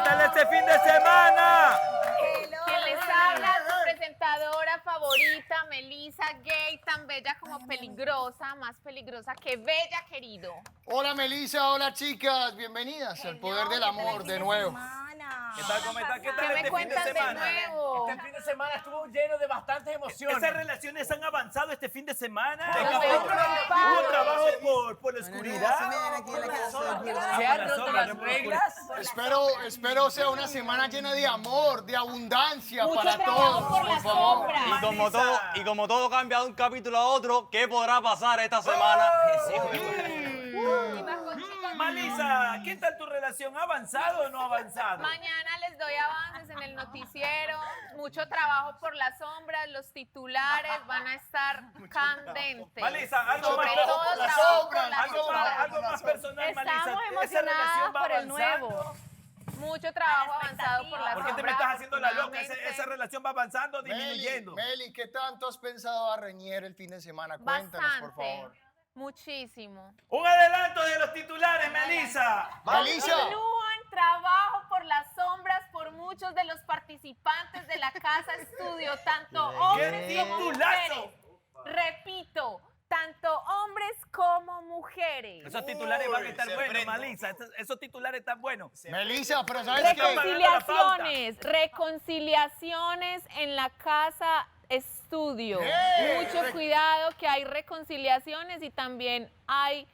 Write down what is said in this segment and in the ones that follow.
tal este fin de semana? Quien les habla, su presentadora favorita, Melissa Gay, tan bella como peligrosa, más peligrosa que bella, querido. Hola Melissa, hola chicas, bienvenidas al Poder del Amor de nuevo. ¿Qué tal, cómo estás? ¿Qué tal ¿Qué me este fin de cuentas de semana? nuevo? Este fin de semana estuvo lleno de bastantes emociones. ¿Esas relaciones han avanzado este fin de semana? Los veo preocupados. ¿Hubo trabajo por la oscuridad? ¿Se han roto las reglas? Espero sea una semana llena de amor, de abundancia Mucho para trabajo todos, por la por favor. sombra. Y como todo cambia de un capítulo a otro, ¿qué podrá pasar esta semana? Malisa, ¿qué tal tu relación? ¿Ha avanzado o no ha avanzado? Mañana les doy avances en el noticiero, mucho trabajo por las sombras, los titulares van a estar candentes. Malisa, algo Sobre más, todo trabajo por las sombras. algo más personal, Malisa. Estamos ¿Esa emocionadas relación va por el avanzando? nuevo. Mucho trabajo avanzado por las ¿Por sombras. qué te me estás haciendo la loca? afortunadamente. Esa relación va avanzando o disminuyendo. Meli, ¿qué tanto has pensado a reñir el fin de semana? Cuéntanos, por favor. Muchísimo. Un adelanto de los titulares, Melisa. Melissa, Continúan trabajo por las sombras por muchos de los participantes de la Casa Estudio, tanto hombres como titulazo! mujeres. Repito, tanto hombres como mujeres. Esos titulares van a estar buenos, Malisa. Esos titulares están buenos. Melissa, pero ¿sabes qué? Reconciliaciones en la Casa Estudio. ¡Eh! Mucho cuidado que hay reconciliaciones y también hay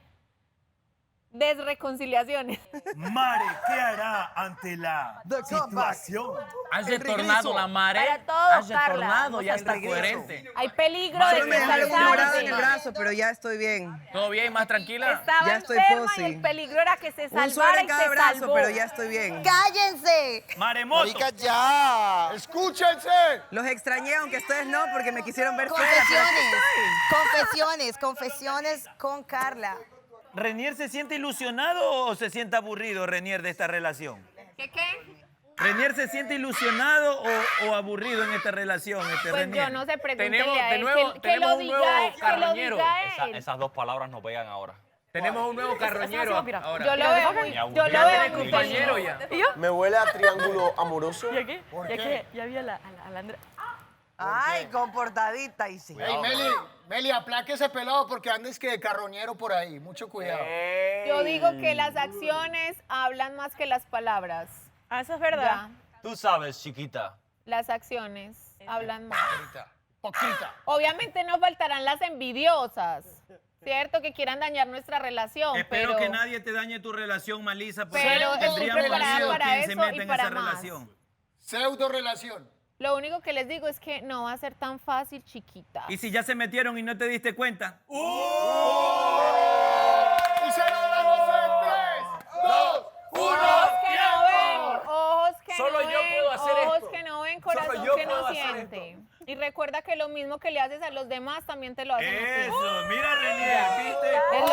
desreconciliaciones. Mare, ¿qué hará ante la situación? Has retornado la mare, Para todo, has Carla. retornado, ya Vamos está al regreso. coherente. Hay peligro Madre de Solo me mía, dejaron un morado en el exaltarse. brazo, pero ya estoy bien. ¿Todo bien? ¿Más tranquila? Estaba Ya estoy enferma posi. y el peligro era que se Un suero salvara en y cada se brazo, salvó. pero ya estoy bien. ¡Cállense! Maremoto. ya! ¡Escúchense! Los extrañé, aunque ustedes no, porque me quisieron ver fuera. Confesiones con Carla. ¿Renier se siente ilusionado o se siente aburrido, Renier, de esta relación? ¿Qué? ¿Renier se siente ilusionado o aburrido en esta relación, Pues Renier? yo no sé, pregúntele Tenemos a de él, nuevo- que tenemos lo un diga nuevo él, que lo carroñero. diga él. Esas dos palabras no pegan ahora. Tenemos un nuevo carroñero ahora. Yo lo veo muy, yo lo Ya veo tiene muy compañero feliz. ya. Me huele a triángulo amoroso. ¿Por qué? Ya vi a la Andrea. Ay, comportadita, y sí. Ey, Meli, aplaque ese pelado porque andes que de carroñero por ahí. Mucho cuidado. Yo digo que las acciones hablan más que las palabras. Eso es Ya, Tú sabes, chiquita. las acciones hablan más. Poquita. Obviamente no faltarán las envidiosas, ¿cierto? Que quieran dañar nuestra relación, Espero pero que nadie te dañe tu relación, Malisa, porque Pero estoy tendríamos preparada miedo para quien se eso meta y en para esa más. relación. Pseudo relación. lo único que les digo es que no va a ser tan fácil, chiquita. ¿Y si ya se metieron y no te diste cuenta? Y se lo damos en 3, 2, 1. Ojos que no ven, ojos que Solo no yo ven, puedo hacer ojos esto. que no ven, Solo corazón yo que no puedo hacer siente. Y recuerda que lo mismo que le haces a los demás también te lo hacen a ti. Eso, mira, Renier, ¿viste? Es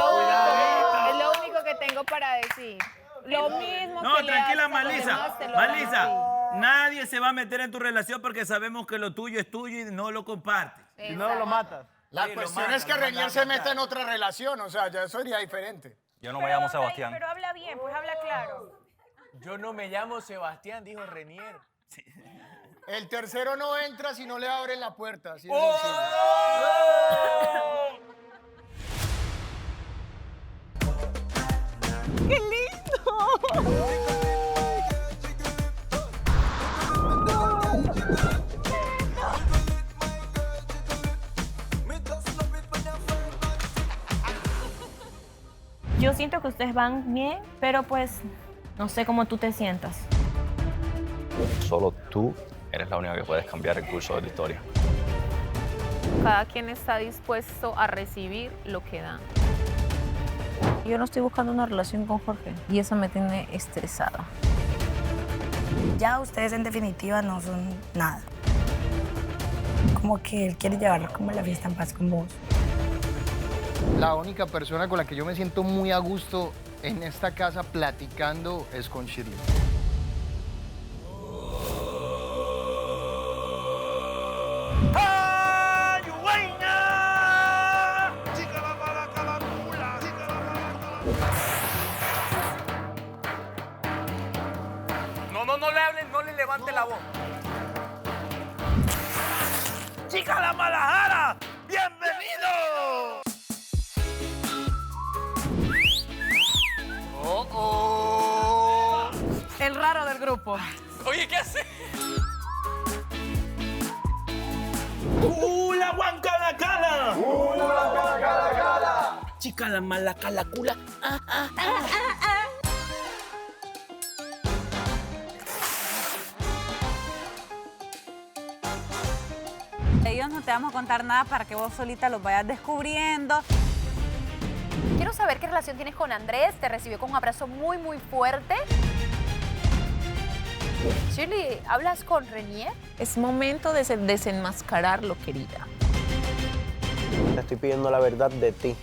lo único que tengo para decir. Lo mismo No, que le tranquila, haces a los Malisa. demás, te lo harán a Malisa, ti. nadie se va a meter en tu relación porque sabemos que lo tuyo es tuyo y no lo compartes. Exacto. matas. La Sí, cuestión lo es que mata, lo Renier mata, se lo mata. meta en otra relación, o sea, ya sería diferente. Yo no me llamo Sebastián. Pero habla bien, pues habla claro. Yo no me llamo Sebastián, dijo Renier. El tercero no entra si no le abren la puerta. Así de ¡Oh! sencillo. ¡Qué lindo! Yo siento que ustedes van bien, pero pues no sé cómo tú te sientas. Solo tú eres la única que puedes cambiar el curso de la historia. Cada quien está dispuesto a recibir lo que da. Yo no estoy buscando una relación con Jorge y eso me tiene estresada. Ya ustedes en definitiva no son nada. Como que él quiere llevarlo como la fiesta en paz con vos. La única persona con la que yo me siento muy a gusto en esta casa platicando es con Shirley. levante la voz. ¡Chica la Malajara! ¡Bienvenido! El raro del grupo. Oye, ¿qué hace? ¡La guancalacala! Chica la malacalacula. Ellos no te vamos a contar nada para que vos solita los vayas descubriendo. Quiero saber qué relación tienes con Andrés. Te recibió con un abrazo muy, muy fuerte. Shirley, ¿hablas con Renier? Es momento de desenmascararlo, querida. Te estoy pidiendo la verdad de ti.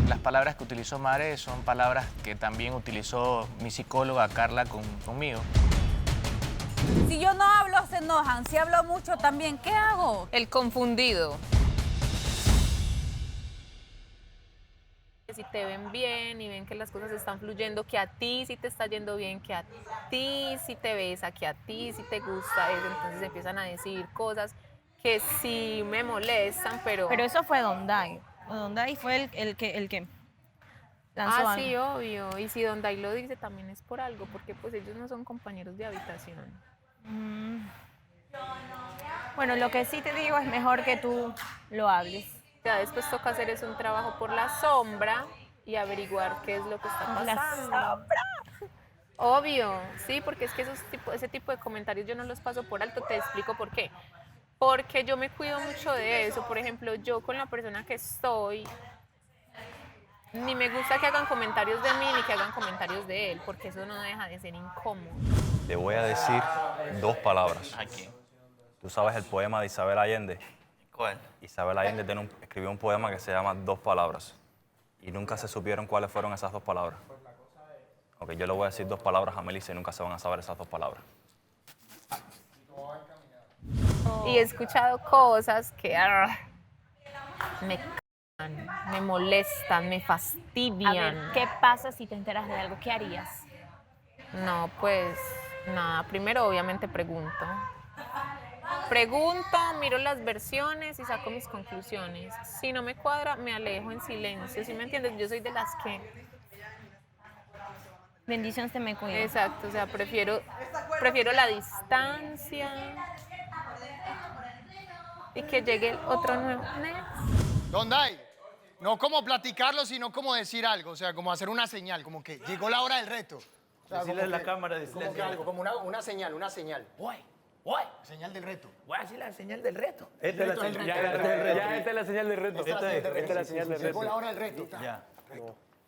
Las palabras que utilizó Mare son palabras que también utilizó mi psicóloga Carla conmigo. Si yo no hablo, se enojan. Si hablo mucho también, ¿qué hago? El confundido. Si te ven bien y ven que las cosas están fluyendo, que a ti sí te está yendo bien, que a ti sí te besa, que a ti sí te gusta eso, entonces empiezan a decir cosas que sí me molestan, pero... Pero eso fue Don Dai. Don Dai fue el que lanzó algo. sí, obvio. Y si Don Dai lo dice, también es por algo, porque pues ellos no son compañeros de habitación. Bueno, lo que sí te digo es mejor que tú lo hables. Ya después toca hacer es un trabajo por la sombra y averiguar qué es lo que está pasando. Obvio, sí, porque es que ese tipo de comentarios yo no los paso por alto, te explico por qué. Porque yo me cuido mucho de eso. Por ejemplo, yo con la persona que estoy, ni me gusta que hagan comentarios de mí ni que hagan comentarios de él, porque eso no deja de ser incómodo. Te voy a decir dos palabras. Aquí. ¿Tú sabes el poema de Isabel Allende? ¿Cuál? Isabel Allende escribió un poema que se llama Dos palabras. Y nunca se supieron cuáles fueron esas dos palabras. Ok, yo le voy a decir dos palabras a Melissa y nunca se van a saber esas dos palabras. Y he escuchado cosas que me cagan, me molestan, me A fastidian. ver, ¿qué pasa si te enteras de algo? ¿Qué harías? No, pues nada, primero obviamente pregunto. Pregunto, miro las versiones y saco mis conclusiones. Si no me cuadra, me alejo en silencio. ¿Sí me entiendes? Yo soy de las que... Bendiciones, te me cuida. Exacto, o sea, prefiero la distancia y que llegue el otro nuevo. Don Dai, no como platicarlo, sino como decir algo, o sea, como hacer una señal, como que llegó la hora del reto. O sea, Decirle a la cámara, decirle como que así. algo, como una señal, una señal. Guay. Señal del reto. Voy a decir la señal del reto. Esta es la señal del reto. Esta es la señal del reto. Esta es la señal del reto. Llegó la hora del reto. Ya.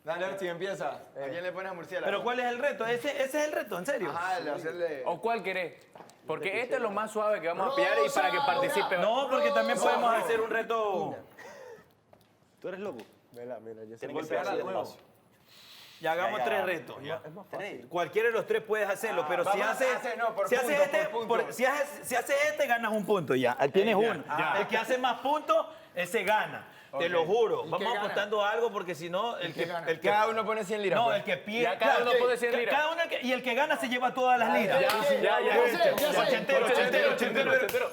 Dale, Archie, empieza. ¿A quién le pones a Murciélago? ¿Pero cuál es el reto? ¿Ese es el reto? ¿En serio? hacerle... ¿O cuál querés? Porque este es lo más suave que vamos a pillar y para que participe. No, porque también podemos hacer un reto... ¿Tú eres loco? Mira, yo sé que sea así de fácil. Ya hagamos tres retos. Ya. Cualquiera de los tres puedes hacerlo, pero si haces este, ganas un punto ya. Tienes uno. El que hace más puntos, ese gana. Te lo juro. Vamos apostando algo porque si no, el que Cada uno pone 100 liras. no, pues. el que pierde. Ya cada uno pone 100 liras. Cada uno y el que gana se lleva todas las liras.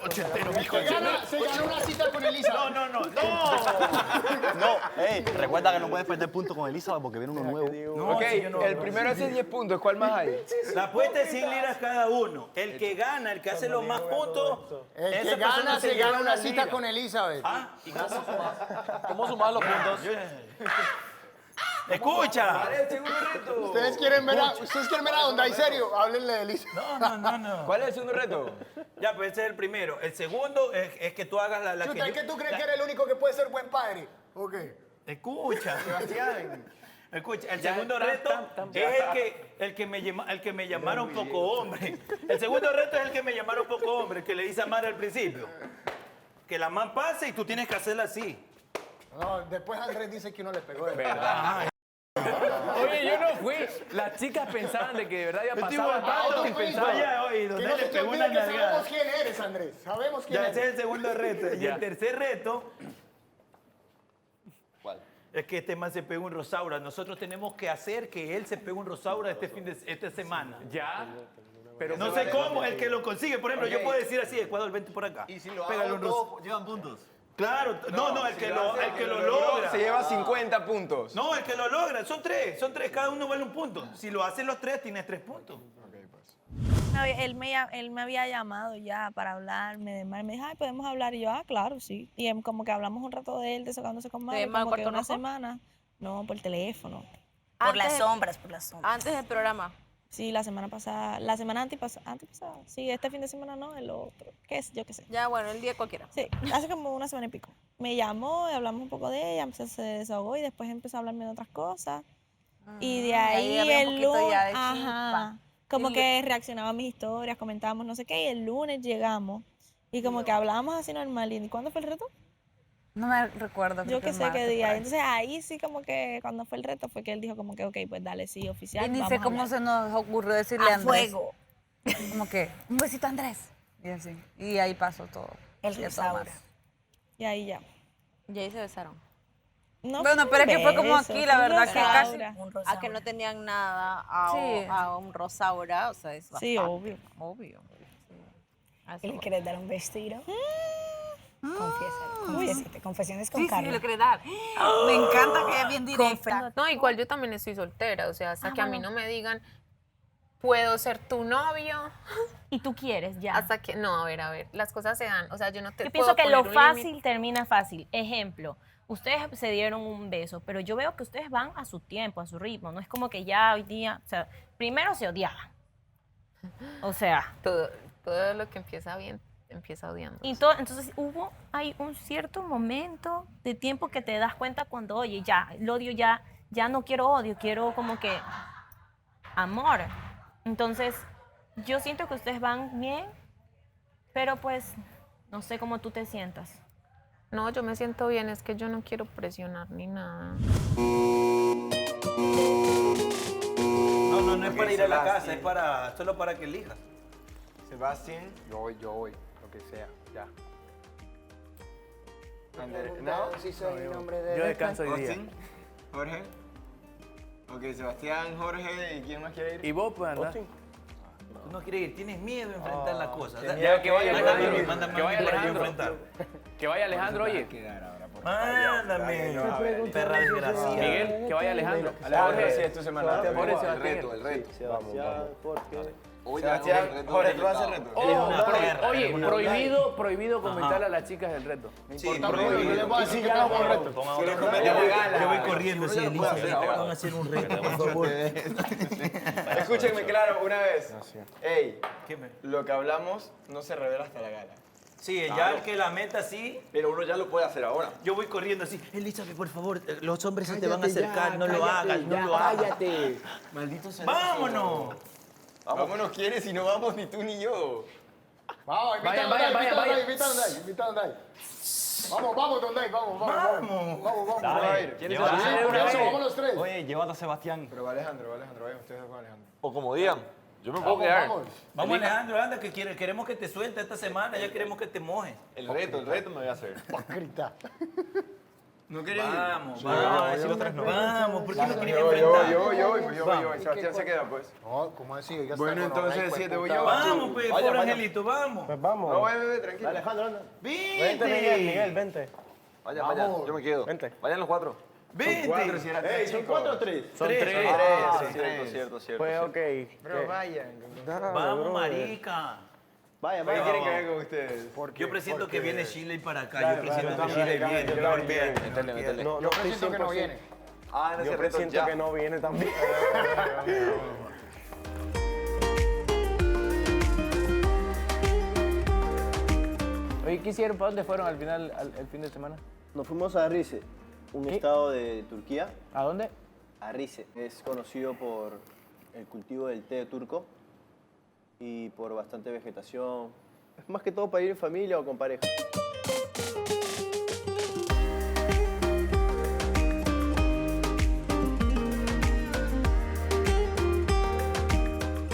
Ochentero, mijo. Se ganó una cita con Elisa. No. No, recuerda que no puedes perder puntos con Elizabeth porque viene uno nuevo. Ok, el primero hace 10 puntos. ¿Cuál más hay? La apuesta es 100 liras cada uno. El que gana, el que hace los más puntos, El que esa persona gana se gana lleva una las cita liras. con Elizabeth. ¿Ah? ¿Y cómo sumas? ¿Cómo sumar los puntos? Escucha. ¿Ustedes quieren ver a Don Dai serio? Háblenle de Elisa. No. ¿Cuál es el segundo reto? Ya, pues ese es el primero. El segundo es que tú hagas la Chuta, ¿es que tú crees que eres el único que puede ser buen padre? ¿O qué? Escucha, Sebastián. Escucha, el segundo reto es el que me llamaron poco hombre. El segundo reto es el que me llamaron poco hombre, que le dice a Mara al principio. Que la man pase y tú tienes que hacerla así. No, después Andrés dice que uno le pegó de ¿Verdad? Oye, yo no fui. Las chicas pensaban de que de verdad ya pasaba tanto y pensaban. Oye, Que ¿dónde no le se te pegó una olvide que nalgada? sabemos quién eres, Andrés. Sabemos quién Ya, eres. ese es el segundo reto. Y el tercer reto ¿Cuál? es que este man se pegue un Rosaura. Nosotros tenemos que hacer que él se pegue un Rosaura esta semana. Ya. Pero No sé cómo, el que lo consigue. Por ejemplo, yo puedo decir así, Ecuador, vente por acá. Y si lo Pégale hago un rosa. todos, llevan puntos. Claro, no, el que lo logra. Se lleva 50 puntos. No, el que lo logra, son tres, cada uno vale un punto. Si lo hacen los tres, tienes 3 puntos. Él me había llamado ya para hablarme de Mar. Me dijo, ay, podemos hablar. Y yo, claro, sí. Y como que hablamos un rato de él, desocándose con Mar. Como que una semana. No, por teléfono. Por las sombras. Antes del programa. Sí, la semana pasada. La semana antepasada. Sí, este fin de semana no, el otro. ¿Qué es? Yo qué sé. Ya, bueno, el día cualquiera. Sí, hace como una semana y pico. Me llamó y hablamos un poco de ella, se desahogó y después empezó a hablarme de otras cosas. Y de ahí había un el poquito lunes, ya de chispa. como que reaccionaba a mis historias, comentábamos no sé qué, y el lunes llegamos y como que hablábamos así normal. ¿Y cuándo fue el reto? No me recuerdo. Yo qué sé qué día. Entonces ahí sí como que cuando fue el reto fue que él dijo como que ok, pues dale, sí, oficial. Y ni vamos sé a cómo hablar. se nos ocurrió decirle a A Andrés. fuego. Como que, un besito a Andrés. Y así. Y ahí pasó todo. El Y a rosaura. tomar. Y ahí ya. Y ahí se besaron. No Bueno, fue pero un es que fue como beso, aquí, la fue un verdad que casi. rosaura. A que no tenían nada Sí. a un rosaura, o sea, es Sí, bastante obvio. obvio. ¿Y le querés dar un vestido? Confiésate, confesiones con Sí, Carla. le querés dar. Me encanta que ella es bien directa. No, igual yo también estoy soltera, o sea, hasta que a mí no me digan, ¿puedo ser tu novio? Y tú quieres ya. Hasta que, no, a ver, las cosas se dan, o sea, yo no te Yo puedo pienso que poner lo un fácil límite. termina fácil. Ejemplo, ustedes se dieron un beso, pero yo veo que ustedes van a su tiempo, a su ritmo. No es como que ya hoy día, o sea, primero se odiaban. O sea. Todo lo que empieza bien, empieza odiando. Y entonces hay un cierto momento de tiempo que te das cuenta cuando, oye, ya, el odio ya no quiero odio, quiero como que amor. Entonces, yo siento que ustedes van bien, pero pues, no sé cómo tú te sientas. No, yo me siento bien, es que yo no quiero presionar ni nada. No es para ir a la casa, es solo para que elijas. Sebastián. Yo voy, lo que sea, ya. Yo descanso hoy día. Austin, Jorge. Ok, Sebastián, Jorge, ¿y quién más quiere ir? ¿Y vos, pues, andar? Tú no quieres ir, tienes miedo de enfrentar las cosas. Ya, que vaya Mándame, Alejandro. mándame Que vaya por ahí a Alejandro. enfrentar. Que vaya Alejandro, oye. Mándame, perra desgraciada. Miguel, que vaya Alejandro. Alejandro, sí, es tu semana. Jorge, El Sebastián. reto, el reto. Sebastián, Jorge. Sebastián, Jorge, tú vas a hacer el reto. Oye, prohibido comentarle a las chicas del reto. Sí, Yo les voy a decir que hagamos un reto. Yo voy corriendo, sí, Elisa. Van a hacer un reto, por favor. Escúchenme claro una vez. Ey, lo que hablamos no se revela hasta la gala. Sí, ya el que la meta sí. Pero uno ya lo puede hacer ahora. Yo voy corriendo así. Elizabeth, por favor, los hombres se te van a acercar, no lo hagas, no lo hagas. Cállate. Maldito sea. ¡Vámonos! Vámonos, ¿quieres? Si no vamos ni tú ni yo. Vamos, invita a Dondai. Vamos, Dondai, vamos. Vamos los tres. Oye, llévate a Sebastián. Pero va Alejandro, vayan ustedes con Alejandro. O como digan, yo me puedo quedar. Vamos, Alejandro, anda, que queremos que te suelte esta semana, ya queremos que te mojes. El reto me voy a hacer. Grita. ¿No queréis ir? Vamos, Vamos, ¿por qué no querías enfrentar? Yo. Sebastián se queda, pues. No, ¿cómo así? Oiga, Bueno, está con entonces, Oreja, siete hijo voy de yo. puta. Vamos, pues, pobre Angelito, vamos. No, bebé, tranquilo. Alejandro, anda. Vente. vente. Vaya, yo me quedo. Vente. Vayan los 4. Vente. Cuatro, si era tres, ¿son chicos. 4 o 3? Son tres. Cierto. Pues, ok. Pero vayan. Vamos, marica. Vaya, ¿Qué quieren que haga con ustedes? Yo presiento que viene Chile para acá. Yo presiento que Chile viene. Mejor pierde. Yo presiento que no viene. En ese reto ya. no viene también. Oye, ¿qué hicieron? ¿Para dónde fueron al final, el fin de semana? Nos fuimos a Rize, un estado de Turquía. ¿A dónde? A Rize. Es conocido por el cultivo del té turco y por bastante vegetación. Es más que todo para ir en familia o con pareja.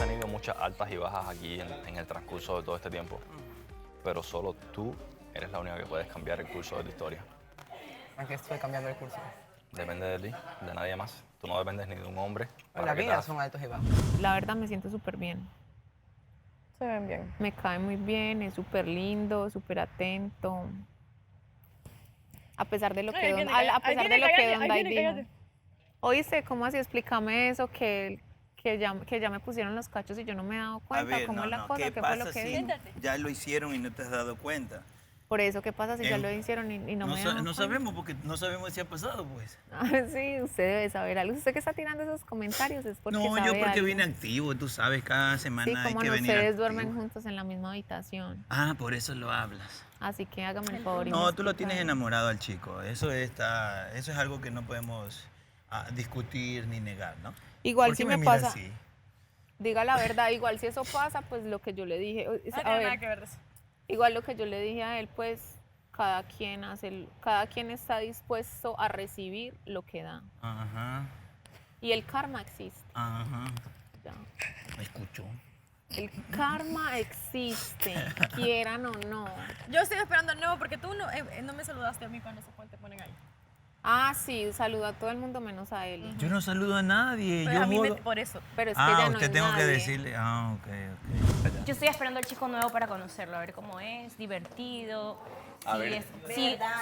Han ido muchas altas y bajas aquí en el transcurso de todo este tiempo, pero solo tú eres la única que puedes cambiar el curso de tu historia. ¿A qué estoy cambiando el curso? Depende de ti, de nadie más. Tú no dependes ni de un hombre. En la vida son altos y bajos. La verdad me siento súper bien. Se ven bien. Me cae muy bien, es súper lindo, súper atento. A pesar de lo que Don Day dijo. Oíste, ¿cómo así? Explícame eso, que ya me pusieron los cachos y yo no me he dado cuenta. A ver, ¿Cómo es la cosa? ¿qué ¿Qué fue lo pasa que si dijo? ya lo hicieron y no te has dado cuenta? Por eso, ¿qué pasa si ya lo hicieron y no me he dado No cuenta? sabemos, porque no sabemos si ha pasado, pues. Sí, usted debe saber algo. Usted que está tirando esos comentarios es porque No, sabe yo porque algo. vine activo, tú sabes, cada semana Sí, hay como que no, venir ustedes activo. duermen juntos en la misma habitación. Ah, por eso lo hablas. Así que hágame el favor y No, me tú lo explica. tienes enamorado al chico. Eso es algo que no podemos discutir ni negar, ¿no? Igual ¿Por si qué me miras pasa, así? diga la verdad, igual si eso pasa, pues lo que yo le dije, igual lo que yo le dije a él, pues cada quien está dispuesto a recibir lo que da. Ajá, Y el karma existe. ajá. Ya. ¿Me escuchó? El karma existe, quieran o no. Yo estoy esperando el nuevo porque tú no me saludaste a mí cuando te ponen ahí. Ah, sí, saluda a todo el mundo menos a él. Yo no saludo a nadie. Pero yo a mí jodo. por eso. Pero es que ya no usted es tengo que nadie. decirle. Ah, ok. Yo estoy esperando al chico nuevo para conocerlo, a ver cómo es, divertido. A ver.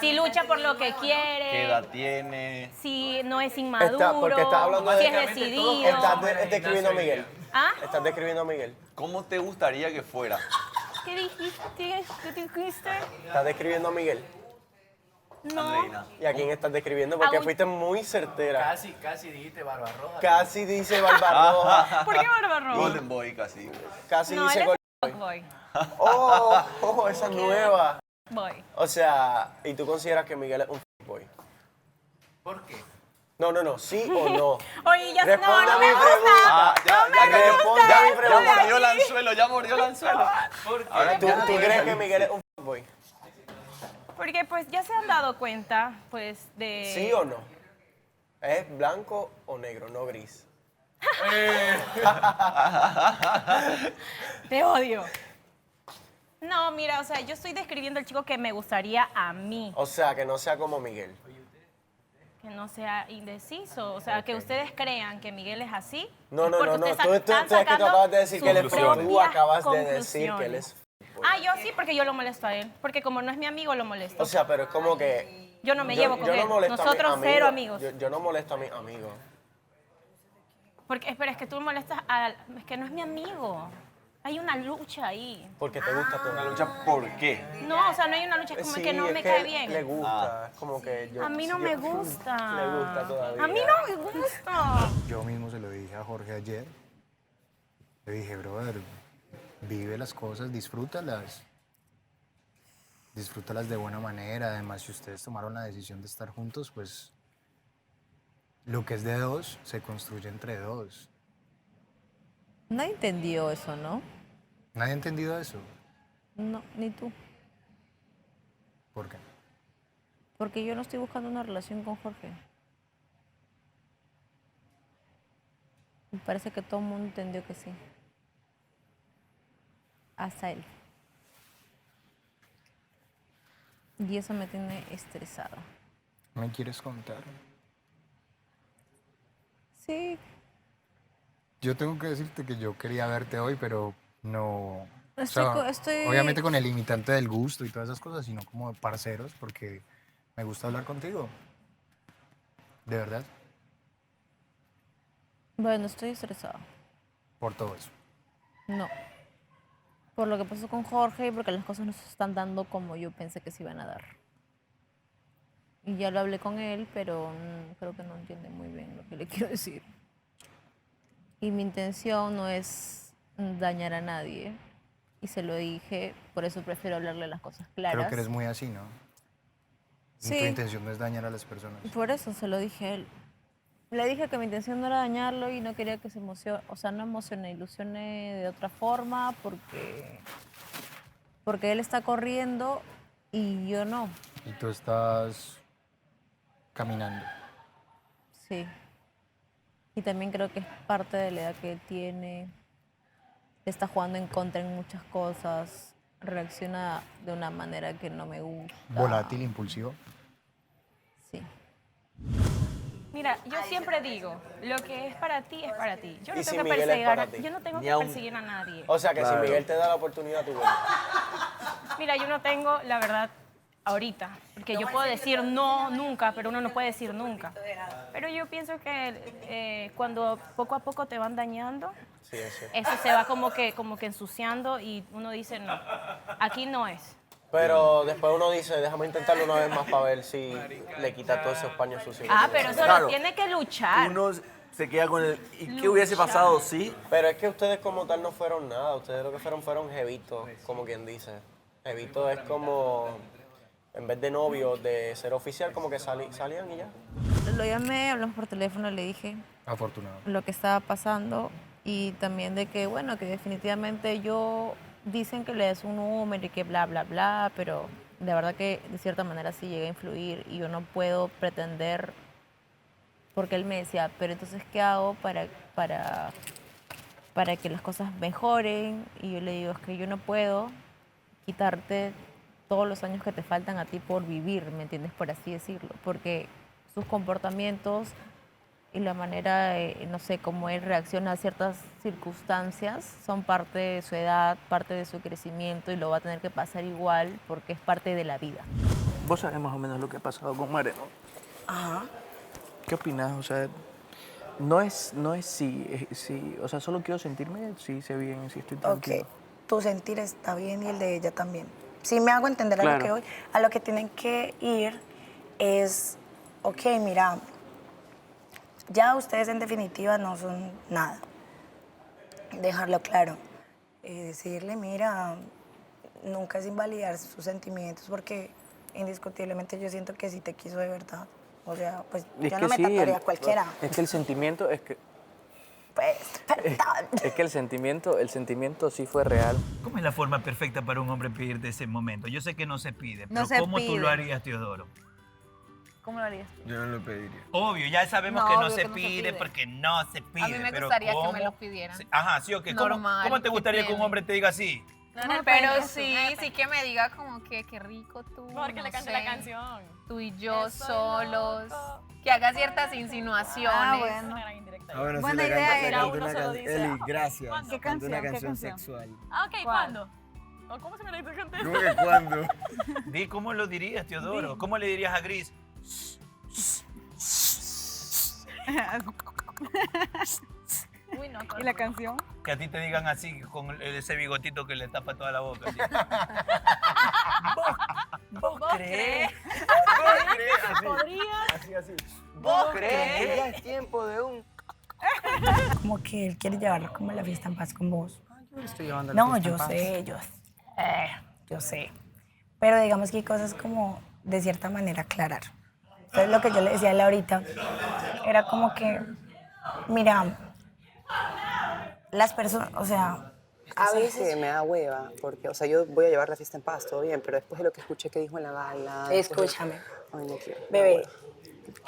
Si lucha por lo que quiere. ¿Qué edad tiene? Si no es inmaduro. Porque estás hablando si de... es decidido. Estás describiendo a Miguel. ¿Ah? Estás describiendo a Miguel. ¿Cómo te gustaría que fuera? ¿Qué dijiste? ¿Qué dijiste? ¿Estás describiendo a Miguel? No. ¿Y a quién estás describiendo? Porque A un- fuiste muy certera. Casi dijiste Barbarroja. Casi dice Barbarroja. ¿Por qué Barbarroja? Golden Boy, casi. Casi No, dice él Golden es Boy. boy. Oh, esa es nueva. Boy. O sea, ¿y tú consideras que Miguel es un boy? ¿Por qué? No, ¿sí o no? Oye, ya Responda no mi me pregunta. gusta. Responda mi pregunta. mordió el anzuelo, ya mordió el anzuelo. Ahora, ¿tú crees que Miguel es un boy? Porque pues ya se han dado cuenta, pues, de... ¿Sí o no? ¿Es blanco o negro, no gris? Te odio. No, mira, o sea, yo estoy describiendo al chico que me gustaría a mí, O sea, que no sea como Miguel. que no sea indeciso. O sea, que ustedes crean que Miguel es así. No, es porque ustedes Tú están es que tú sacando acabas de decir que él es sus feo. Tú propias acabas de decir que él es... Ah, yo sí, porque yo lo molesto a él. Porque como no es mi amigo, lo molesto. O sea, pero es como que... Yo no me llevo con él. molesto a mis Nosotros cero amigos. Yo no molesto a mis amigos. Porque, espera, es que tú molestas a... Es que no es mi amigo. Hay una lucha ahí. Porque te gusta todo. ¿Una lucha por qué? No, o sea, no hay una lucha, es como Sí, que no es me que cae él bien. Le gusta, es como que yo... A mí no sí, me yo- gusta. Le gusta todavía. A mí no me gusta. Yo mismo se lo dije a Jorge ayer. Le dije, brother, vive las cosas, disfrútalas. Disfrútalas de buena manera. Además, si ustedes tomaron la decisión de estar juntos, pues lo que es de dos se construye entre dos. Nadie entendió eso, ¿no? ¿Nadie ha entendido eso? No, ni tú. ¿Por qué? Porque yo no estoy buscando una relación con Jorge. Me parece que todo el mundo entendió que sí. Hasta él. Y eso me tiene estresada. ¿Me quieres contar? Sí, Yo tengo que decirte que yo quería verte hoy, pero no... Estoy- Obviamente con el limitante del gusto y todas esas cosas, sino como parceros, porque me gusta hablar contigo. De verdad, bueno, estoy estresada. por todo eso. No. Por lo que pasó con Jorge y porque las cosas no se están dando como yo pensé que se iban a dar. Y ya lo hablé con él, pero creo que no entiende muy bien lo que le quiero decir. Y mi intención no es dañar a nadie. Y se lo dije, por eso prefiero hablarle las cosas claras. Creo que eres muy así, ¿no? Y Sí. tu intención no es dañar a las personas. Por eso se lo dije a él. Le dije que mi intención no era dañarlo y no quería que se emocione, o sea, no emocione, ilusione de otra forma porque él está corriendo y yo no. Y tú estás caminando. Sí. Y también creo que es parte de la edad que él tiene. Está jugando en contra en muchas cosas. Reacciona de una manera que no me gusta. Volátil, impulsivo. Sí. Mira, yo siempre digo, lo que es para ti es para ti. Yo no ¿Y si tengo que Miguel es perseguir, para ti? yo no tengo Ni que aún. perseguir a nadie. O sea, que si Miguel te da la oportunidad, tú vuelves. Mira, yo no tengo, la verdad, ahorita, porque yo puedo decir no nunca, pero uno no puede decir nunca. Pero yo pienso que cuando poco a poco te van dañando, Sí, eso. eso se va como que ensuciando y uno dice no, aquí no es. Pero después uno dice, déjame intentarlo una vez más para ver si le quita todos esos paños sucios. Ah, pero eso Claro. lo tiene que luchar. Uno se queda con el... ¿Y qué hubiese pasado si? Pero es que ustedes como tal no fueron nada. Ustedes lo que fueron jevitos, como quien dice. Jevito es como, en vez de novio, de ser oficial, como que salían y ya. Lo llamé, hablamos por teléfono, le dije Afortunado. lo que estaba pasando y también de que, bueno, que definitivamente dicen que le des un número y que bla, bla, bla, pero de verdad que de cierta manera sí llega a influir y yo no puedo pretender, porque él me decía, pero entonces, ¿qué hago para que las cosas mejoren? Y yo le digo, es que yo no puedo quitarte todos los años que te faltan a ti por vivir, ¿me entiendes? Por así decirlo, porque sus comportamientos y la manera, no sé, cómo él reacciona a ciertas circunstancias son parte de su edad, parte de su crecimiento y lo va a tener que pasar igual porque es parte de la vida. Vos sabés más o menos lo que ha pasado con Mare, ¿no? Ajá. ¿Qué opinás? O sea, no es si, o sea, solo quiero sentirme si hice bien, si estoy tranquilo. Ok, tu sentir está bien y el de ella también. Si me hago entender a Claro. lo que voy, a lo que tienen que ir es, ok, mira, ya ustedes en definitiva no son nada. Dejarlo claro. Decirle, mira, nunca es invalidar sus sentimientos porque indiscutiblemente yo siento que sí te quiso de verdad. O sea, pues Es yo que no me sí, tatuaría a cualquiera. Es que el sentimiento, Pues, es que el sentimiento sí fue real. ¿Cómo es la forma perfecta para un hombre pedirte ese momento? Yo sé que no se pide, No pero se ¿cómo tú pide. lo harías, Teodoro? ¿Cómo lo harías? Yo no lo pediría. Obvio, ya sabemos No, que no obvio se que no se pide pide. porque no se pide. A mí me pero gustaría que ¿cómo? me lo pidieran. Sí, ajá, sí o qué. ¿Cómo, Normal, cómo te ¿qué gustaría que un tiene? hombre te diga así? Pero sí que me diga como que qué rico tú. Porque no le cante sé, la canción. Tú y yo Estoy solos. loco. Que haga ciertas insinuaciones. Ah, bueno. Ah, bueno, Buena sí, le idea canta- le era. canta Uno una se lo can- dice. Eli, gracias. ¿Cuándo? ¿Qué Canta una canción? ¿Qué canción canción? sexual. Ah, ok, ¿cuándo? ¿Cómo se me la hizo cantar? ¿Cómo que cuándo? Di, ¿cómo lo dirías, Teodoro? ¿Cómo le dirías a Gris? Uy, no, ¿Y la canción? Que a ti te digan así, con ese bigotito que le tapa toda la boca. así. ¿Vos crees? ¿Vos crees? Así. ¿Podrías? Así. ¿Vos crees? Ya es tiempo de un... Como que él quiere llevarlo como la fiesta en paz con vos. Yo le estoy llevando la No, fiesta en yo paz. sé, yo sé. Pero digamos que hay cosas como de cierta manera aclarar. Entonces lo que yo le decía a él ahorita era como que, mira, las personas, o sea, A veces me da hueva, porque, o sea, yo voy a llevar la fiesta en paz, todo bien, pero después de lo que escuché que dijo en la gala... Escúchame. Ay, no quiero. Bebé,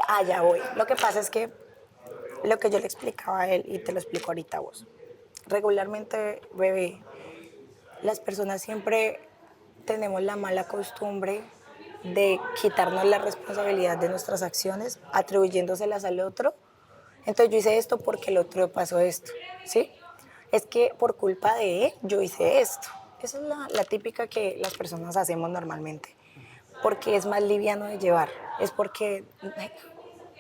allá voy. Lo que pasa es que lo que yo le explicaba a él, y te lo explico ahorita a vos, regularmente, bebé, las personas siempre tenemos la mala costumbre de quitarnos la responsabilidad de nuestras acciones, atribuyéndoselas al otro. Entonces yo hice esto porque el otro pasó esto, ¿sí? Es que por culpa de él yo hice esto. Esa es la típica que las personas hacemos normalmente, porque es más liviano de llevar. Es porque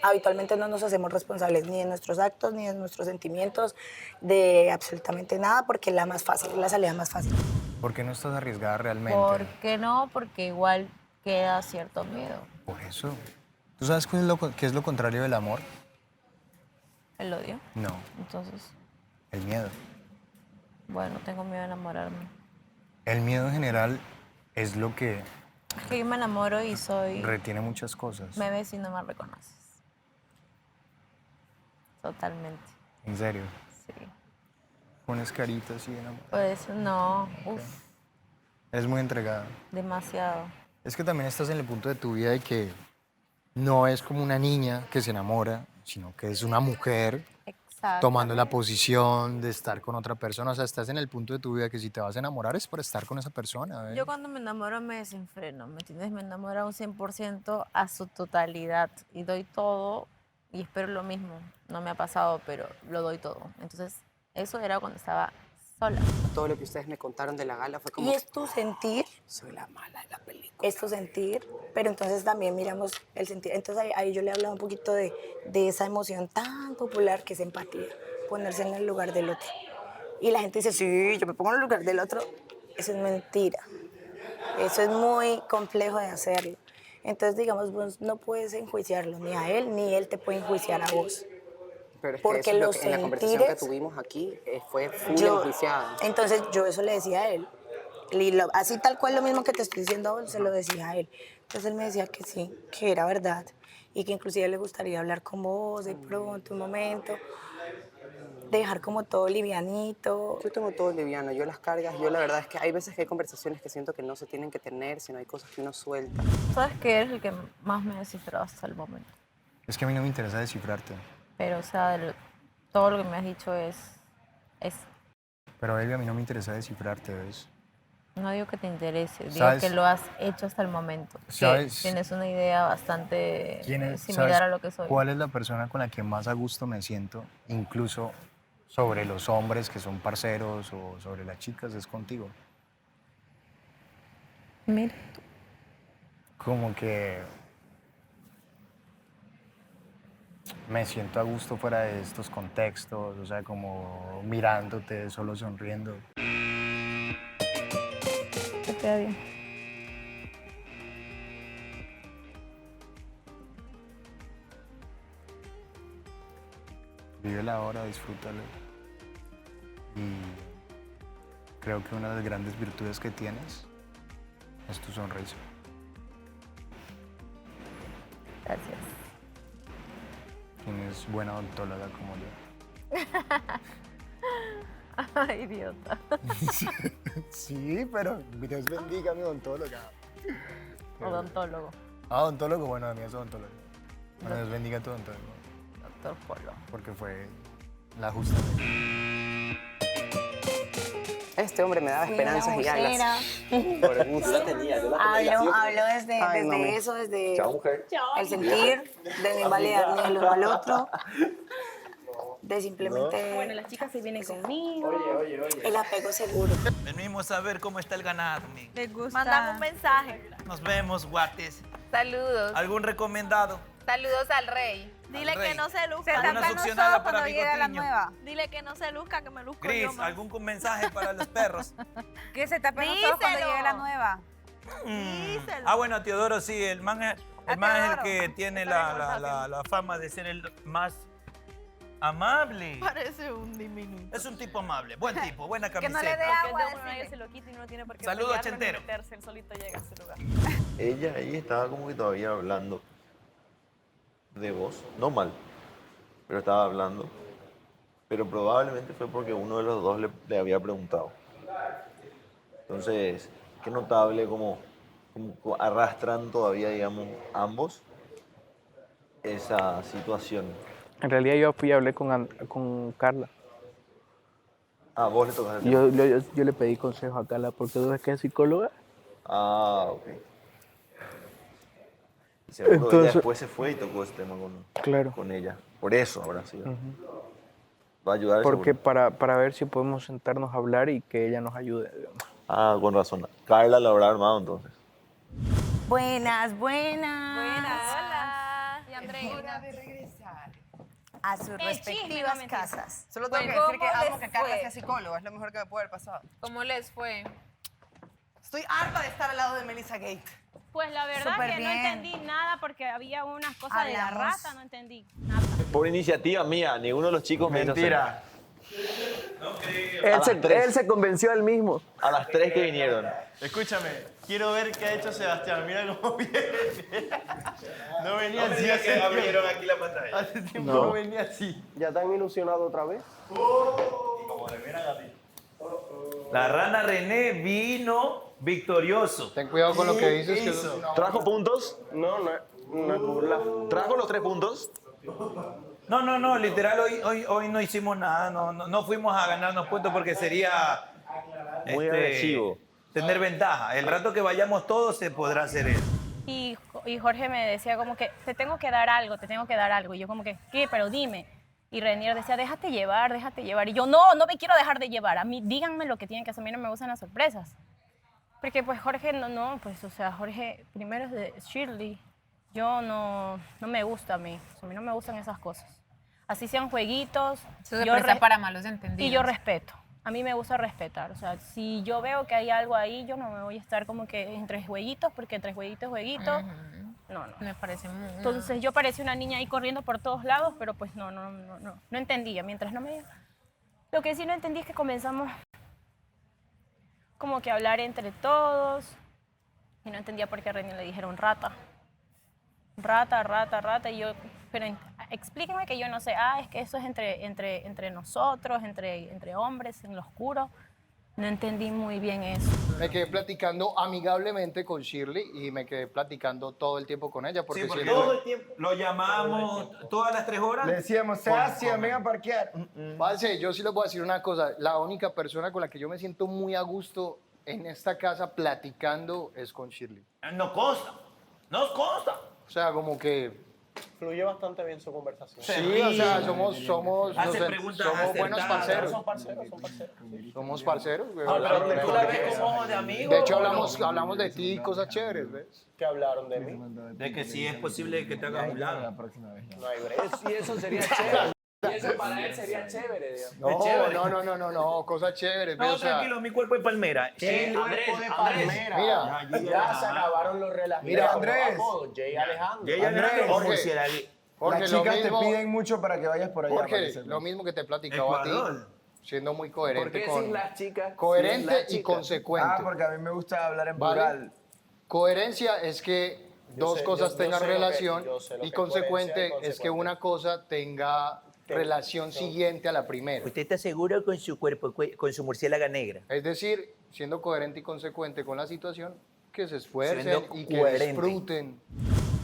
habitualmente no nos hacemos responsables ni de nuestros actos, ni de nuestros sentimientos, de absolutamente nada, porque es la más fácil, es la salida más fácil. ¿Por qué no estás arriesgada realmente? ¿Por qué no? Porque igual queda cierto miedo. Por eso. ¿Tú sabes qué es lo contrario del amor? El odio. No, Entonces, el miedo. bueno, tengo miedo de enamorarme. El miedo en general es lo que Es que yo me enamoro y soy... retiene muchas cosas. Me ves y no me reconoces. Totalmente. En serio. Sí. Pones caritas y enamor. Pues no, uf, Eres muy entregada. demasiado. Es que también estás en el punto de tu vida de que no es como una niña que se enamora, sino que es una mujer tomando la posición de estar con otra persona. O sea, estás en el punto de tu vida que si te vas a enamorar es por estar con esa persona. ¿eh? Yo cuando me enamoro me desenfreno, ¿me entiendes? Me enamoro a un 100% a su totalidad y doy todo y espero lo mismo. No me ha pasado, pero lo doy todo. Entonces, eso era cuando estaba sola. Todo lo que ustedes me contaron de la gala fue como... Y es tu sentir. Soy la mala de la película. Es tu sentir, pero entonces también miramos el sentir. Entonces ahí yo le hablaba un poquito de esa emoción tan popular que es empatía, ponerse en el lugar del otro. Y la gente dice, sí, yo me pongo en el lugar del otro. Eso es mentira. Eso es muy complejo de hacerlo. Entonces, digamos, vos no puedes enjuiciarlo, ni a él, ni él te puede enjuiciar a vos. Pero es Porque que, eso es lo los que en la conversación que sentires- tuvimos aquí fue full Yo- enjuiciada. Entonces yo eso le decía a él. Así tal cual lo mismo que te estoy diciendo, se lo decía a él. Entonces él me decía que sí, que era verdad. Y que inclusive le gustaría hablar con vos de pronto, un momento. Dejar como todo livianito. Yo tengo todo liviano, yo las cargas, yo la verdad es que hay veces que hay conversaciones que siento que no se tienen que tener, sino hay cosas que uno suelta. ¿Sabes qué eres el que más me ha descifrado hasta el momento? Es que a mí no me interesa descifrarte. Pero, o sea, todo lo que me has dicho es... Pero baby, a mí no me interesa descifrarte, ¿ves? No digo que te interese, digo ¿Sabes? que lo has hecho hasta el momento. Que ¿Sabes? tienes una idea bastante similar ¿Sabes a lo que soy. ¿Cuál es la persona con la que más a gusto me siento, incluso sobre los hombres que son parceros o sobre las chicas? Es contigo. Mira. Como que me siento a gusto fuera de estos contextos, o sea, como mirándote, solo sonriendo. Te queda bien. Vive la hora, disfrútalo. Y creo que una de las grandes virtudes que tienes es tu sonrisa. Gracias. Tienes buena odontóloga como yo. Ay, idiota. Sí, pero Dios bendiga a mi odontóloga. Odontólogo. Ah, odontólogo, bueno, a mí es odontólogo. Bueno, Dios bendiga a tu odontólogo. Doctor Polo. Porque fue la justa. Este hombre me daba Fui esperanzas una y alas. vocera. Yo la tenía, yo la tenía. Hablo desde Ay, mami. eso, desde Chao, mujer. el sentir, de no invalidar ni el uno al otro, de simplemente Bueno, las chicas se vienen conmigo. el apego seguro. Venimos a ver cómo está el ganado. Les gusta. Mándame un mensaje. Nos vemos, guates. Saludos. ¿Algún recomendado? Saludos al rey. Dile Al rey. que no se luzca. ¿Alguna succionada para Bigotiño? Dile que no se luzca, que me luzco Gris, yo más. ¿algún mensaje para los perros? Que se tapen los ojos cuando llegue la nueva. Díselo. Ah, bueno, Teodoro sí, el man es el que tiene la fama de ser el más amable. Parece un diminuto. Es un tipo amable, buen tipo, buena Que camiseta. no le dé agua. Nadie se lo quita y no tiene por qué Saludos, pelearlo ni Chentero. meterse, él solito llega a ese lugar. Ella ahí estaba como que todavía hablando de vos, no mal, pero estaba hablando. Pero probablemente fue porque uno de los dos le había preguntado. Entonces, qué notable como arrastran todavía, digamos, ambos esa situación. En realidad yo fui y hablé con Carla. Ah, vos le tocaste el tema. Yo le pedí consejo a Carla porque tú ves que es psicóloga. Ah, ok. Y seguro ella Entonces- después se fue y tocó ese tema Claro. con ella. Por eso habrá sido. Ujú. Va a ayudar Porque seguro. para ver si podemos sentarnos a hablar y que ella nos ayude. digamos. Ah, con razón. Carla la habrá armado entonces. Buenas, buenas. Hola. Y Andreina. de regresar. A sus chisme, respectivas no mentira. casas. Solo tengo Bueno, que decir que ¿cómo amo les que Carla fue? sea psicóloga. Es lo mejor que me puede haber pasado. ¿Cómo les fue? Estoy harta de estar al lado de Melissa Gate. Pues la verdad Súper que no bien. entendí nada porque había unas cosas de la Hablamos. rata, no entendí nada. Por iniciativa mía, ninguno de los chicos me hizo Mentira. hacer. Él se convenció a él mismo. A las 3 que vinieron. Escúchame, quiero ver qué ha hecho Sebastián. Mira cómo viene. No venía así. que abrieron aquí la pantalla. Hace tiempo No. no venía así. ¿Ya te han ilusionado otra vez? La rana René vino victorioso. Ten cuidado con lo que dices. Que eso es una- ¿Trajo puntos? No es burla. ¿Trajo los 3 puntos? No, literal, hoy no hicimos nada, no fuimos a ganarnos puntos porque sería Muy agresivo. tener ventaja. El rato que vayamos todos se podrá hacer eso. Y y Jorge me decía como que, te tengo que dar algo, te tengo que dar algo. Y yo como que, ¿qué? Pero dime. Y Renier decía, déjate llevar, déjate llevar. Y yo, no me quiero dejar de llevar. A mí, díganme lo que tienen que hacer. A mí no me gustan las sorpresas. Porque pues Jorge, pues o sea, Jorge primero es de Shirley. Yo no me gusta a mí. A mí no me gustan esas cosas. Así sean jueguitos. Eso se presta para malos entendidos. Y yo respeto. A mí me gusta respetar. O sea, si yo veo que hay algo ahí, yo no me voy a estar como que entre jueguitos, porque entre jueguitos, no. Me parece muy... Entonces yo parecía una niña ahí corriendo por todos lados, pero pues no entendía. Mientras no me... Lo que sí no entendí es que comenzamos como que a hablar entre todos y no entendía por qué a René le dijeron rata. Rata, y yo, pero explíquenme que yo no sé, es que eso es entre nosotros, entre hombres, en lo oscuro. No entendí muy bien eso. Me quedé platicando amigablemente con Shirley y me quedé platicando todo el tiempo con ella. Porque porque todo el tiempo lo llamamos todas las 3 horas. Le decíamos, Sebastián, ven a parquear. Parce, yo sí les voy a decir una cosa. La única persona con la que yo me siento muy a gusto en esta casa platicando es con Shirley. Nos consta. O sea, como que... Fluye bastante bien su conversación. Sí, o sea, somos buenos parceros. Son parceros. Somos parceros. Pero tú la ves como ojo de amigo. De hecho, hablamos de ti y cosas chéveres, ¿ves? ¿Qué hablaron de mí? De que sí es posible que te hagas un lado. No hay break. Y eso sería chévere. Y eso para él sería chévere, digamos. No, cosas chéveres. No, tranquilo, mi cuerpo es palmera. Andrés, Mira, ya se acabaron los relaciones. Mira, Andrés. Jay Alejandro. Jorge, Las chicas te piden mucho para que vayas por allá. Jorge, lo mismo que te he platicado a ti, siendo muy coherente. ¿Por qué con sin las chicas? coherente Sin las y chicas? consecuente. Porque a mí me gusta hablar en ¿Vale? plural. Coherencia es que dos cosas tengan relación y que consecuente coherencia es que una cosa tenga relación siguiente a la primera. Usted está seguro con su cuerpo, con su murciélaga negra. Es decir, siendo coherente y consecuente con la situación, que se esfuercen Siendo y que coherente. disfruten.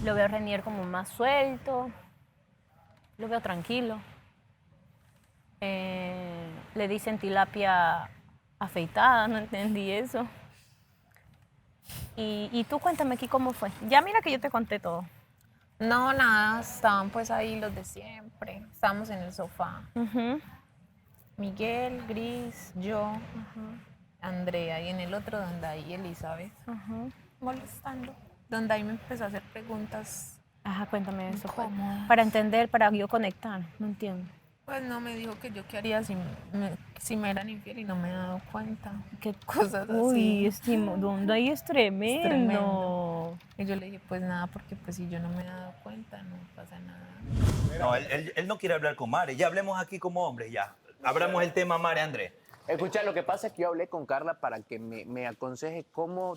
Lo veo a Renier como más suelto, lo veo tranquilo. Le dicen tilapia afeitada, no entendí eso. Y tú cuéntame aquí cómo fue. Ya mira que yo te conté todo. No, nada, estaban pues ahí los de siempre. Estábamos en el sofá. Miguel, Gris, yo, Andrea, y en el otro donde ahí Elizabeth, molestando. Donde ahí me empezó a hacer preguntas. Ajá, cuéntame eso. incómodas. Para entender, para yo conectar, no entiendo. Pues no, me dijo que yo qué haría si me eran infiel y no me he dado cuenta. Qué cosas Uy, así. ¿dónde ahí es tremendo? Y yo le dije, pues nada, porque pues si yo no me he dado cuenta, no pasa nada. No, él no quiere hablar con Mare. Ya hablemos aquí como hombres, ya. Abramos el tema Mare, Andrés. Escucha, lo que pasa es que yo hablé con Carla para que me aconseje cómo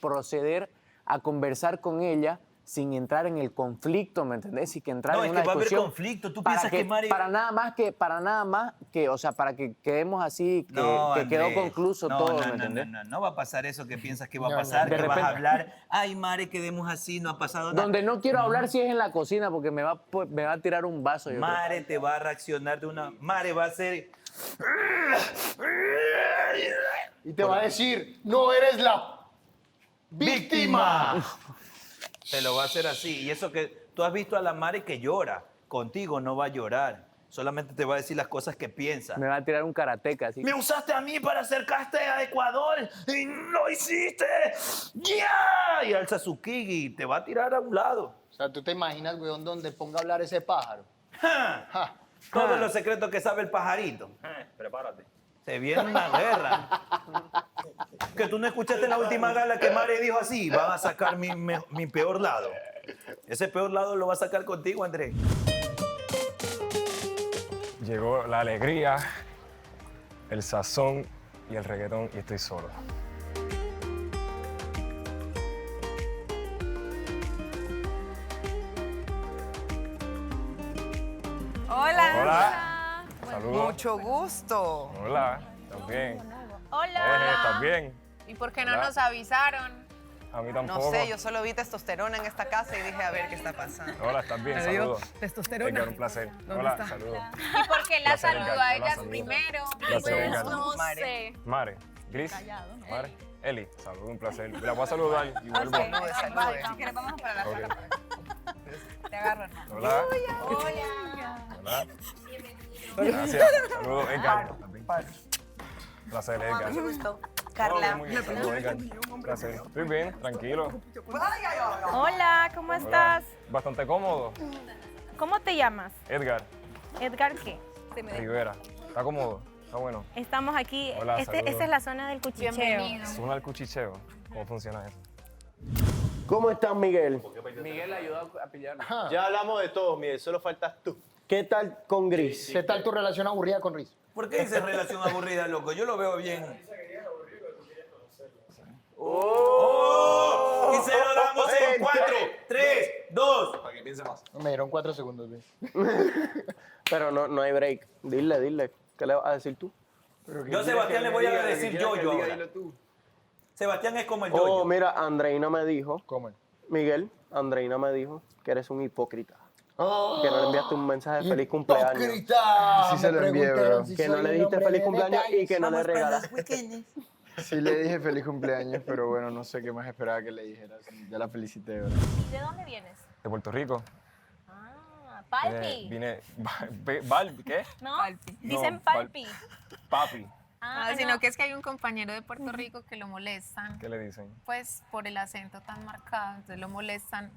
proceder a conversar con ella sin entrar en el conflicto, ¿me entendés? Y que entrar en una discusión. No, es que va a haber conflicto. ¿Tú piensas que Mare...? Para nada más que, o sea, para que quedemos así, que quedó concluso todo, ¿me entendés? No va a pasar eso que piensas que va a pasar, que vas a hablar. Ay, Mare, quedemos así, no ha pasado nada. Donde no quiero hablar si es en la cocina, porque me va a tirar un vaso. Mare te va a reaccionar de una... Mare va a hacer... Y te va a decir, no eres la víctima. Te lo va a hacer así. Y eso que tú has visto a la Mare que llora. Contigo no va a llorar. Solamente te va a decir las cosas que piensa. Me va a tirar un karateca así. Me usaste a mí para acercarte a Ecuador y lo hiciste. ¡Ya! Y alza su kigi y te va a tirar a un lado. O sea, ¿tú te imaginas, weón, donde ponga a hablar ese pájaro? Todos los secretos que sabe el pajarito. Prepárate. Se viene una guerra. Que tú no escuchaste en la última gala que Mare dijo así, van a sacar mi peor lado. Ese peor lado lo va a sacar contigo, Andrés. Llegó la alegría, el sazón y el reggaetón y estoy solo. Hola. Hola. Saludos. Mucho gusto. Hola, ¿estás bien? Hola. ¿Estás bien? ¿Y por qué no Hola. nos avisaron? A mí tampoco. No sé, yo solo vi testosterona en esta casa y dije, a ver qué está pasando. Hola, ¿estás bien? Me dio Saludos. testosterona. Edgar, un placer. ¿Dónde Hola, está? saludos. ¿Y por qué la Placer, saludó Edgar. a Hola, ellas saludos. primero? Placer, Pues Edgar. no sé. Mare, Gris, Callado, ¿no? Mare. Eli, saludos, un placer. La voy a saludar y vuelvo. Si quieres, vamos para la sala. Te agarro, hermano. Hola. Hola. Gracias. Saludos, Edgar. Placer, Edgar. Mucho gusto. Carla. Muy bien, saludos, Edgar. Placer. Estoy bien, tranquilo. Hola, ¿cómo estás? Bastante cómodo. ¿Cómo te llamas? Edgar ¿Edgar qué? Rivera. ¿Está cómodo? ¿Está bueno? Estamos aquí. Hola, saludos. Esta es la zona del cuchicheo. ¿Zona del cuchicheo? ¿Cómo funciona eso? ¿Cómo estás, Miguel? Miguel ayudó a pillar. Ya hablamos de todo, Miguel, solo faltas tú. ¿Qué tal con Gris? ¿Qué tal tu relación aburrida con Riz? ¿Por qué dice relación aburrida, loco? Yo lo veo bien. Y se lo damos en 4, 3, 2. Para que piense más. Me dieron 4 segundos, güey. Pero no hay break. Dile. ¿Qué le vas a decir tú? Yo a Sebastián le voy a decir yo ahora. Sebastián es como el yo. Oh, mira, Andreina me dijo. ¿Cómo? Miguel, Andreina me dijo que eres un hipócrita. Que no le enviaste un mensaje de feliz cumpleaños. ¡Hipócrita! Sí se lo envié, bro. Que no le dijiste feliz cumpleaños y que no le regalaste. Sí le dije feliz cumpleaños, pero bueno, no sé qué más esperaba que le dijeras. Ya la felicité, bro. ¿De dónde vienes? De Puerto Rico. Palpi. Vine. ¿Qué? ¿No? Palpi. Dicen No, palpi. Papi. Sino que es que hay un compañero de Puerto Rico que lo molestan, ¿Qué le dicen? pues por el acento tan marcado, entonces lo molestan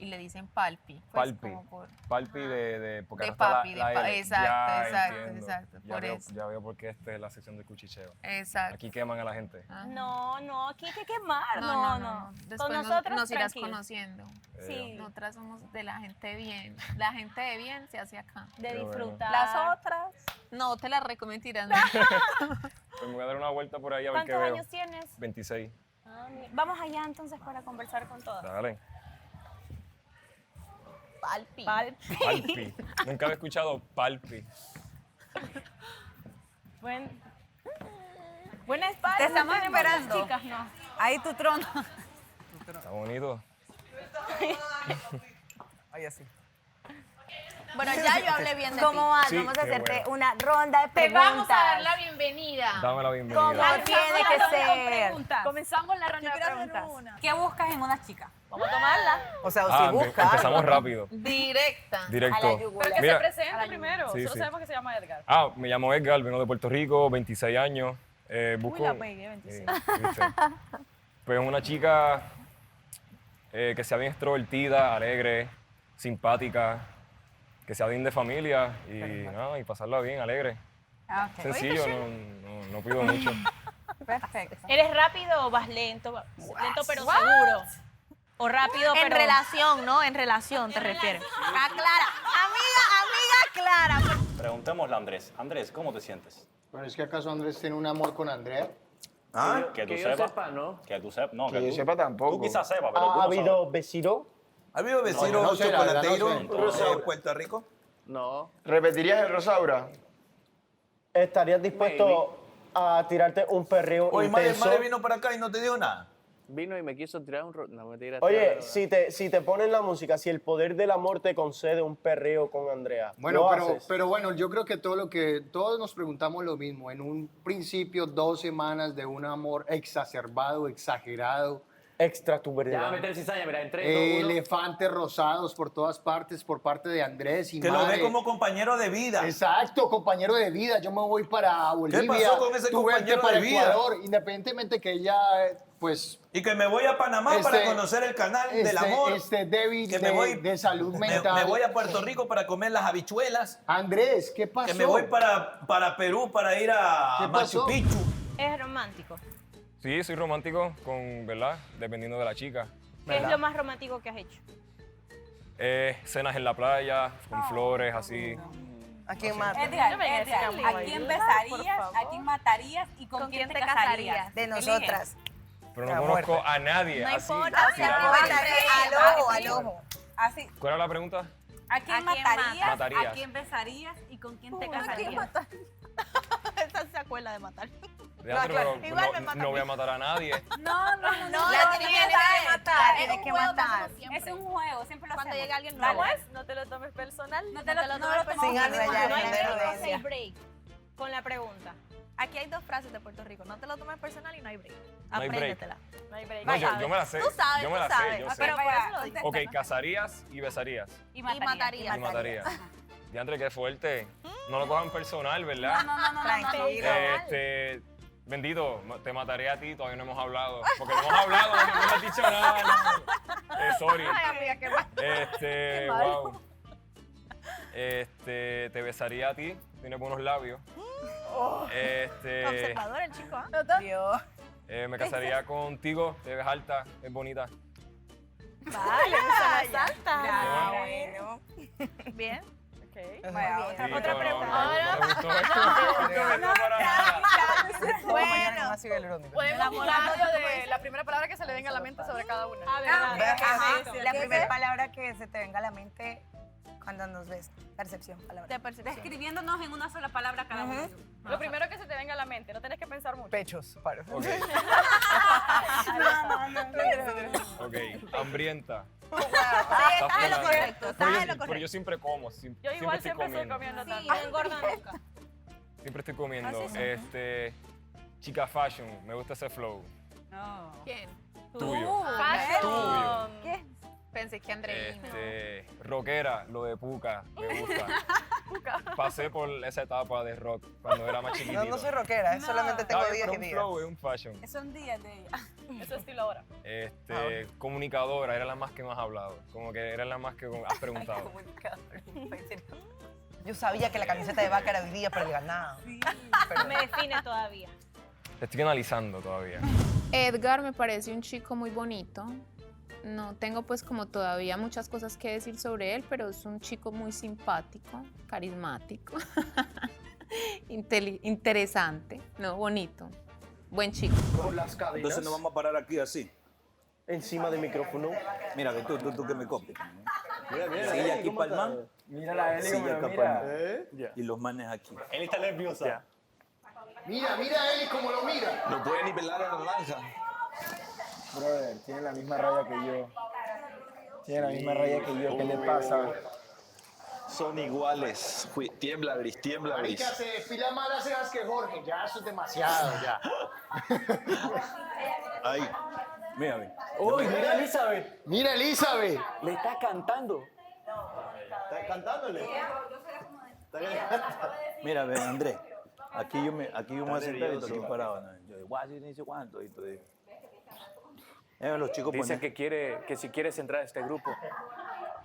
y le dicen palpi. Pues, Palpi. como por- Palpi de porque De ahora está papi, de la pa- L. exacto, Ya exacto, entiendo. exacto, Ya por veo, eso. ya veo por qué esta es la sección de cuchicheo. Exacto. Aquí queman a la gente. No, aquí hay que quemar. No. Después Con nos nosotros irás tranquilo. conociendo. Sí. Nosotras somos de la gente bien. La gente de bien se hace acá. De Qué bueno. disfrutar. Las otras, no, te las recomiendo tirar. Pues me voy a dar una vuelta por ahí a ver qué ¿Cuántos veo. años tienes? 26. Vamos allá entonces para conversar con todas. Dale. Palpi. Palpi. Nunca había escuchado palpi. Buenas tardes. Te estamos no tenemos esperando. las chicas, no. Ahí tu trono. Está bonito. Ahí así. Bueno, ya yo hablé bien de ¿Cómo ti. vas? Sí, vamos a qué hacerte bueno. una ronda de Te preguntas. vamos a dar la bienvenida. Dame la bienvenida. ¿Cómo tiene que ser? Comenzamos la ronda de preguntas. ¿Qué buscas en una chica? Vamos a tomarla. O sea, si buscas. Empezamos rápido. Directa. Directo. Pero que Mira, se presente primero. Sí, Solo sí. sabemos que se llama Edgar. me llamo Edgar, vengo de Puerto Rico, 26 años. Busco, la pegué, 26. ¿viste? Pues una chica que sea bien extrovertida, alegre, simpática, que sea bien de familia y pasarla bien, alegre. Sencillo, no pido mucho. Perfecto. ¿Eres rápido o vas lento? Lento pero seguro. O rápido En pero... relación, ¿no? En relación te refieres. Ah, Clara. Amiga Clara. Preguntémosle a Andrés. Andrés, ¿cómo te sientes? Bueno, ¿es que acaso Andrés tiene un amor con Andrea? Que tú Que yo sepas. sepa, ¿no? Que tú sepas. No, Que yo sepa tampoco. Tú quizás sepas, pero tú ¿Ha no habido besiro? ¿Ha habido No, vecino yo no sé, la verdad, chocolateiro no sé. de Puerto Rico? No. ¿Repetirías el Rosaura? ¿Estarías dispuesto a tirarte un perreo Oye, intenso? madre vino para acá y no te dijo nada. Vino y me quiso tirar un... No, mentira. Oye, si te ponen la música, si el poder del amor te concede un perreo con Andrea, Bueno, ¿lo pero, haces? pero bueno, yo creo que todos nos preguntamos lo mismo. En un principio, 2 semanas de un amor exacerbado, exagerado. Extra tu Ya va a verdad. meter cizaña, mira, en 3, 2, 1. Elefantes rosados por todas partes por parte de Andrés y Que lo Mare. ve como compañero de vida. Exacto, compañero de vida. Yo me voy para Bolivia. pasó con ese tú vete compañero para de vida? Ecuador, independientemente que ella, pues... Y que me voy a Panamá para conocer el canal del amor. Débil Que me voy- de salud mental. Me voy a Puerto Rico para comer las habichuelas. Andrés, ¿qué pasó? Que me voy para Perú para ir a ¿Qué Machu pasó? Picchu. Es romántico. Sí, soy romántico ¿verdad? Dependiendo de la chica. ¿Qué es lo más romántico que has hecho? Cenas en la playa, con flores, así. ¿A quién matas? Edgar, ¿a quién besarías? ¿A quién matarías? ¿Y con quién te casarías? De nosotras. Pero no conozco a nadie. No así. importa. Así. Al ojo. Así. ¿Cuál era la pregunta? ¿A quién matarías? matarías? ¿A quién besarías? ¿Y con quién te ¿A quién casarías? Esa se acuerda de matar. Teatro, claro, pero igual me mata no a voy a mí. matar a nadie. No, La tienes que matar. La tienes que matar. Es un juego, siempre lo Cuando hacemos. llegue alguien Dale. nuevo. No te lo tomes personal. No te lo tomes Sin ánimo de No hay ofender, break, Decia. break. Con la pregunta. Aquí hay 2 frases de Puerto Rico. No te lo tomes personal y no hay break. No hay break. Apréndetela. No hay break. No, yo me la sé. Tú sabes, yo me tú la sabes. sé, yo sé. Pero por eso lo dices. Ok, casarías y besarías. Y mataría. Y mataría. Diantre, qué fuerte. No lo cojan personal, ¿verdad? No. Tranquilo. Bendito, te mataré a ti, todavía no hemos hablado. Porque no hemos hablado, no hemos dicho nada. No. Sorry. Ay, amiga, qué mal. Qué mal. Wow. Te besaría a ti, tienes buenos labios. Observador el chico, Dios. Me casaría contigo, te ves alta, es bonita. Vale, esa alta. Ah, bueno. Bien. Vaya, otra pregunta. Bueno, así el irónico. Podemos jugar de la primera palabra que se le venga a la mente sobre cada una. La primera palabra que se te venga a la mente cuando nos ves. Percepción, palabra. De percepción. Describiéndonos en una sola palabra cada uno. Lo primero que se te venga a la mente, no tienes que pensar mucho. Pechos, paro. Ok. Ok, hambrienta. Estás en lo correcto. Pero yo siempre como. Yo igual siempre estoy comiendo Sí, tanto. no engorda nunca. Siempre estoy comiendo. Así Chica fashion, me gusta ese flow. No. ¿Quién? Tuyo. Fashion. ¿Qué? Pensé que Andreina. Rockera, lo de Puka, me gusta. Pasé por esa etapa de rock cuando era más chiquitito. No soy rockera, solamente tengo días y un días. flow, es un fashion. Son días de ella. Eso estilo ahora. Comunicadora, era la más que más has hablado. Como que era la más que has preguntado. Yo sabía que la camiseta de Vaca era hoy día para el ganado. Sí. Me define todavía. Te estoy analizando todavía. Edgar me parece un chico muy bonito. No tengo pues como todavía muchas cosas que decir sobre él, pero es un chico muy simpático, carismático, interesante, no, bonito, buen chico. Con las cadenas. Entonces nos vamos a parar aquí así. Encima del micrófono. Mira, que tú que me copias. Mira, Sigue aquí para el man. Mira la Eli como Sigue lo acá mira. para el man. Y los manes aquí. Él está nerviosa. Mira a Eli como lo mira. No puede ni pelar a la naranja. Brother, tiene la misma raya que yo. Tiene la misma raya que yo. ¿Qué le pasa? Son iguales. Tiembla, Bris, tiembla, Bris. Marica, se despila más las cejas que Jorge. Ya, eso es demasiado, ya. Ahí. Mira, ¡Uy, mira a Elizabeth! Mira, Elizabeth. Le está cantando. ¿Estás cantándole? Mira, ve, Andrés. Aquí yo me voy a sentar y estoy aquí parado. ¿No? Yo digo, guay, no sé cuánto. Y todo. Los chicos Dice que si quieres entrar a este grupo.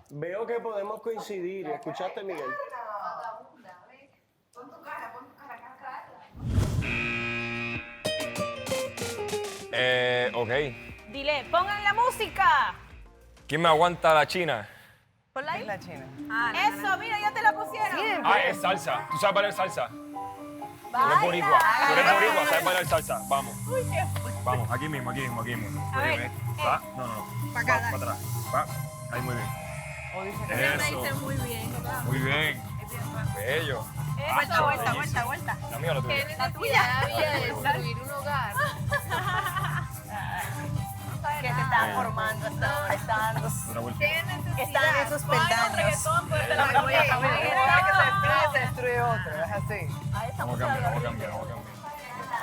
Veo que podemos coincidir. ¿Escuchaste, Miguel? Ok. Dile, pongan la música. ¿Quién me aguanta la china? Ponla ahí. La china. Eso, mira, ya te la pusieron. Es salsa. ¿Tú sabes bailar salsa? Tú eres boricua, sabes bailar salsa. Vamos. Vamos, aquí mismo. A ver, Va, no. Para atrás. Va. Ahí, muy bien. Eso. Muy bien. Muy bien. Bello. Vuelta. La mía o la tuya. ¿Qué necesidad había de destruir un hogar? Que te están formando, están Otra vuelta. están en esos peldaños. Se destruye otro, es así. Vamos a cambiar.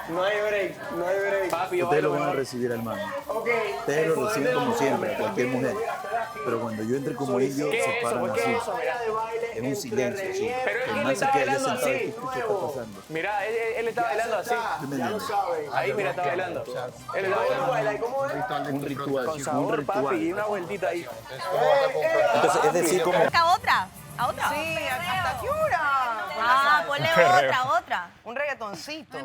No hay break. Papi, Ustedes lo van a recibir al man. Ustedes lo reciben como siempre, cualquier mujer. Pero cuando yo entre como ellos, se paran así. Es un silencio, sí. Pero El man se queda allá sentado y escucha qué está pasando. Mira, él está bailando así. Ahí, mira, está bailando. Él está bailando. ¿Cómo es? Un ritual, Con sí, un sabor, papi, y ritual. una vueltita ahí. Entonces, es decir, como... ¿A otra? Sí, ¿hasta qué hora? Ponle otra. Un reggaetoncito. Un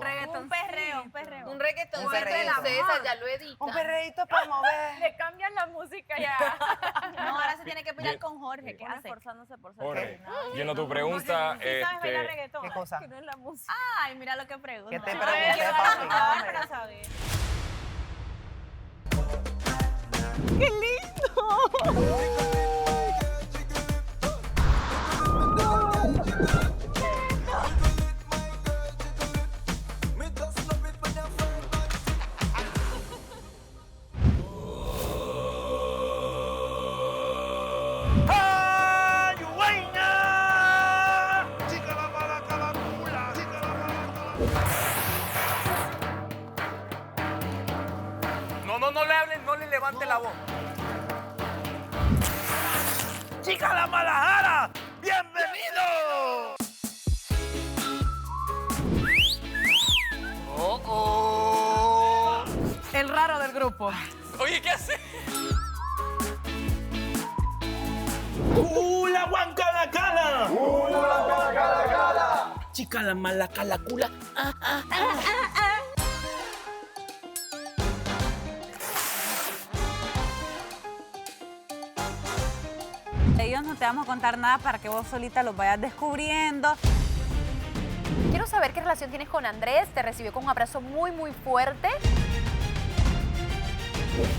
perreo. Un reggaetón Un entre perreíto. las cejas, ya lo edita. Un perreíto para mover. Le cambian la música ya. No, ahora se tiene que pelear con Jorge. ¿Qué hace? Esforzándose por ser. Jorge, yendo a tu pregunta, ¿Sí sabes bailar reggaetón? ¿Qué cosa? Que no es la música. Ay, mira lo que pregunta. ¿Qué te Ay, pregunté, qué papi? bárbaro, para saber. ¡Qué lindo! la voz. ¡Chica la Malajara! ¡Bienvenido! El raro del grupo. Oye, ¿qué hace? ¡La guancalacala! ¡La guancalacala! ¡Chica la malacalacula! Ellos no te vamos a contar nada para que vos solita los vayas descubriendo. Quiero saber qué relación tienes con Andrés. Te recibió con un abrazo muy, muy fuerte.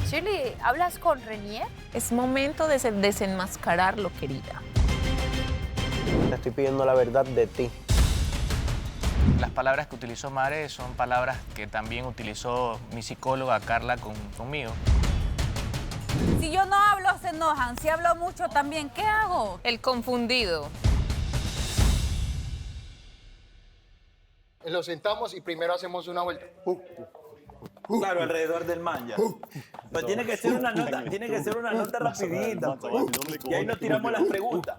Shirley, ¿hablas con Renier? Es momento de desenmascararlo, querida. Te estoy pidiendo la verdad de ti. Las palabras que utilizó Mare son palabras que también utilizó mi psicóloga Carla conmigo. Si yo no hablo, se enojan. Si hablo mucho también, ¿qué hago? El confundido. Lo sentamos y primero hacemos una vuelta. Claro, alrededor del man ya. Pero tiene que ser una nota rapidita. Y ahí nos tiramos las preguntas.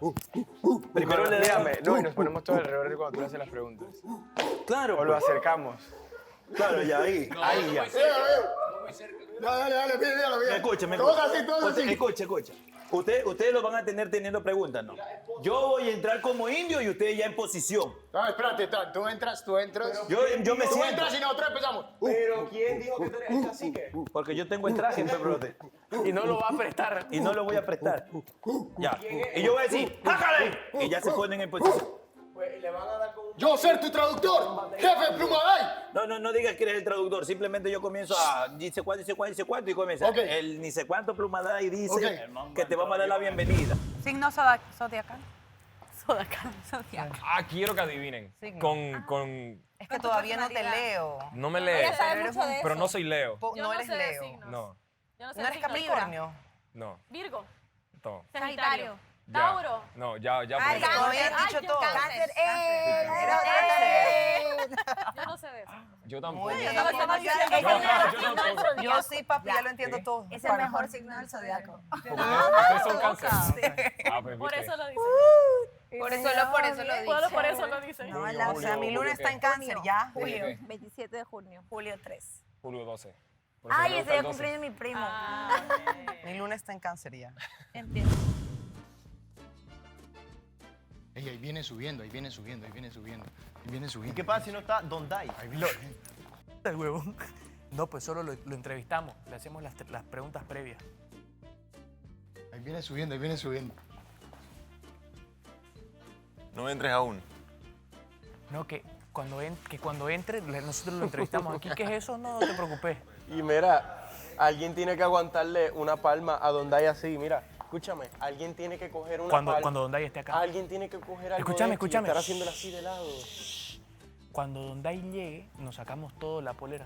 Primero le damos... No, y nos ponemos todos alrededor de cuando tú le haces las preguntas. Claro. O lo acercamos. Claro, ya ahí ya. Dale, mira. Escúchame. Todos así. Escucha. Ustedes lo van a tener teniendo preguntas, ¿no? Yo voy a entrar como indio y ustedes ya en posición. No, espérate, tú entras. Yo me Tú siento. entras y nosotros empezamos. Pero ¿quién dijo que tú eres el cacique? Porque yo tengo el traje, brote. Y no lo va a prestar. Y no lo voy a prestar. Ya. Y yo voy a decir, ¡jájale! Y ya se ponen en posición. Pues le van a dar con un... Yo ser tu traductor, jefe Plumaday. No digas que eres el traductor. Simplemente yo comienzo a dice cuánto y comienza. Ok. El ni sé cuánto Plumaday dice Ok. que te vamos a dar la bienvenida. Signo zodiacal. Zodiacal. Quiero que adivinen. Con... Es que todavía no te leo. No me leo, Ella sabe mucho de pero eso. no soy Leo. No eres Leo. No, ¿No eres Capricornio? no. Virgo. No. Sagitario. Ya. Tauro. No, ya. Ay, por- No habías dicho todo. Cáncer. Cáncer. Yo no sé de eso. Yo tampoco. Muy bien. Yo Yo sí, papi, ya lo entiendo todo. Es el mejor signo del zodiaco. Ustedes son cáncer. Pues, Por ¿viste? eso lo dice. Por eso lo dice. No, Julio, o sea, mi Julio, luna ¿qué? está en Cáncer ya. Julio, ¿qué? 27 de junio. Julio 3. Julio 12. Por eso Ay, me ese gusta día el 12. cumpleaños de mi primo. Mi luna está en Cáncer ya. Entiendo. Ey, ahí viene subiendo. ¿Y qué pasa si no está Don Dai? El huevo. No, pues solo lo entrevistamos. Le hacemos las preguntas previas. Ahí viene subiendo. No entres aún. No, que cuando entre, nosotros lo entrevistamos aquí. ¿Qué es eso? No te preocupes. Y mira, alguien tiene que aguantarle una palma a Don Dai así, mira. Escúchame, alguien tiene que coger una palma. Cuando Don Dai esté acá. Alguien tiene que coger algo Escúchame. de esto y estar haciéndolo así de lado. Cuando Don Dai llegue, nos sacamos todo la polera.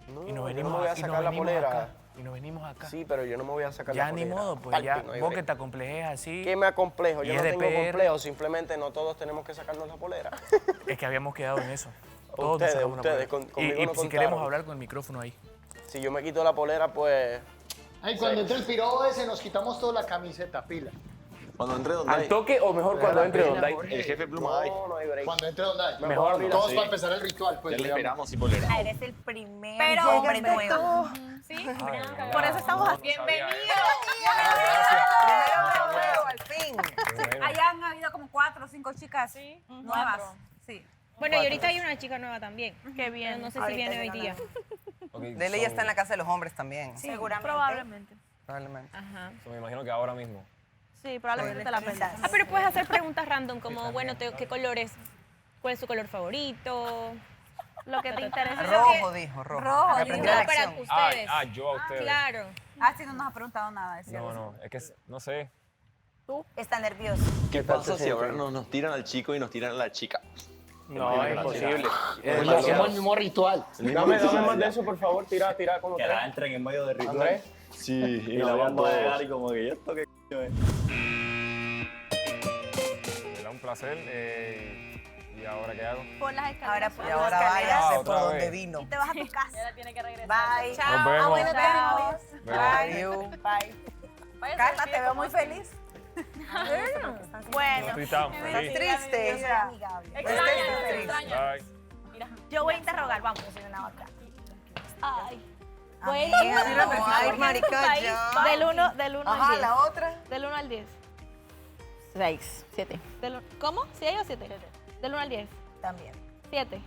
No, Y nos yo venimos, no me voy a y nos sacar la venimos polera. acá. Y nos venimos acá. Sí, pero yo no me voy a sacar Ya la ni polera. modo, pues Palpi, ya. no hay Vos break. que te acomplejes así. ¿Qué me acomplejo? Y Yo es no de tengo PR. complejo, simplemente no todos tenemos que sacarnos la polera. Es que habíamos quedado en eso. Todos nos Ustedes, sacamos la polera. conmigo Y no si queremos contaron. hablar con el micrófono ahí. Si yo me quito la polera, pues... Ay, cuando entre el piro ese nos quitamos toda la camiseta, pila. Cuando entre Don ¿Al Dai. toque o mejor cuando entre Don Dai? El jefe Plumaday. No hay break. Cuando entre Don Dai. Mejor no. Todos Sí. para empezar el ritual, pues. Ya le digamos. esperamos sin polera. Ah, eres el primer Pero hombre nuevo. ¿Sí? Por eso estamos aquí. Bienvenido. Primero nuevo, al fin. Allá han habido como 4 o 5 chicas nuevas. Sí. Bueno, y ahorita hay una chica nueva también. Qué bien. Pero no sé si Ahorita viene hay hoy una día. De ley está en la casa de los hombres también. Sí, probablemente. Probablemente. Ajá. Me imagino que ahora mismo. Sí, probablemente te la pensas. Ah, pero puedes hacer preguntas random como, bueno, ¿qué colores? ¿Cuál es su color favorito? Lo que te interesa. Rojo, dijo, rojo. Rojo, Aprendí dijo. la No, para lección. ustedes. Yo a ustedes. Claro. Sí, no nos ha preguntado nada. Es cierto. No, es que no sé. Está nervioso. ¿Qué pasa si ahora nos tiran al chico y nos tiran a la chica? No, es imposible. Pues lo hacemos el mismo ritual. Dame más de eso, por favor. Tira como Que la entren en medio de ritual. Andrés. Sí, Y la vamos a llegar y como que esto que es. Me da un placer. ¿Y ahora qué hago? Por las escaleras. Y ahora váyase por otra donde vez. vino. Y te vas a tu casa. Ya tiene que regresar. Bye. Nos vemos. Chao. Adiós. Bye. Carla, te veo muy feliz. Bueno, ¿Estás triste? Extraña. Mira, yo voy a interrogar, vamos. Ay. Bueno, Ay, marica, ya. Del 1 al 10. Ajá, la otra. Del 1 al 10. 6, 7. ¿Cómo? ¿6 o 7? Del 1 al 10. También. 7.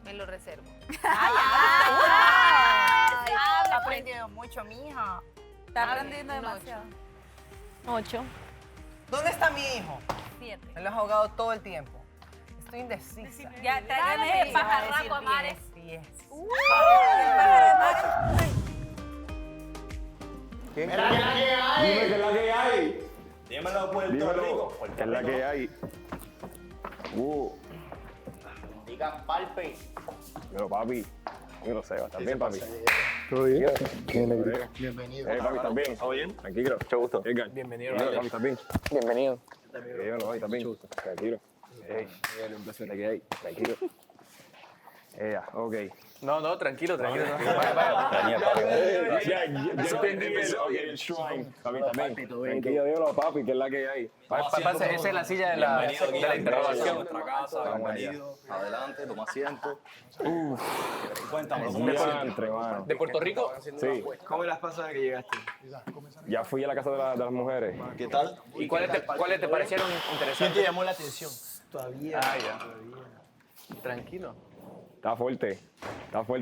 Me lo reservo. Está aprendiendo mucho, mija. Está aprendiendo demasiado. 8. ¿Dónde está mi hijo? 7. Me lo has ahogado todo el tiempo. Estoy indecisa. Ya te el pajarraco, Mares. 10. ¿Qué? Mira, ¿qué es la que hay? Dime qué es la que hay. Dímelo, Puerto Dímelo, Rico. ¿qué es la que hay? Diga palpe. Pero papi, yo no sé, ¿estás bien, papi? ¿Todo bien? Bienvenido. Papi, ¿estás bien? ¿Todo bien? Tranquilo, mucho gusto. Edgar. Bienvenido. Papi, ¿estás bien? Bienvenido. Yo no, ¿estás bien? Tranquilo. Un placer de que hay. Tranquilo. Ok. No, tranquilo. Ya entendí el shrine. Papi, también. Tranquilo, dímelo, papi, que es la que hay. Esa es la silla de la interrogación. Nuestra casa, bienvenido. Adelante, toma asiento. Cuéntame. ¿De Puerto Rico? Sí. ¿Cómo las pasas que llegaste? Ya fui a la casa de las mujeres. ¿Qué tal? ¿Y cuáles te parecieron ¿Quién interesantes? te llamó la atención? Todavía. Ya. Tranquilo. Está fuerte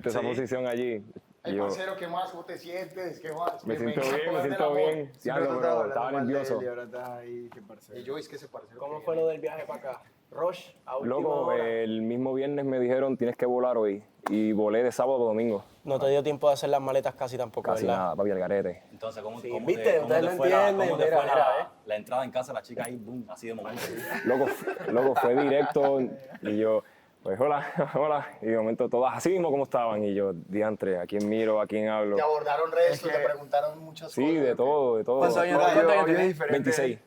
esa posición allí. Hey, Yo parcero, ¿qué más? ¿Cómo te sientes? ¿Qué más? me siento bien. Ya, pero estaba nervioso. Ahora estás ahí, qué parcero. Y Joyce, ¿qué se parece? ¿Cómo fue lo del viaje para acá? Rush, a última Loco, hora. el mismo viernes me dijeron tienes que volar hoy. Y volé de sábado a domingo. No te dio tiempo de hacer las maletas casi tampoco, Casi ¿verdad? nada, papi, al garete. Entonces, ¿cómo Sí, cómo viste, te- cómo ustedes te no fue la- entienden, cómo te mira, fue mira, la entrada en casa de la chica ahí, boom, así de momento? Loco, fue directo. Y yo, pues hola. Y de momento todas así mismo como estaban. Y yo, diantre, ¿a quién miro? ¿A quién hablo? Te abordaron resto, te preguntaron muchas cosas. Sí, de todo. ¿Cuántos años tenés? 26.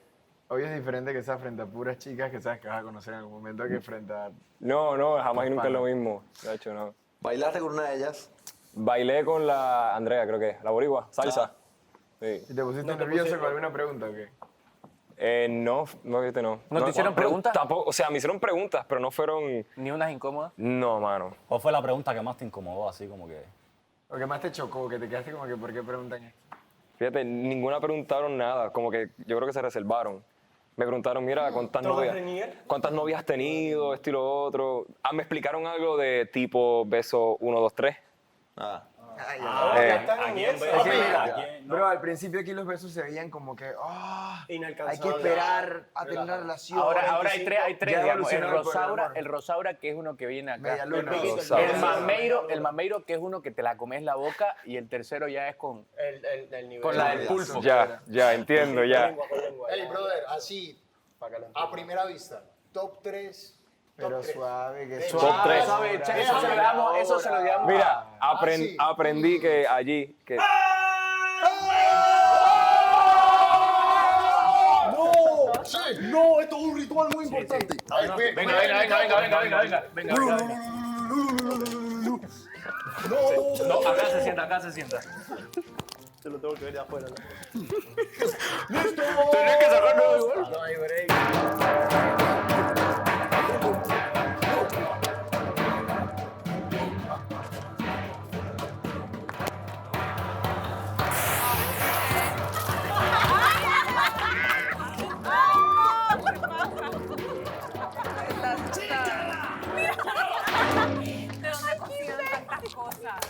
Hoy es diferente que estar frente a puras chicas que sabes que vas a conocer en algún momento que frente a... No, jamás y nunca es lo mismo. De hecho, no. ¿Bailaste con una de ellas? Bailé con la Andrea, creo que, la boricua, salsa. Sí. ¿Y te pusiste nervioso con alguna pregunta o qué? No, fíjate, no. ¿No te hicieron preguntas? Tampoco, o sea, me hicieron preguntas, pero no fueron... ¿Ni unas incómodas? No, mano. ¿Cuál fue la pregunta que más te incomodó, así como que? ¿O qué más te chocó? Que te quedaste como que ¿por qué preguntan esto? Fíjate, ninguna preguntaron nada, como que yo creo que se reservaron. Me preguntaron, mira, ¿cuántas novias has tenido? Esto y lo otro. Me explicaron algo de tipo beso 1, 2, 3. Bro, al principio aquí los besos se veían como que hay que esperar a tener una relación. Ahora hay tres, Ya digamos. evolucionaron El Rosaura, que es uno que viene acá. Media luna. El Mameiro, que es uno que te la comes la boca. Y el tercero ya es con Del nivel. la del pulpo. Ya, entiendo, ya. Hey, brother, así, a primera vista, top 3. Pero suave, que Top 3. Eso se lo damos. Mira, aprendí que allí... Que... ¡No! Sí, no, esto es un ritual muy importante. Venga. No, acá se sienta. Se lo tengo que ver de afuera. ¡Listo! Tenés que sacarlo igual. No hay break. ¿De dónde consiguen tantas cosas?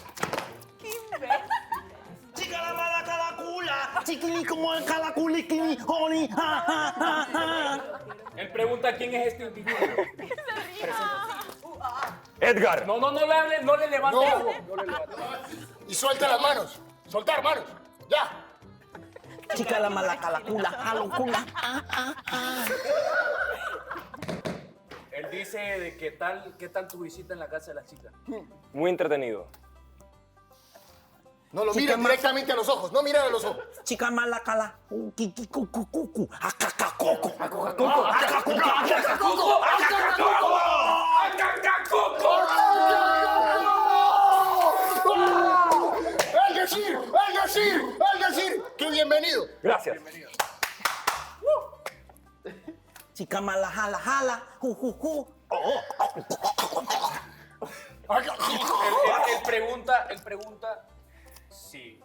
Chica la mala calacula, chiquili como el calaculiquini, honey, ja, ja, ja, ja. Él pregunta quién es este individuo. Edgar. No le hable, no le levante la voz. Y suelta las manos, soltar manos, ya. Chica la mala calacula, jalocula. Él dice de qué tal tu visita en la casa de la chica. Muy entretenido. No lo miren directamente a los ojos, no miren a los ojos. Chica mala cala. Kikukukuku. Acacacoco. ¡El decir! Jacamala, jala, jala, ju, ju, ju. Él pregunta si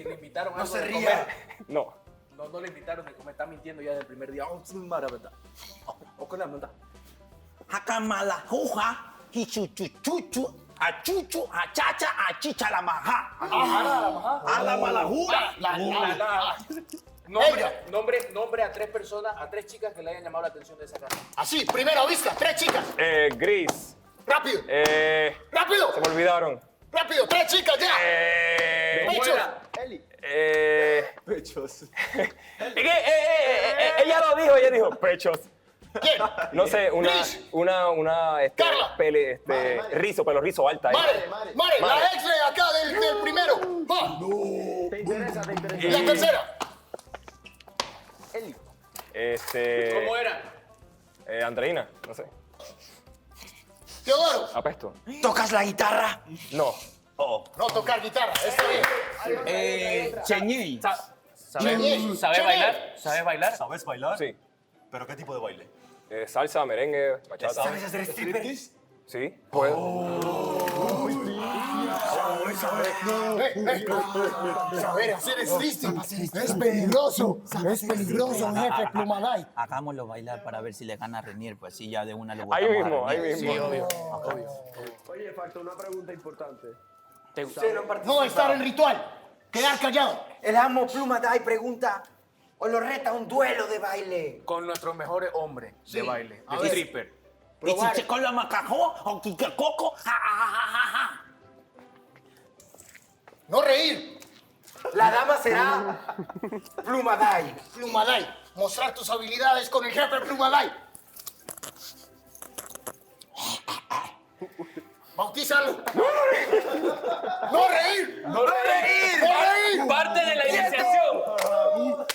le invitaron No algo se de ría. comer. No. No le invitaron de comer, está mintiendo ya desde el primer día. Oh, sin maravilla. O con la verdad. Jacamala, juja, jichuchuchuchu, achuchu, achacha, achicha la maja. A la malajura. Nombre a 3 personas, a 3 chicas que le hayan llamado la atención de esa casa. Así, primera vista, 3 chicas. Gris. Rápido. Rápido. Se me olvidaron. Rápido, 3 chicas ya. Pechos. Pechos. Ella dijo pechos. ¿Quién? No sé, una rizo, pelo rizo alta. Mare, la ex de acá del primero. Va. ¿Te interesa? Y la tercera. ¿Cómo era? Andreina, no sé. Teodoro. Apesto. ¿Tocas la guitarra? No. No tocar guitarra, está bien. Cheñey. ¿Sabes bailar? ¿Sabes bailar? ¿Sabes bailar? Sí. ¿Pero qué tipo de baile? Salsa, merengue, bachata. ¿Sabes hacer stripper? Sí, puedo. Saber hacer striptease es peligroso. Es peligroso, jefe Plumaday. Hagámoslo bailar para ver si le gana a Renier, pues así ya de una le gusta. Ahí mismo. Sí, obvio. Oye, falta una pregunta importante. No estar en ritual. Quedar callado. El amo Plumaday pregunta, ¿o lo reta un duelo de baile? Con nuestros mejores hombres de baile, A de ver. stripper. ¿Y si se con la macajó o quicacoco? No reír. La dama será Plumaday. Plumaday. Mostrar tus habilidades con el jefe Plumaday. Bautízalo. No reír. ¡No reír! No reír. ¡Parte de la iniciación!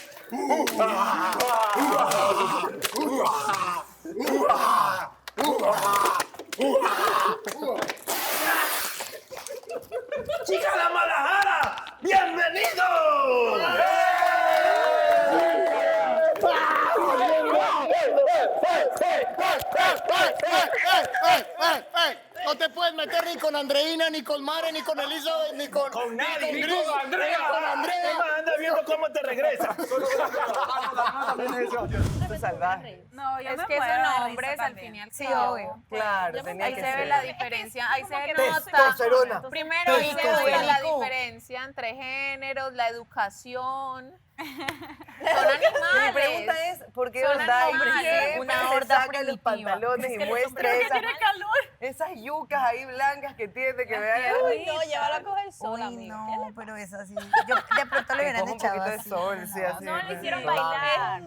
¡Chica la Malajara! ¡Bienvenido! No te puedes meter ni con Andreina, ni con Mare, ni con Elizabeth, ni con... Con nadie, ni ni con Andrea. Con Andrea. Anda viendo cómo te regresa. Salvaje. No, yo Es me que muero son de risa hombres al también. fin y al Sí, cabo. obvio. Claro, tenía Ahí que se ve ser. la diferencia, ahí se Testosterona. nota. Primero ahí se ve la Testosterona. diferencia entre géneros, la educación. Son Mi animales. pregunta es, ¿por qué Son Ondai animales. siempre Una se horda saca los primitiva. pantalones Es y que muestra que esas, tiene calor. esas yucas ahí blancas que tiene que vean? Uy, no, llévala a coger sol, Uy, amiga. no, pero es así. Yo de pronto le hubieran Coja un echado poquito de así. sol, sí, así. No, le hicieron Sí. bailar. Es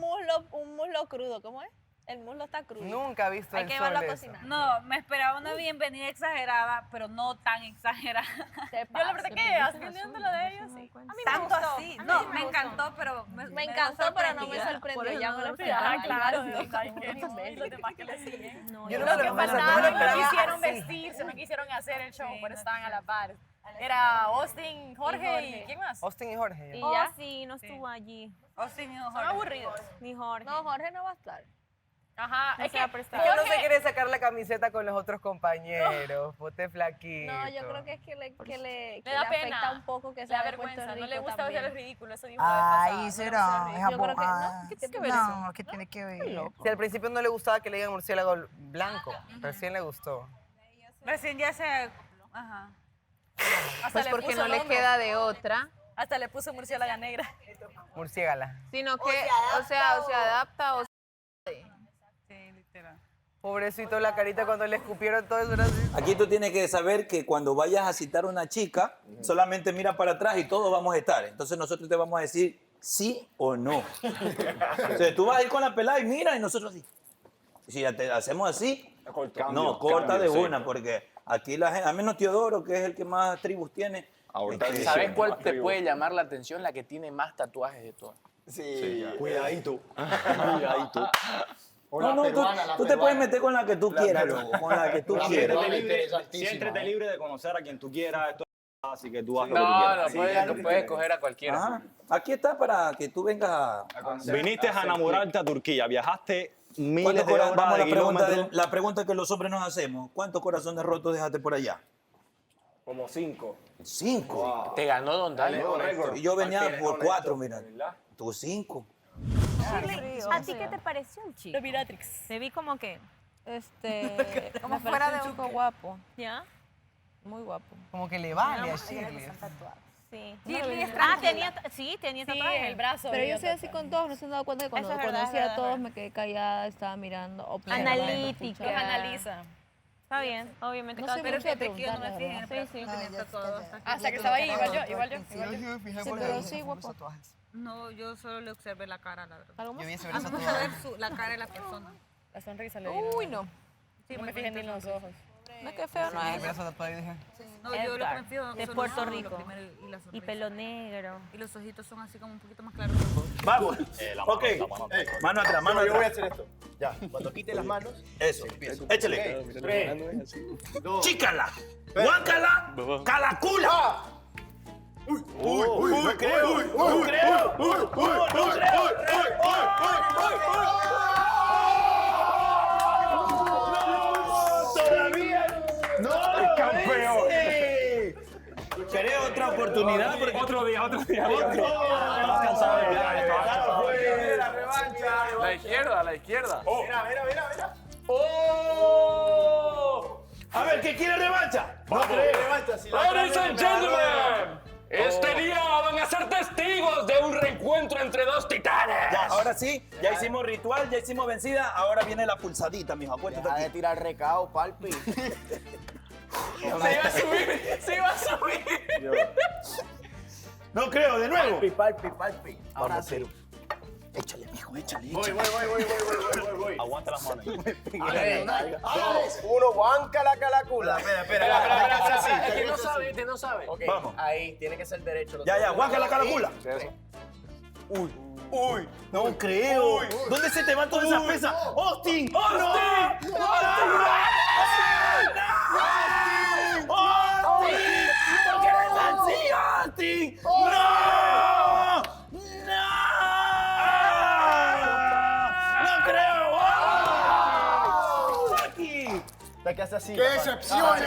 un muslo crudo, ¿cómo es? El muslo está crudo. Nunca he visto Hay el que sol llevarlo a eso. cocinar. No, me esperaba una bienvenida exagerada, pero no tan exagerada. Yo la verdad que haciendo lo de ellos, sí. A mí me Tanto gustó. así. No, me encantó, pero Me encantó, pero no me sorprendió. Ya me lo esperaba. Claro, y los demás que le siguen. Yo no Lo me que lo pensaba, faltaba, no no esperaba quisieron así. vestirse, no quisieron hacer el show, pero estaban a la par. Era Austin, Jorge y ¿quién más? Austin y Jorge. Y ya. ya. sí, no estuvo allí. Austin y Son Jorge. aburridos. Ni Jorge. No, Jorge no va a estar. Ajá, No es se que va a prestar. Es que no se Jorge- quiere sacar la camiseta con los otros compañeros. Ponte flaquito. No, yo creo que es que le da afecta pena. un poco que Le sea da de Puerto vergüenza, Rico no le gusta también. hacer el ridículo, eso dijo la vez pasada, Ay, no le gusta será. hacer el Es ridículo. Yo creo que no. abogada. ¿Qué tiene que ver eso? No, ¿qué tiene que ver? Si al principio no le gustaba que le digan murciélago blanco, recién le gustó. Recién ya se... Ajá. Hasta Pues le porque puso no el le hombro. queda de otra, Hasta le puso murciélaga negra. Murciégala. sino que, o se adapta o Sí, literal. Pobrecito la carita cuando le escupieron todo eso. Era así. Aquí tú tienes que saber que cuando vayas a citar a una chica, solamente mira para atrás y todos vamos a estar. Entonces nosotros te vamos a decir sí o no. O sea, tú vas a ir con la pelada y mira y nosotros así. Si ya te hacemos así, no, corta de una, porque aquí la gente, a menos Teodoro, que es el que más tribus tiene. ¿Sabes cuál te puede llamar la atención? La que tiene más tatuajes de todas. Sí, Cuidadito. Cuidadito. No, tú te puedes meter con la que tú quieras, loco, con la que tú quieras. Siéntete libre de conocer a quien tú quieras. Así que tú haz lo que tú quieras. No puedes escoger a cualquiera. Ajá. Aquí está para que tú vengas a... Viniste a enamorarte a Turquía, viajaste miles ¿Cuántos de corazones? Vamos a horas de la pregunta, kilómetros. la pregunta que los hombres nos hacemos. ¿Cuántos corazones rotos dejaste por allá? Como 5. 5. Te ganó Don Dale. Y yo venía por 4, mira. Tú 5. Shirley, ¿a ti qué te pareció el chico? Te vi como que... Como fuera de un chico guapo. ¿Ya? Muy guapo. Como que le vale a Shirley. Sí. Tenía tatuaje. el brazo. Pero yo soy así con todos, no se han dado cuenta que cuando Eso es verdad, conocí es a verdad, todos es me quedé callada, estaba mirando, observando, Analítica. Los analiza. Está bien, obviamente. No cada sé quien- mucho de Fíjate que yo no me fijé en el preguntar, brazo, la no tenía verdad. tatuado hasta aquí. Hasta que estaba ahí, igual yo. Sí, pero sí, guapo. No, yo solo le observé la cara, la verdad. ¿Algo más? A mí me gusta ver la cara de la persona. La sonrisa le Uy, no. Sí, no me fijé ni en los ojos. No es que feo, no es. No, yo lo que me fijo de son Puerto los ojos, Rico. lo primero, y la Y sonrisa. pelo negro. Y los ojitos son así como un poquito más claros. Vamos. Ok. Mano atrás, mano atrás. Yo voy a hacer esto. Ya, cuando quite las manos. Eso. Échale. Ok, 3, 2. Chícala. Guácala. Calacula. No creo. No creo. No creo. Todavía no. Campeón. Querés otra oportunidad. Porque... Otro día. Otro. La izquierda. Mira. ¡Oh! A ver, ¿qué quiere revancha? Vamos. Revancha, si la Ladies carne and me da gentlemen, este día van a ser testigos de un reencuentro entre dos titanes. Ya, ahora sí, ya hicimos ritual, ya hicimos vencida, ahora viene la pulsadita, mijo. Acuérdate Deja aquí. de tirar recao, palpi. Se iba a subir. No creo, de nuevo. Palpi. Ahora sí. Échale, mijo, échale. Voy. Aguanta las manos. 3, 2, 1, guanca la calacula. Espera. Es que no sabe, este no sabe. Ok, Vamos. ahí, tiene que ser derecho. Ya, guanca la calacula. Uy, no creo. ¿Dónde se te van todas esas pesas? ¡Austin! ¡Austin! ¿Por qué eres así, Austin? ¡No! ¡No creo! ¡Aquí! La que hace así. ¡Qué decepción!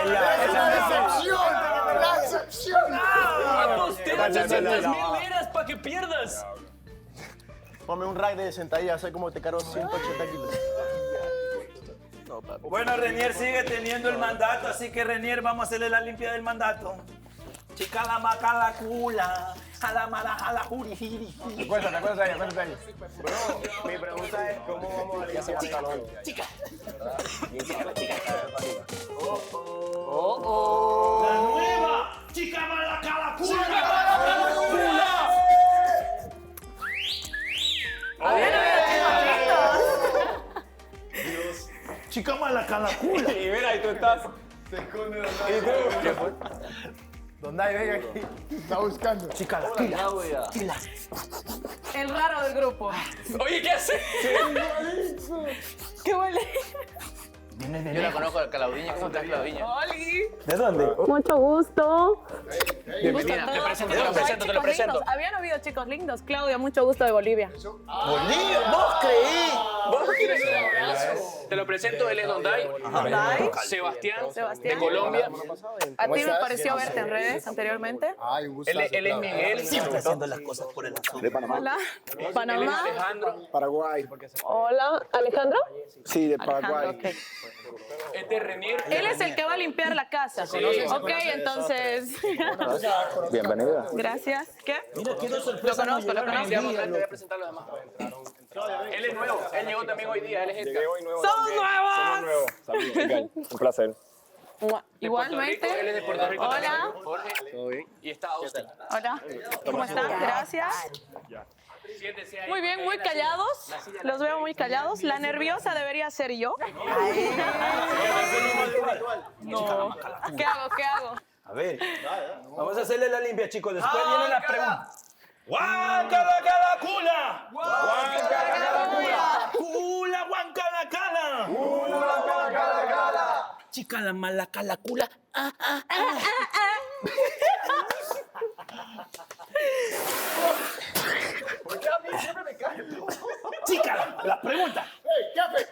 ¡La decepción! ¿Cuántos te dan 800,000 liras para que pierdas? Ponme un rack de sentadilla, sé como te cargo 180 kilos. Bueno, Renier sigue teniendo el mandato, así que Renier, vamos a hacerle la limpia del mandato. Chica la maca la cula, jala mala jala juri jiri. Acuérdate ahí. Bro, mi pregunta es cómo vamos a limpiar el salón. Chica. La nueva chica mala calacula. Chica mala calacula. Y mira, y tú estás. ¿Dónde venga aquí? Está buscando. Chica la cula. El raro del grupo. Oye, ¿qué haces? ¿Qué huele? Yo la conozco, Claudiña. ¿Cómo estás, Claudiña? ¡Oli! ¿De dónde? Mucho gusto. Bienvenida. Te lo presento. Habían habido chicos lindos. Claudia, mucho gusto de Bolivia. Bolivia, ¿vos creí? ¿Vos quién es? Te lo presento, él es Dondai. Dondai. Sebastián, Sebastián. de Colombia. A ti me pareció verte en redes anteriormente. Ay, un gustazo. Él es Miguel. Siempre haciendo las cosas por el azul. Hola. Él es Panamá. Alejandro. Paraguay. Hola. ¿Alejandro? Sí, de Paraguay. Alejandro, ok. Este es Renier. Él es el que va a limpiar la casa. Sí. Ok, entonces. Bienvenida. Gracias. ¿Qué? Mira, qué dos Lo sorpresas. conozco, lo conozco. Te voy a presentar los demás. Él es nuevo. Él llegó también hoy día. Él es Edgar. ¡Somos nuevos! Saludos, Edgar. Un placer. Igualmente. Él es de Puerto Rico. Hola. también. Jorge. Y está Austin. Hola. ¿Cómo están? Gracias. Siéntese ahí. Muy bien, muy callados. Los veo muy callados. La nerviosa debería ser yo. No. ¿Qué hago? A ver, vamos a hacerle la limpia, chicos. Después vienen las preguntas. ¡Guanca la calacula! ¡Guanca la calacula! ¡Cula, guanca la cala! ¡Cula, guanca la cala! Chica la mala calacula. ¿Por qué a mí siempre me cae? Chica, la pregunta. ¿Qué hace?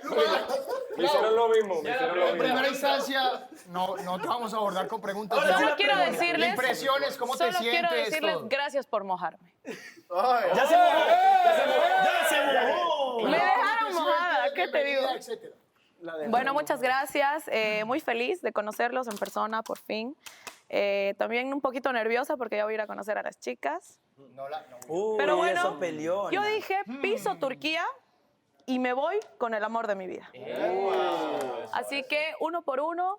Me hicieron lo mismo. En primera instancia, no te vamos a abordar con preguntas. Solo quiero decirles. Impresiones, ¿cómo te Solo sientes? quiero decirles todo. gracias por mojarme. Ya se mojó. Ya se mojó. Me dejaron mojada, ¿qué te digo? Etcétera. Bueno, muchas gracias. Muy feliz de conocerlos en persona, por fin. También un poquito nerviosa porque ya voy a ir a conocer a las chicas. Pero bueno, eso peleó. yo dije, piso Turquía y me voy con el amor de mi vida. Así que, uno por uno,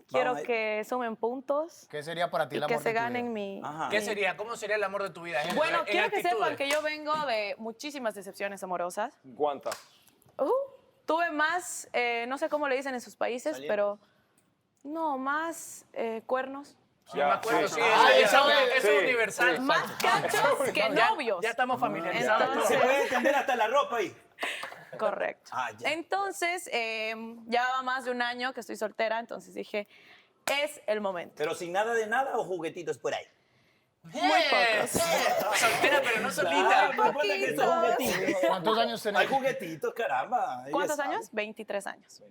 quiero que sumen puntos ¿Qué sería para ti y el amor que de se tu vida? ganen mi... ¿Qué sería? ¿Cómo sería el amor de tu vida? Bueno, En quiero que sepan actitudes. que yo vengo de muchísimas decepciones amorosas. ¿Cuántas? Tuve más, no sé cómo le dicen en sus países, pero no, más cuernos. Sí, me acuerdo, sí, eso es universal. Más cachos que novios. Ya estamos familiarizados. Entonces- Se puede entender hasta la ropa ahí. Correcto. Ya. Entonces, ya va más de un año que estoy soltera, entonces dije, es el momento. Pero sin nada de nada o juguetitos por ahí. Muy pocos. Soltera, pero no solita. Claro, no importa que esos juguetitos. ¿Cuántos años tenés? Hay juguetitos, caramba. ella ¿Cuántos sabe. años? 23 años.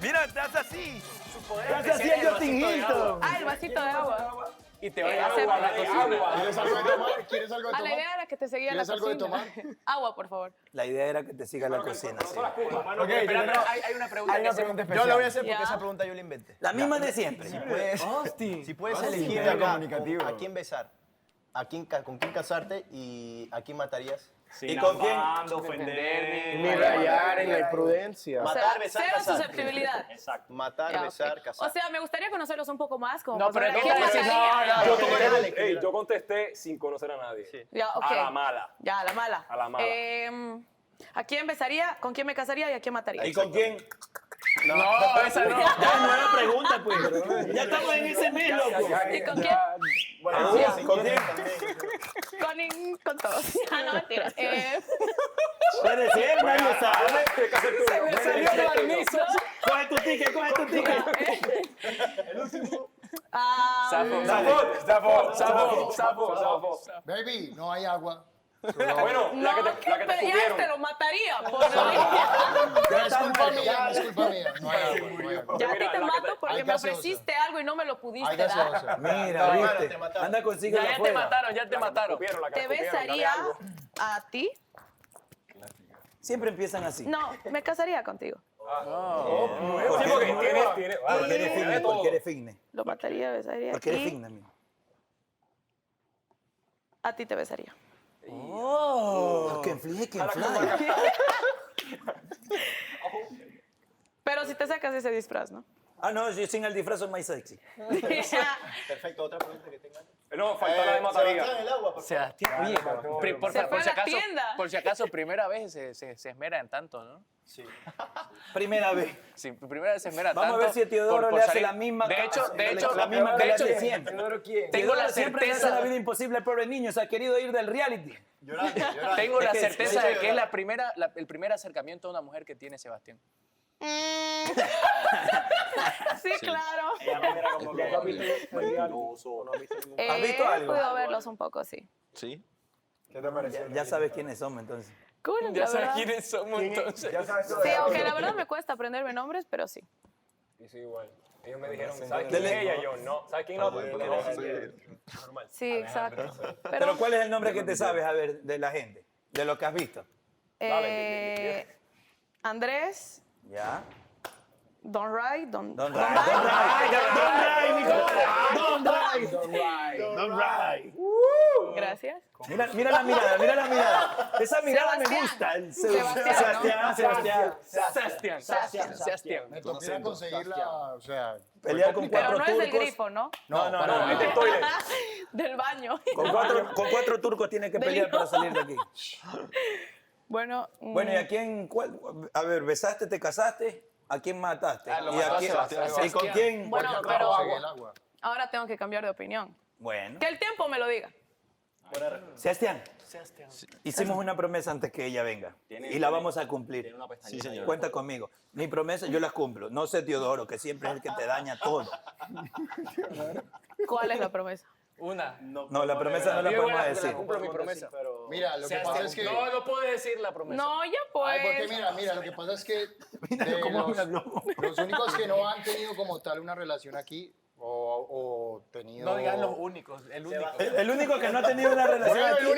Mira, te hace así. poder Te hace así especial, el Justin vasito de Hilton. agua. Ah, el vasito de agua. Y te va a dar acepto. agua a la cocina. ¿Quieres algo de tomar? ¿Quieres algo de A tomar? la idea era que te seguía en la ¿Quieres algo de cocina. Agua, por favor. La idea era que te siga la cocina. Sí. Ok, pero hay una pregunta Hay que una hacer. pregunta especial. Yo la voy a hacer porque Ya. esa pregunta yo la inventé. La misma de siempre. Si puedes elegir Era acá comunicativo. a quién besar, con quién casarte y a quién matarías. ¿Y con quién? Ni rayar en la imprudencia. O sea, Matar, besar, cero casar. susceptibilidad. Exacto. Matar, Ya, besar, ok. casar. O sea, me gustaría conocerlos un poco más. Como No, para pero saber no, quién no, mataría. Yo contesté sin conocer a nadie. Ya, ok. A la mala. Ya, a la mala. A la mala. ¿A quién besaría? ¿Con quién me casaría y a quién mataría? ¿Y con quién? No, esa no. Ya no era pregunta, pues. Ya estamos en ese mes, loco. ¿Y con quién? Bueno, sí, ¿con quién? Con todos. Ah, no, mentira. Puede ser, nadie sabe. Se me salió el barnizo. Coge tu ticket, coge tu ticket. Sapo. Baby, no hay agua. Bueno, la que te Pero ya pusieron. te lo mataría. Ya es culpa mía, es culpa mía. No hay agua, no hay agua. Ya a ti te mato porque hay me gaseosa. ofreciste algo y no me lo Hay pudiste dar. gaseosa. Mira, viste. Anda, consigue Ya te mataron, ya te mataron. Te besaría a ti. Siempre empiezan así. No, me casaría contigo. Sí, porque tiene. Porque eres fitness, porque eres fitness. Lo mataría, besaría. Porque eres y fitness, amigo. a ti te besaría. Oh, que fly, que fly. Pero si te sacas ese disfraz, ¿no? Ah, no, yo sin el disfraz soy más sexy. Perfecto, otra pregunta que tengan. No, falta la de mataría. Sebastián, el agua, por favor. Sebastián, oye, Se fue a la tienda. por si acaso, primera vez se esmera en tanto, ¿no? Sí. Primera vez. Sí, primera vez se esmera Vamos tanto. a ver si Teodoro por le hace salir- la misma. De hecho, la misma que le hace siempre. tengo Teodoro la siempre le hace la certeza. vida imposible al pobre niño. Se ha querido ir del reality. Llorando. Tengo la Es que- certeza de que es llorando. el primer acercamiento a una mujer que tiene Sebastián. Sí, claro. ¿Has visto algo? He podido verlos un poco, sí. ¿Sí? ¿Qué te pareció? Ya sabes quiénes somos entonces. Cool, Ya la sabes verdad. quiénes somos entonces. Ya sabes todo Sí, de aunque algo. la verdad me cuesta aprenderme nombres, pero sí. Y sí, igual. Ellos me dijeron, ¿sabes quién es ella? Yo, no. ¿Sabes quién es la otra? Sí, exacto. Pero ¿cuál es el nombre que te sabes, a ver, de la gente? De lo que has visto. Andrés, ¿Ya? Don Ray, Don Don Ray. Ray, Nicolás. Don Ray. Gracias. Gracias. Mira la mirada. Esa mirada me gusta. Sebastián. Me tocaría conseguirla, o sea... Pelear con Pero cuatro no es del turcos. grifo, ¿no? No, este es toilet. Del baño. Con cuatro turcos tiene que pelear para salir de aquí. Bueno, Bueno, ¿y a quién? A ver, ¿besaste, te casaste? ¿A quién mataste? ¿Y con quién? Bueno, pero ahora tengo que cambiar de opinión. Bueno. Que el tiempo me lo diga. Sebastián, hicimos una promesa antes que ella venga y la vamos a cumplir. Sí, señor. Cuenta conmigo. Mi promesa yo las cumplo. No sé, Teodoro, que siempre es el que te daña todo. ¿Cuál es la promesa? Una. No, la promesa no la podemos decir. Cumplo mi promesa. Mira, lo que pasa es que... No puede decir la promesa. No, ya pues. Porque mira, lo que pasa es que los únicos que no han tenido como tal una relación aquí o tenido... No digan los únicos, el único. El único que no ha tenido una relación Bueno, aquí. el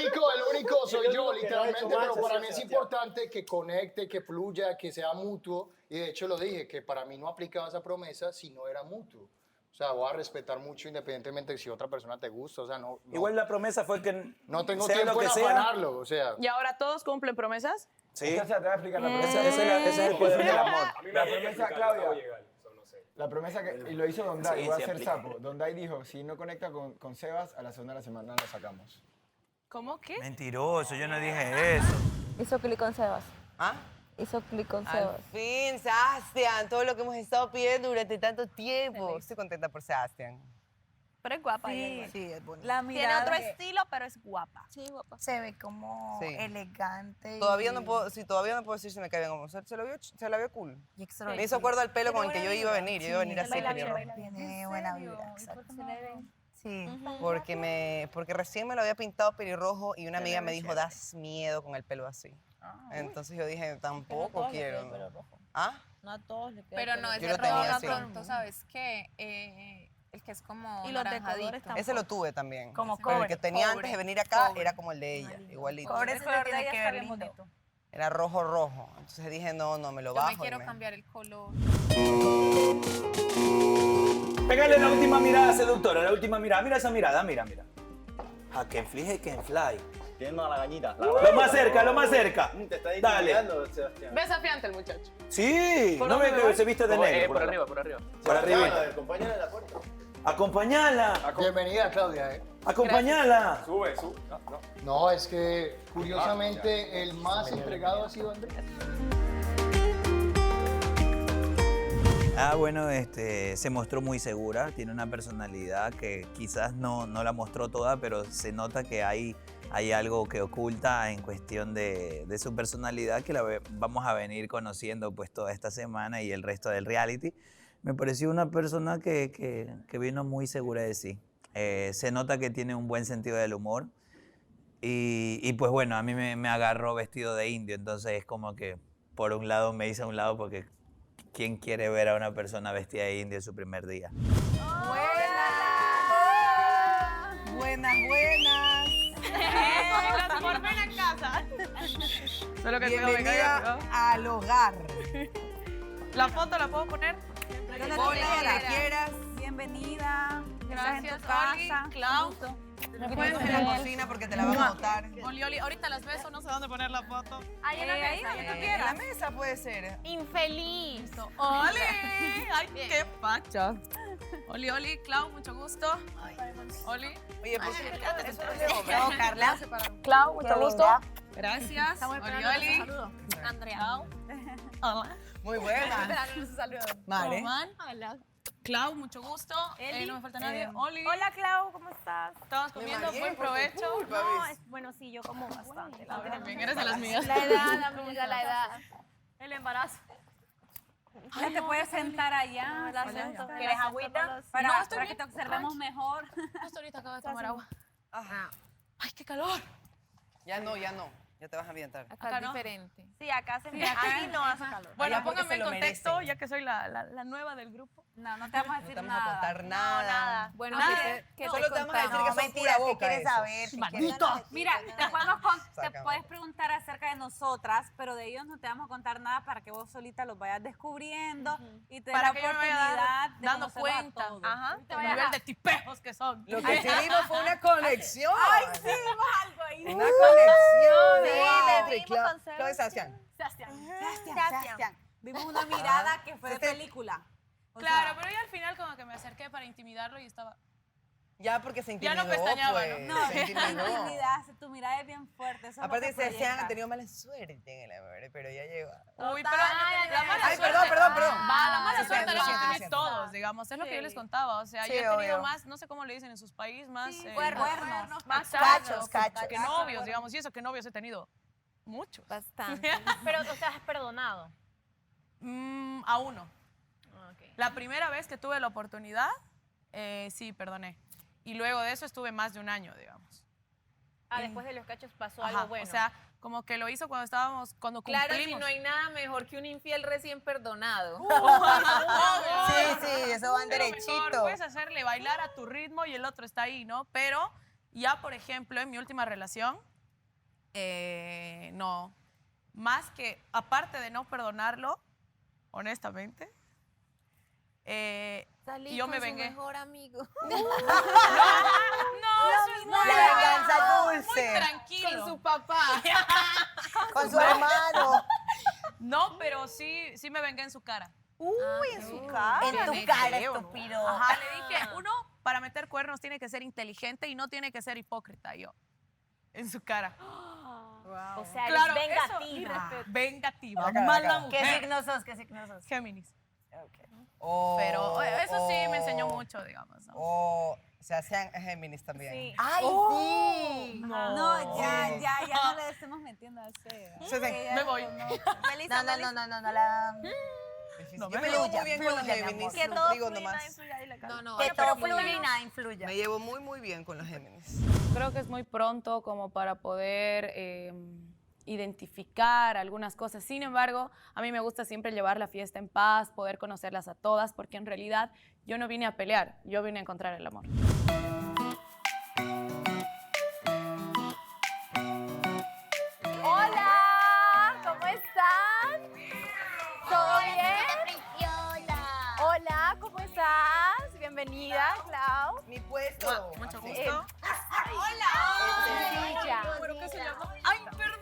único soy yo, literalmente, que no ha hecho pero para match, mí es Sebastián. importante que conecte, que fluya, que sea mutuo. Y de hecho lo dije, que para mí no aplicaba esa promesa si no era mutuo. O sea, voy a respetar mucho independientemente de si otra persona te gusta, o sea, no... Igual la promesa fue que no tengo sea tiempo lo que en sea. afanarlo, o sea... ¿Y ahora todos cumplen promesas? Sí. O sea, te voy a explicar la promesa. Ese es el poder del amor. La promesa, Claudia. La promesa que y lo hizo Don Dai, Sí, voy a sí hacer aplica. sapo. Don Dai dijo, si no conecta con Sebas, a la segunda de la semana la sacamos. ¿Cómo qué? Mentiroso, yo no dije eso. Hizo clic con Sebas. ¿Ah? Hizo clic con Al Sebas. fin, Sebastián, todo lo que hemos estado pidiendo durante tanto tiempo. Estoy contenta por Sebastián. Pero es guapa. Sí, ella. sí, es bonita. La Tiene otro estilo, pero es guapa. Sí, guapa. Se ve como Sí. elegante. Todavía no puedo decir si me cae bien o no. Se la vio cool. Y Me extraordinario. hizo acuerdo al pelo con el que yo iba a venir. Yo iba a venir así, baila pelirrojo. bien, tiene buena vibra. Exacto. Sí. Porque recién me lo había pintado pelirrojo y una amiga me dijo, das miedo con el pelo así. Entonces yo dije, tampoco quiero. ¿Ah? No a todos le queda. Pero no, Yo ese lo tenía rojo así. pronto, ¿sabes qué? El que es como Y los de naranjadito. colores tampoco. Ese lo tuve también. Como Pero el cobre. que tenía Cobre. antes de venir acá era como el de ella, igualito. Cobre El se color le de tiene ella que está ver bien lindo. bonito. Era rojo. Entonces dije, no, me lo Yo bajo. me quiero y cambiar el color. Pégale la última mirada seductora, la última mirada. Mira esa mirada, mira. A que fly, que fly. Tiene a la gañita. Lo más cerca. Te está Dale. intimidando, Sebastián. Desafiante el muchacho. Sí, ¿Por no dónde ve me que voy? se viste de negro. Por arriba, por arriba. Por arriba. Acompáñala a la puerta. Acompañala. Bienvenida, Claudia. Acompañala. Sube. No, es que curiosamente el más entregado ha sido Andrés. Bueno, se mostró muy segura, tiene una personalidad que quizás no la mostró toda, pero se nota que hay algo que oculta en cuestión de su personalidad que vamos a venir conociendo pues toda esta semana y el resto del reality. Me pareció una persona que vino muy segura de sí. Se nota que tiene un buen sentido del humor y pues bueno, a mí me agarró vestido de indio, entonces es como que por un lado me hice a un lado porque ¿quién quiere ver a una persona vestida de indio en su primer día? Buenas. Transforme en casa. Solo que Bienvenida al hogar. La foto la puedo poner. Donde tú quieras. Bienvenida. Gracias, Estás en tu Oli, casa. Clau. No puedes en la cocina porque te la van a botar. Oli, ahorita las beso, no sé dónde poner la foto. Ahí en la mesa, donde tú En la quieras. mesa puede ser. Infeliz. Oli. Ay, qué pacha. Oli, Clau, mucho gusto. Oli. Oye, ¿por qué? Eso no es de No, hombre. Carla. Clau, Qué mucho gusto. linda. Gracias. Estamos Oli, esperando Oli. su saludo. Andrea. Clau. Hola. Muy buena. Esperando su saludo. Mare. Román. Hola. Clau, mucho gusto. Eli. No me falta nadie. Oli. Hola, Clau, ¿cómo estás? Estamos comiendo, mareé buen por tu provecho. culpa, No, ¿ves? bueno, sí, yo como bastante. la Tú verdad. también eres de las mías. La edad, amiga, la edad. El embarazo. Ya te puedes sentar allá. la siento. ¿Quieres agüita? Para, No, estoy para que bien. te observemos mejor. Hasta ahorita acabo de tomar agua. Ajá. Ay, qué calor. Ya no. Ya te vas a ambientar. Acá es diferente. Sí, acá se Sí, acá aquí no hace calor. Bueno, Allá porque pónganme en se lo contexto, merecen. ya que soy la nueva del grupo. No, no te vamos a No decir te vamos a nada. contar nada. Bueno, Nada. ¿qué te Solo te vamos a decir que contamos? son mentira, pura ¿qué boca quieres esos. saber? Si Maldito. quieres- Mira, te Sácame. puedes preguntar acerca de nosotras, pero de ellos no te vamos a contar nada para que vos solita los vayas descubriendo y te des Para la que yo me vaya oportunidad de dando conocerlos a cuenta. todos. Ajá. Te El vayas nivel a- de tipejos que son. Lo que sí vimos fue una conexión. Ay, sí, vimos algo ahí. Una conexión. Sí, entre te vimos Clau- con Clau y Sebastián. Sebastián. Vimos una mirada que fue de película. O Claro, sea, pero yo al final como que me acerqué para intimidarlo y estaba... Ya porque se Ya intimidó, no pestañaba, pues. no, Se intimidó. tu mirada es bien fuerte. Eso es lo Aparte, que Sebastián proyecta. ha tenido mala suerte en el amor, pero ya llegó. Uy, pero la mala Ay, suerte... perdón. Va, la mala Sí, suerte sí, la sí, hemos sí, tenido sí. todos, digamos. Es lo que yo les contaba. O sea, Sí, yo he tenido obvio. más, no sé cómo le dicen en sus países, más... cuernos. Más Cachos, cachos cachos. que novios, digamos. Y eso que novios he tenido muchos. Bastante. Pero, o sea, has perdonado. A uno. La primera vez que tuve la oportunidad, sí, perdoné. Y luego de eso estuve más de un año, digamos. Ah, después de los cachos pasó Ajá, algo bueno. O sea, como que lo hizo cuando Claro, si cumplimos. no hay nada mejor que un infiel recién perdonado. Sí, eso van Pero mejor, derechito. puedes hacerle bailar a tu ritmo y el otro está ahí, ¿no? Pero ya, por ejemplo, en mi última relación, no. Más que, aparte de no perdonarlo, honestamente, Salí yo con me su vengué. mejor amigo. No, eso es muy... La venganza Muy dulce. tranquilo. Con su papá. Con su hermano. No, pero sí me vengué en su cara. Uy, en su cara. En tu cara, estúpido. Ajá, le dije, uno, para meter cuernos tiene que ser inteligente y no tiene que ser hipócrita. Yo, en su cara. O sea, Claro, eres eso, vengativa. Vengativa, Acá, mala acá. mujer. ¿Qué signos sos? ¿Qué signos sos? Géminis. Oh, Pero eso sí me enseñó mucho, digamos. ¿no? Oh, Sebastián es Géminis también. Sí. Ay, sí. No, ya no le estemos metiendo a ese. Me voy. Melissa, No, la... Yo me llevo muy bien con los Géminis. Que todo Digo fluya, nomás. nada influya, dile acá. No, Que todo fluya y nada influya. Me llevo muy bien con los Géminis. Creo que es muy pronto como para poder identificar algunas cosas. Sin embargo, a mí me gusta siempre llevar la fiesta en paz, poder conocerlas a todas, porque en realidad yo no vine a pelear, yo vine a encontrar el amor. Hola, ¿cómo están? ¿Todo bien? Hola, ¿cómo estás? Bienvenida, Clau. Mi puesto. Mucho Así. gusto. Sencilla. ¿Pero qué se llama? ¡Ay, perdón!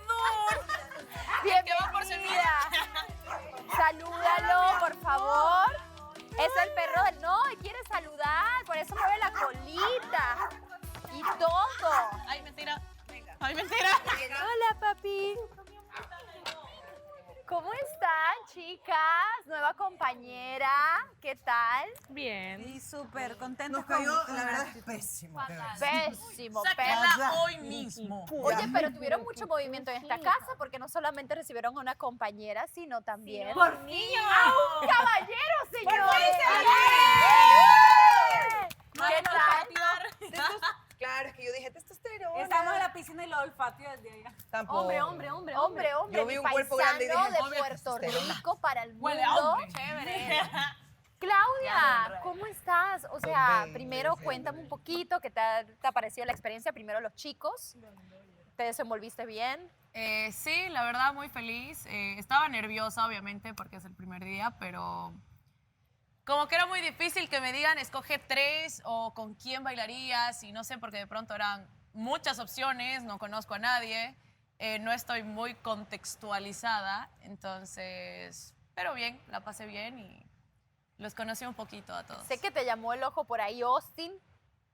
Bienvenida. Salúdalo, por favor. Es el perro del... No, quiere saludar, por eso mueve la colita. Y todo. ¡Ay, mentira! ¡Ay, mentira! Hola, papi. ¿Cómo están, chicas? Nueva compañera. ¿Qué tal? Bien. Sí, súper contenta. Nos cayó, la verdad, es pésimo. Pésimo, Sáquenla pésimo. hoy mismo. Oye, pero tuvieron mucho movimiento en esta casa porque no solamente recibieron a una compañera, sino también ¡Por niños! a un caballero, señores. ¿Qué tal? Claro, es que yo dije testosterona. Estamos en la piscina y lo olfateo desde allá. Tampoco. Hombre. Yo vi mi un cuerpo grande y paisano dije, de Puerto testosterona. Rico para el mundo. Huele a hombre. Chévere. Claudia, ¿cómo estás? O sea, Son primero bellos, cuéntame un poquito qué te ha parecido la experiencia. Primero los chicos. ¿Te desenvolviste bien? Sí, la verdad, muy feliz. Estaba nerviosa, obviamente, porque es el primer día, pero como que era muy difícil que me digan, escoge 3 o con quién bailarías, y no sé, porque de pronto eran muchas opciones, no conozco a nadie, no estoy muy contextualizada, entonces, pero bien, la pasé bien y los conocí un poquito a todos. Sé que te llamó el ojo por ahí Austin,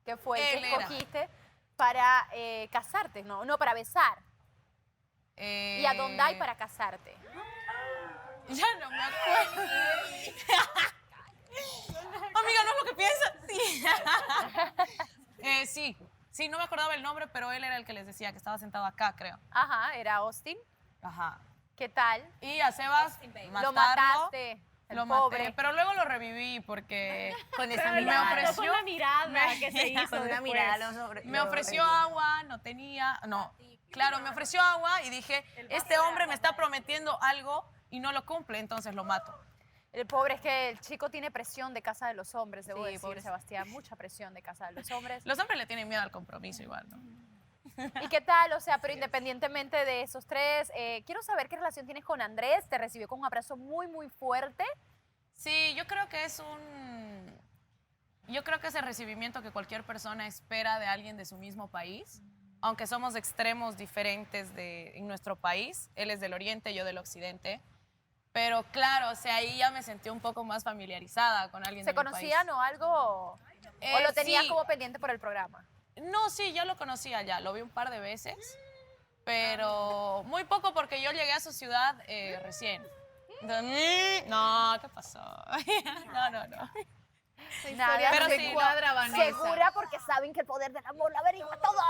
que fue el Él que era. escogiste para casarte, no, para besar. ¿Y a dónde hay para casarte? Ya no me acuerdo. Amiga, no es lo que piensas. Sí. Sí, no me acordaba el nombre, pero él era el que les decía que estaba sentado acá, creo. Ajá, era Austin. Ajá. ¿Qué tal? Y a Sebas, Lo mataste, el lo pobre. maté, pero luego lo reviví porque Con esa me mirada. ofreció Con la mirada que se hizo Con una después. mirada lo sobre. me ofreció agua, no tenía, no. Claro, me ofreció agua y dije, este hombre me está prometiendo algo y no lo cumple, entonces lo mato. El pobre es que el chico tiene presión de casa de los hombres, debo Sí, decir, pobre Sebastián, mucha presión de casa de los hombres. Los hombres le tienen miedo al compromiso igual, ¿no? ¿Y qué tal? O sea, pero independientemente de esos tres, quiero saber qué relación tienes con Andrés. Te recibió con un abrazo muy, muy fuerte. Sí, yo creo que es el recibimiento que cualquier persona espera de alguien de su mismo país, aunque somos extremos diferentes en nuestro país. Él es del oriente, yo del occidente. Pero claro, o sea, ahí ya me sentí un poco más familiarizada con alguien de ¿Se mi país. conocían o algo? ¿O lo tenías sí. como pendiente por el programa? No, sí, ya lo conocía ya, lo vi un par de veces, pero muy poco porque yo llegué a su ciudad recién. Entonces, no, ¿qué pasó? No. Nada, pero se sí, cuadra, no. Vanessa. Segura porque saben que el poder del amor lo averigua todo.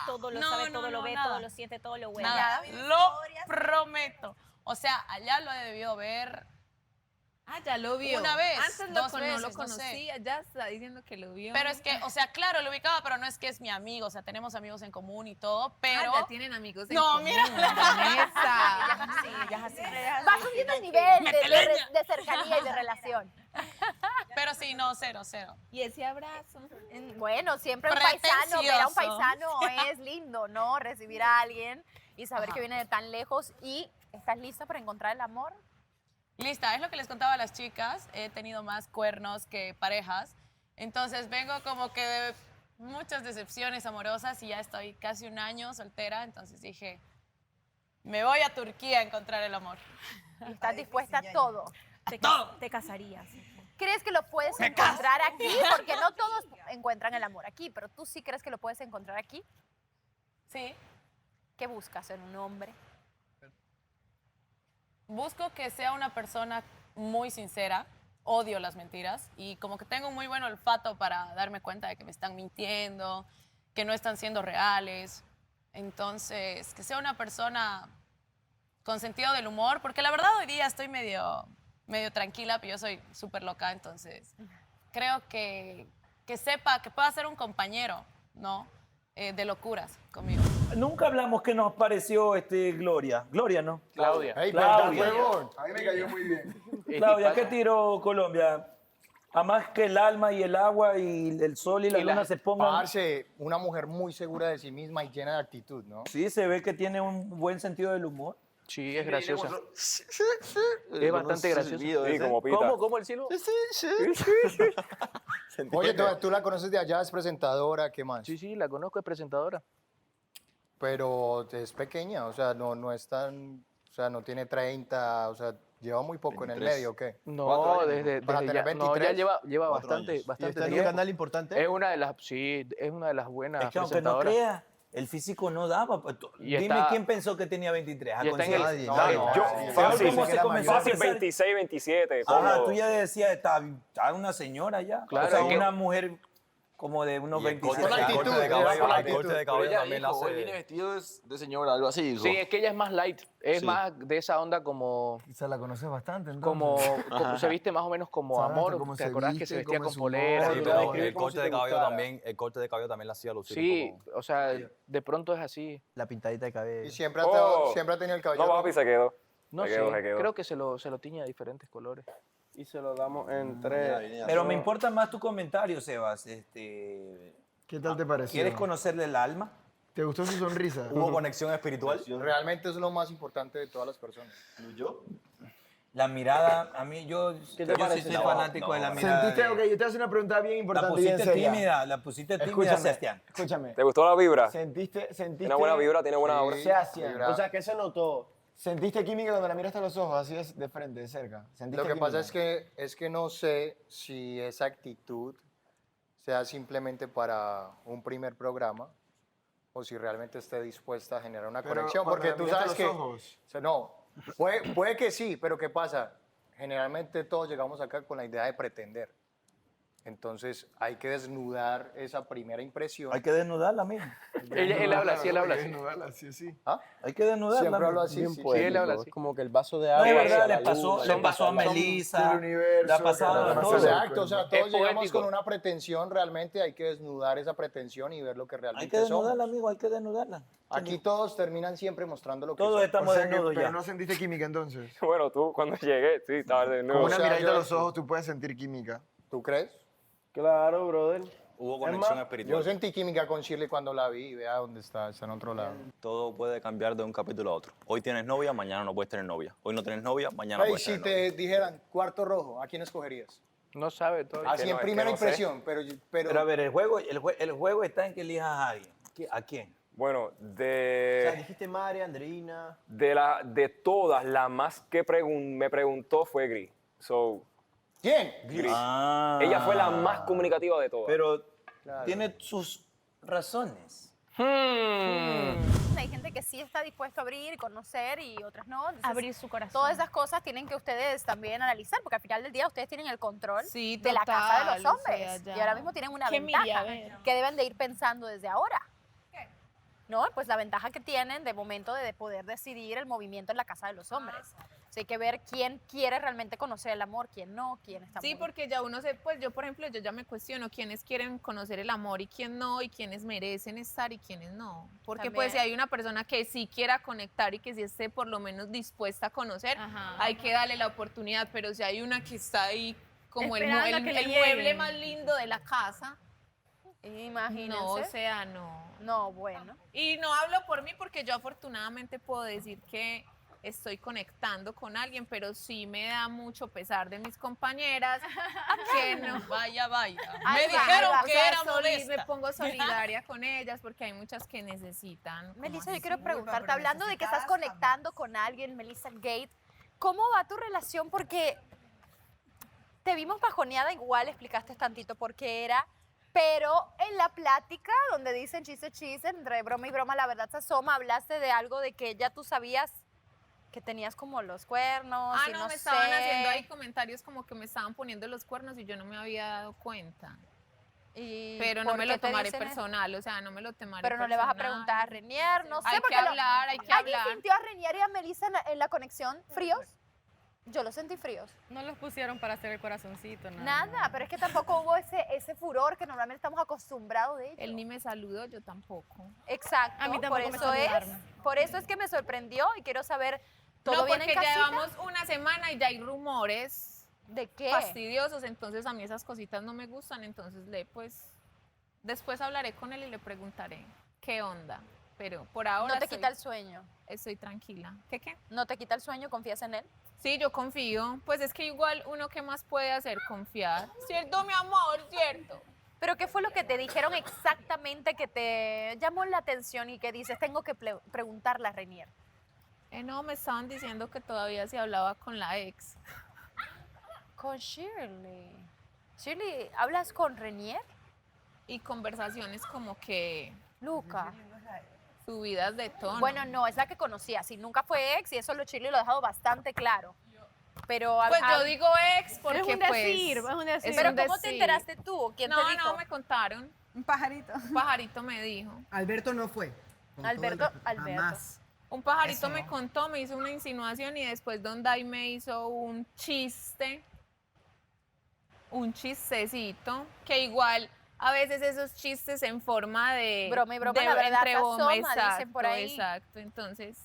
Todo lo No, sabe, no, todo lo no, ve, nada. todo lo siente, todo lo huele. Nada, lo prometo. O sea, allá lo he debido ver. Ah, ya lo vio. Una vez, Antes dos no veces, lo no sé. conocía, ya está diciendo que lo vio. Pero es que, o sea, claro, lo ubicaba, pero no es que es mi amigo. O sea, tenemos amigos en común y todo, pero... Ah, ya tienen amigos en no, común. mira. Va subiendo el nivel de cercanía y de relación. Pero sí, no, cero. Y ese abrazo. Bueno, siempre un paisano, ver a un Pretencioso. paisano es lindo, ¿no? Recibir a alguien y saber que viene de tan lejos. ¿Y estás lista para encontrar el amor? Lista, es lo que les contaba a las chicas. He tenido más cuernos que parejas. Entonces vengo como que de muchas decepciones amorosas y ya estoy casi un año soltera. Entonces dije, me voy a Turquía a encontrar el amor. Y estás dispuesta a todo. Te casarías. ¿Crees que lo puedes encontrar aquí? Porque no todos encuentran el amor aquí, pero tú sí crees que lo puedes encontrar aquí. Sí. ¿Qué buscas en un hombre? Busco que sea una persona muy sincera. Odio las mentiras y como que tengo un muy buen olfato para darme cuenta de que me están mintiendo, que no están siendo reales. Entonces, que sea una persona con sentido del humor, porque la verdad hoy día estoy medio tranquila, pero yo soy súper loca, entonces creo que sepa que pueda ser un compañero, ¿no? De locuras conmigo. Nunca hablamos qué nos pareció Gloria. Gloria, ¿no? Claudia. Hey, Claudia. A mí me cayó muy bien. Claudia, ¿qué tiró Colombia? A más que el alma y el agua y el sol y la luna se pongan... Parce, una mujer muy segura de sí misma y llena de actitud, ¿no? Sí, se ve que tiene un buen sentido del humor. Sí, es graciosa. Es bastante graciosa. Sí, como Pita. ¿Cómo el silbo? Oye, tú la conoces de allá, es presentadora, ¿qué más? Sí, la conozco, es presentadora. Pero es pequeña, o sea, no es tan, o sea, no tiene 30, o sea, lleva muy poco en el 23. medio, ¿o qué? No, desde Para ya, tener no, ya 23. lleva 4 bastante años. ¿Y está en un tiempo. canal importante? Es una de las, sí, es una de las buenas Es que aunque no presentadoras. creas, el físico no daba. Y Dime está- quién pensó que tenía 23. y está en el- Nadie. no, Nadie. no, Yo- sí, fácil, ¿cómo se comenzó a fácil, pensar? 26, 27. Ajá, cómodo. tú ya decías, está una señora ya. Claro, o sea, es que- una mujer como de unos 27 corte años. de cabello, el corte de cabello Ella también la dijo, hace. hoy Viene vestido de señora, algo así. Sí, es que ella es más light, es Sí. más de esa onda como... Se la conoces bastante, entonces. Como se viste más o menos como Exacto, amor, cómo ¿te se acordás que viste, se vestía cómo con es su polera? humor, y Sí, todo? pero Escribí el como corte si de te cabello gustara. también, el corte de cabello también la hacía lucir Sí, un poco. o sea, de pronto es así. La pintadita de cabello. Y siempre ha, Oh. siempre ha tenido el cabello. No, papi, se quedó. No Se sé, quedó, se quedó. creo que se lo tiñe a diferentes colores. Y se lo damos en 3. Pero me importa más tu comentario, Sebas. ¿Qué tal te pareció? ¿Quieres conocerle el alma? ¿Te gustó su sonrisa? ¿Hubo conexión espiritual? Realmente es lo más importante de todas las personas. ¿Yo? La mirada, a mí yo sí parece? soy fanático de la mirada. ¿Sentiste? de- Ok, yo te voy a hacer una pregunta bien La importante y bien pusiste seria. tímida, la pusiste tímida, Escúchame, Sebastián. escúchame. ¿Te gustó la vibra? ¿Sentiste? Tiene buena vibra, tiene buena aura. Sebastián, vibra. o sea, ¿qué se notó? ¿Sentiste química cuando la miraste a los ojos, así de frente, de cerca? ¿Sentiste Lo que pasa química? es que no sé si esa actitud sea simplemente para un primer programa o si realmente esté dispuesta a generar una Pero conexión. cuando Porque la tú miraste sabes a los que... ojos. O sea, no, puede que sí, pero ¿qué pasa? Generalmente todos llegamos acá con la idea de pretender. Entonces hay que desnudar esa primera impresión. Hay que desnudarla, amigo. Él habla así, él habla así. ¿Ah? Hay que desnudarla. Siempre hablo amigo. así. Bien sí, poético, él habla así. como que el vaso de No, agua. es verdad, hacia le la pasó, luz. le pasó a Melissa, le ha pasado a todos. Exacto, o sea, todos llegamos poético. con una pretensión, realmente hay que desnudar esa pretensión y ver lo que Hay realmente que desnudarla, somos. amigo, hay que desnudarla. Aquí todos terminan siempre mostrando lo que Todos son. estamos desnudos pero ya. no sentiste química entonces. Bueno, tú cuando llegué, sí, estabas de Con nuevo. una sea, miradita yo- a los ojos tú puedes sentir química. ¿Tú crees? Claro, brother. Hubo Es conexión más, espiritual. Yo sentí química con Shirley cuando la vi, vea dónde está en otro lado. Todo puede cambiar de un capítulo a otro. Hoy tienes novia, mañana no puedes tener novia. Hoy no tienes novia, mañana Hey, puedes si tener novia. te dijeran cuarto rojo, ¿a quién escogerías? No sabe todo. Así en primera impresión, pero Pero a ver, el juego está en que elijas a alguien. ¿A quién? Bueno, O sea, de dijiste Mari, Andreina. de todas, la más que me preguntó fue Gris. So, ¿Quién? Gris. Ah. Ella fue la más comunicativa de todas. Pero tiene sus razones. Hay gente que sí está dispuesto a abrir y conocer y otras no. Entonces, Abrir su corazón. todas esas cosas tienen que ustedes también analizar, porque al final del día ustedes tienen el control Sí, de la casa de los total, o hombres. sea, ya. Y ahora mismo tienen una ¿Qué mira? ventaja A ver. que deben de ir pensando desde ahora. ¿No? Pues la ventaja que tienen de momento de poder decidir el movimiento en la casa de los hombres. O sea, hay que ver quién quiere realmente conocer el amor, quién no, quién está Sí, muy- porque ya uno se, pues yo por ejemplo, yo ya me cuestiono quiénes quieren conocer el amor y quién no, y quiénes merecen estar y quiénes no. Porque pues si También. hay una persona que sí quiera conectar y que sí esté por lo menos dispuesta a conocer, hay que darle la oportunidad, pero si hay una que está ahí como Esperando a que le el mueble lleguen. más lindo de la casa, Imagínense. no, o sea, no. No, bueno. Y no hablo por mí porque yo afortunadamente puedo decir que estoy conectando con alguien, pero sí me da mucho pesar de mis compañeras que no. Vaya, vaya. Ay, Me va, dijeron va, o que sea, era modesta. Me pongo solidaria con ellas porque hay muchas que necesitan. como Melissa, así. yo quiero preguntarte, hablando de que estás conectando con alguien, Melissa Gate, ¿cómo va tu relación? Porque te vimos bajoneada igual, explicaste tantito por qué era, pero en la plática donde dicen chiste, entre broma y broma, la verdad se asoma, hablaste de algo de que ya tú sabías que tenías como los cuernos Ah, y no, no me sé. estaban haciendo ahí comentarios como que me estaban poniendo los cuernos y yo no me había dado cuenta. Y Pero no ¿por me qué lo te tomaré dicen eso? personal, o sea, no me lo tomaré Pero no le vas a preguntar a Renier, no sé. Hay que porque hablar, hay que ¿Alguien hablar. sintió a Renier y a Melissa en la conexión fríos? Yo los sentí fríos. No los pusieron para hacer el corazoncito, Nada, pero es que tampoco hubo ese furor que normalmente estamos acostumbrados de ellos. Él ni me saludó, yo tampoco. Exacto. A mí tampoco por me eso saludaron. por eso es que me sorprendió y quiero saber, ¿todo No, bien porque en ya casita? llevamos una semana y ya hay rumores. ¿De qué? Fastidiosos, entonces a mí esas cositas no me gustan, entonces después hablaré con él y le preguntaré qué onda. Pero por ahora No te quita el sueño. Estoy tranquila. ¿Qué? ¿No te quita el sueño? ¿Confías en él? Sí, yo confío. Pues es que igual uno qué más puede hacer, confiar. ¿Cierto, mi amor? ¿Cierto? Pero ¿qué fue lo que te dijeron exactamente que te llamó la atención y que dices, tengo que preguntarle a Renier? No, me estaban diciendo que todavía se hablaba con la ex. Con Shirley. Shirley, ¿hablas con Renier? Y conversaciones como que... Luca. Subidas de tono. Bueno, no, es la que conocía. Si nunca fue ex, y eso lo Shirley lo ha dejado bastante claro. Pero Pues yo digo ex porque Es un decir, pues, es un decir. Pero un ¿cómo te decir. enteraste tú? ¿Quién no, te dijo? No, me contaron. Un pajarito. Un pajarito me dijo. Alberto no fue. con todo el Alberto, respeto. Alberto. Jamás. Un pajarito Eso. me contó, me hizo una insinuación y después Don Dai me hizo un chistecito, que igual a veces esos chistes en forma de... Broma y broma, la verdad se asoma, dicen exacto, por ahí. exacto, entonces...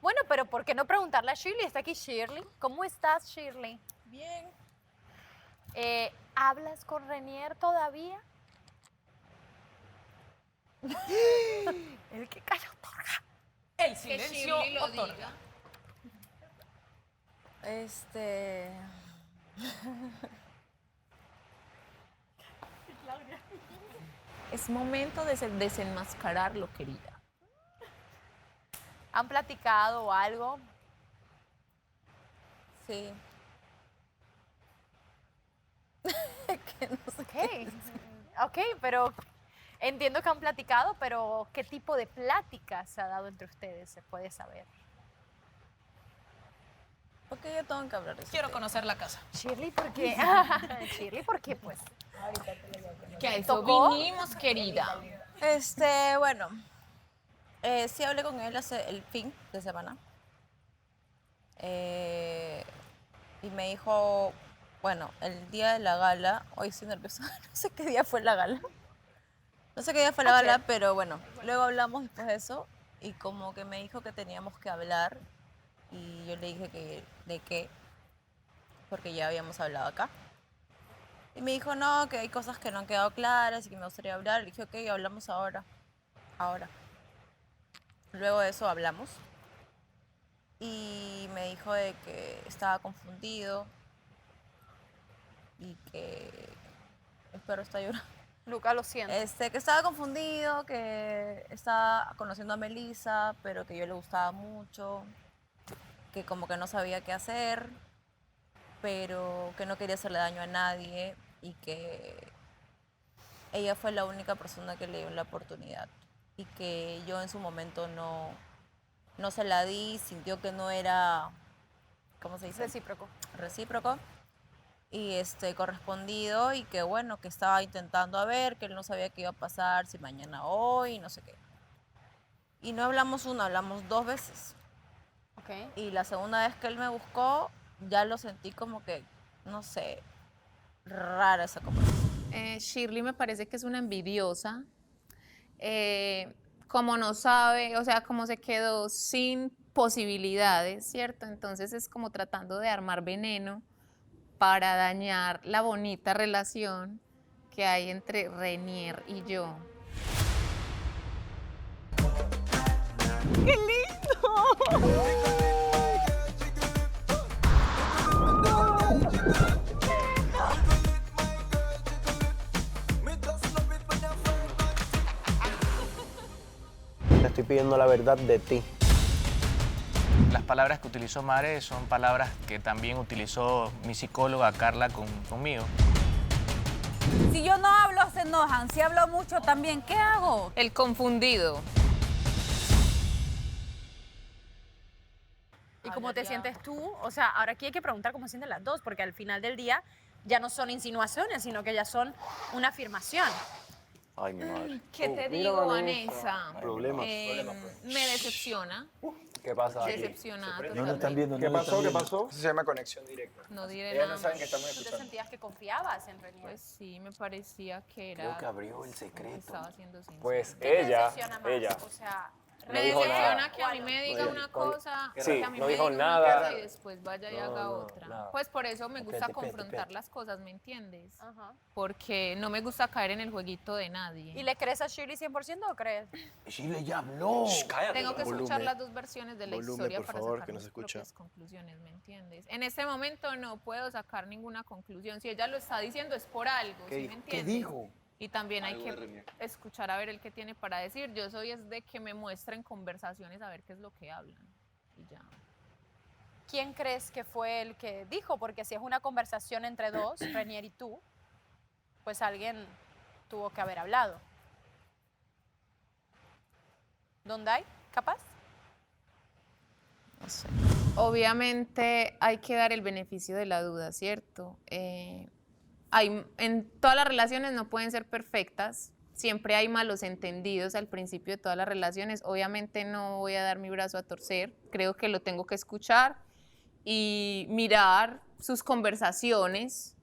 Bueno, pero ¿por qué no preguntarle a Shirley? Está aquí Shirley. ¿Cómo estás, Shirley? Bien. ¿Hablas con Renier todavía? El que calla otorga. El silencio Shirley lo otorga. diga. Es momento de desenmascararlo, querida. ¿Han platicado algo? Sí. Ok, pero entiendo que han platicado, pero ¿qué tipo de plática se ha dado entre ustedes? Se puede saber. Porque yo tengo que hablar de eso. Quiero conocer la casa. Shirley, ¿por qué? Shirley, ¿por qué, pues? Que a eso vinimos, querida. Bueno, sí hablé con él hace el fin de semana. Y me dijo, bueno, el día de la gala, hoy estoy nerviosa, no sé qué día fue la gala. No sé qué día fue la gala, pero bueno, luego hablamos después de eso y como que me dijo que teníamos que hablar y yo le dije que de qué, porque ya habíamos hablado acá. Y me dijo, no, que hay cosas que no han quedado claras y que me gustaría hablar. Le dije, ok, hablamos ahora. Luego de eso hablamos. Y me dijo de que estaba confundido y que... Espero está llorando. Luca, lo siento. Que estaba confundido, que estaba conociendo a Melissa, pero que yo le gustaba mucho, que como que no sabía qué hacer, pero que no quería hacerle daño a nadie y que ella fue la única persona que le dio la oportunidad y que yo en su momento no se la di, sintió que no era, ¿cómo se dice? Recíproco. Y correspondido y que bueno, que estaba intentando a ver, que él no sabía qué iba a pasar, si mañana o hoy, no sé qué. Y no hablamos una, hablamos 2 veces. Okay. Y la segunda vez que él me buscó, ya lo sentí como que, no sé, rara esa conversación. Shirley me parece que es una envidiosa. Como no sabe, o sea, como se quedó sin posibilidades, ¿cierto? Entonces es como tratando de armar veneno para dañar la bonita relación que hay entre Renier y yo. ¡Qué lindo! Te estoy pidiendo la verdad de ti. Las palabras que utilizó Mare son palabras que también utilizó mi psicóloga Carla conmigo. Si yo no hablo, se enojan. Si hablo mucho también, ¿qué hago? El confundido. ¿Y cómo te sientes tú? O sea, ahora aquí hay que preguntar cómo se sienten las dos, porque al final del día ya no son insinuaciones, sino que ya son una afirmación. Ay, mi madre. ¿Qué te digo, Vanessa? Problemas. Me decepciona. ¿Qué pasa aquí? Decepcionada. No lo están viendo. ¿Qué pasó? ¿Qué pasó? Eso se llama conexión directa. No diré Ellas nada. no saben que más. estamos ¿Tú te escuchando. sentías que confiabas en Renier? Pues sí, me parecía que era... Creo que abrió el secreto. Estaba siendo sincero. Pues ¿Qué te ella, decepciona más? O sea, me dijo decepciona nada. que a mí me diga una cosa, Sí, que a mí no me dijo diga nada. una cosa y después vaya y No, haga no, otra. nada. Pues por eso me gusta confrontar las cosas, ¿me entiendes? Porque no me gusta caer en el jueguito de nadie. ¿Y le crees a Shirley 100% o crees? Shirley ya habló. Tengo que escuchar Volumen. las dos versiones de la Volumen, historia por para favor, sacar que no mis se escucha. propias conclusiones, ¿me entiendes? En este momento no puedo sacar ninguna conclusión. Si ella lo está diciendo es por algo, ¿sí me entiendes? ¿Qué dijo? Y también hay Algo de que Renier. escuchar a ver el que tiene para decir. Yo soy es de que me muestren conversaciones a ver qué es lo que hablan. Y ya. ¿Quién crees que fue el que dijo? Porque si es una conversación entre dos, Renier y tú, pues alguien tuvo que haber hablado. ¿Dónde hay? ¿Capaz? No sé. Obviamente hay que dar el beneficio de la duda, ¿cierto? En todas las relaciones no pueden ser perfectas, siempre hay malos entendidos al principio de todas las relaciones. Obviamente no voy a dar mi brazo a torcer, creo que lo tengo que escuchar y mirar sus conversaciones.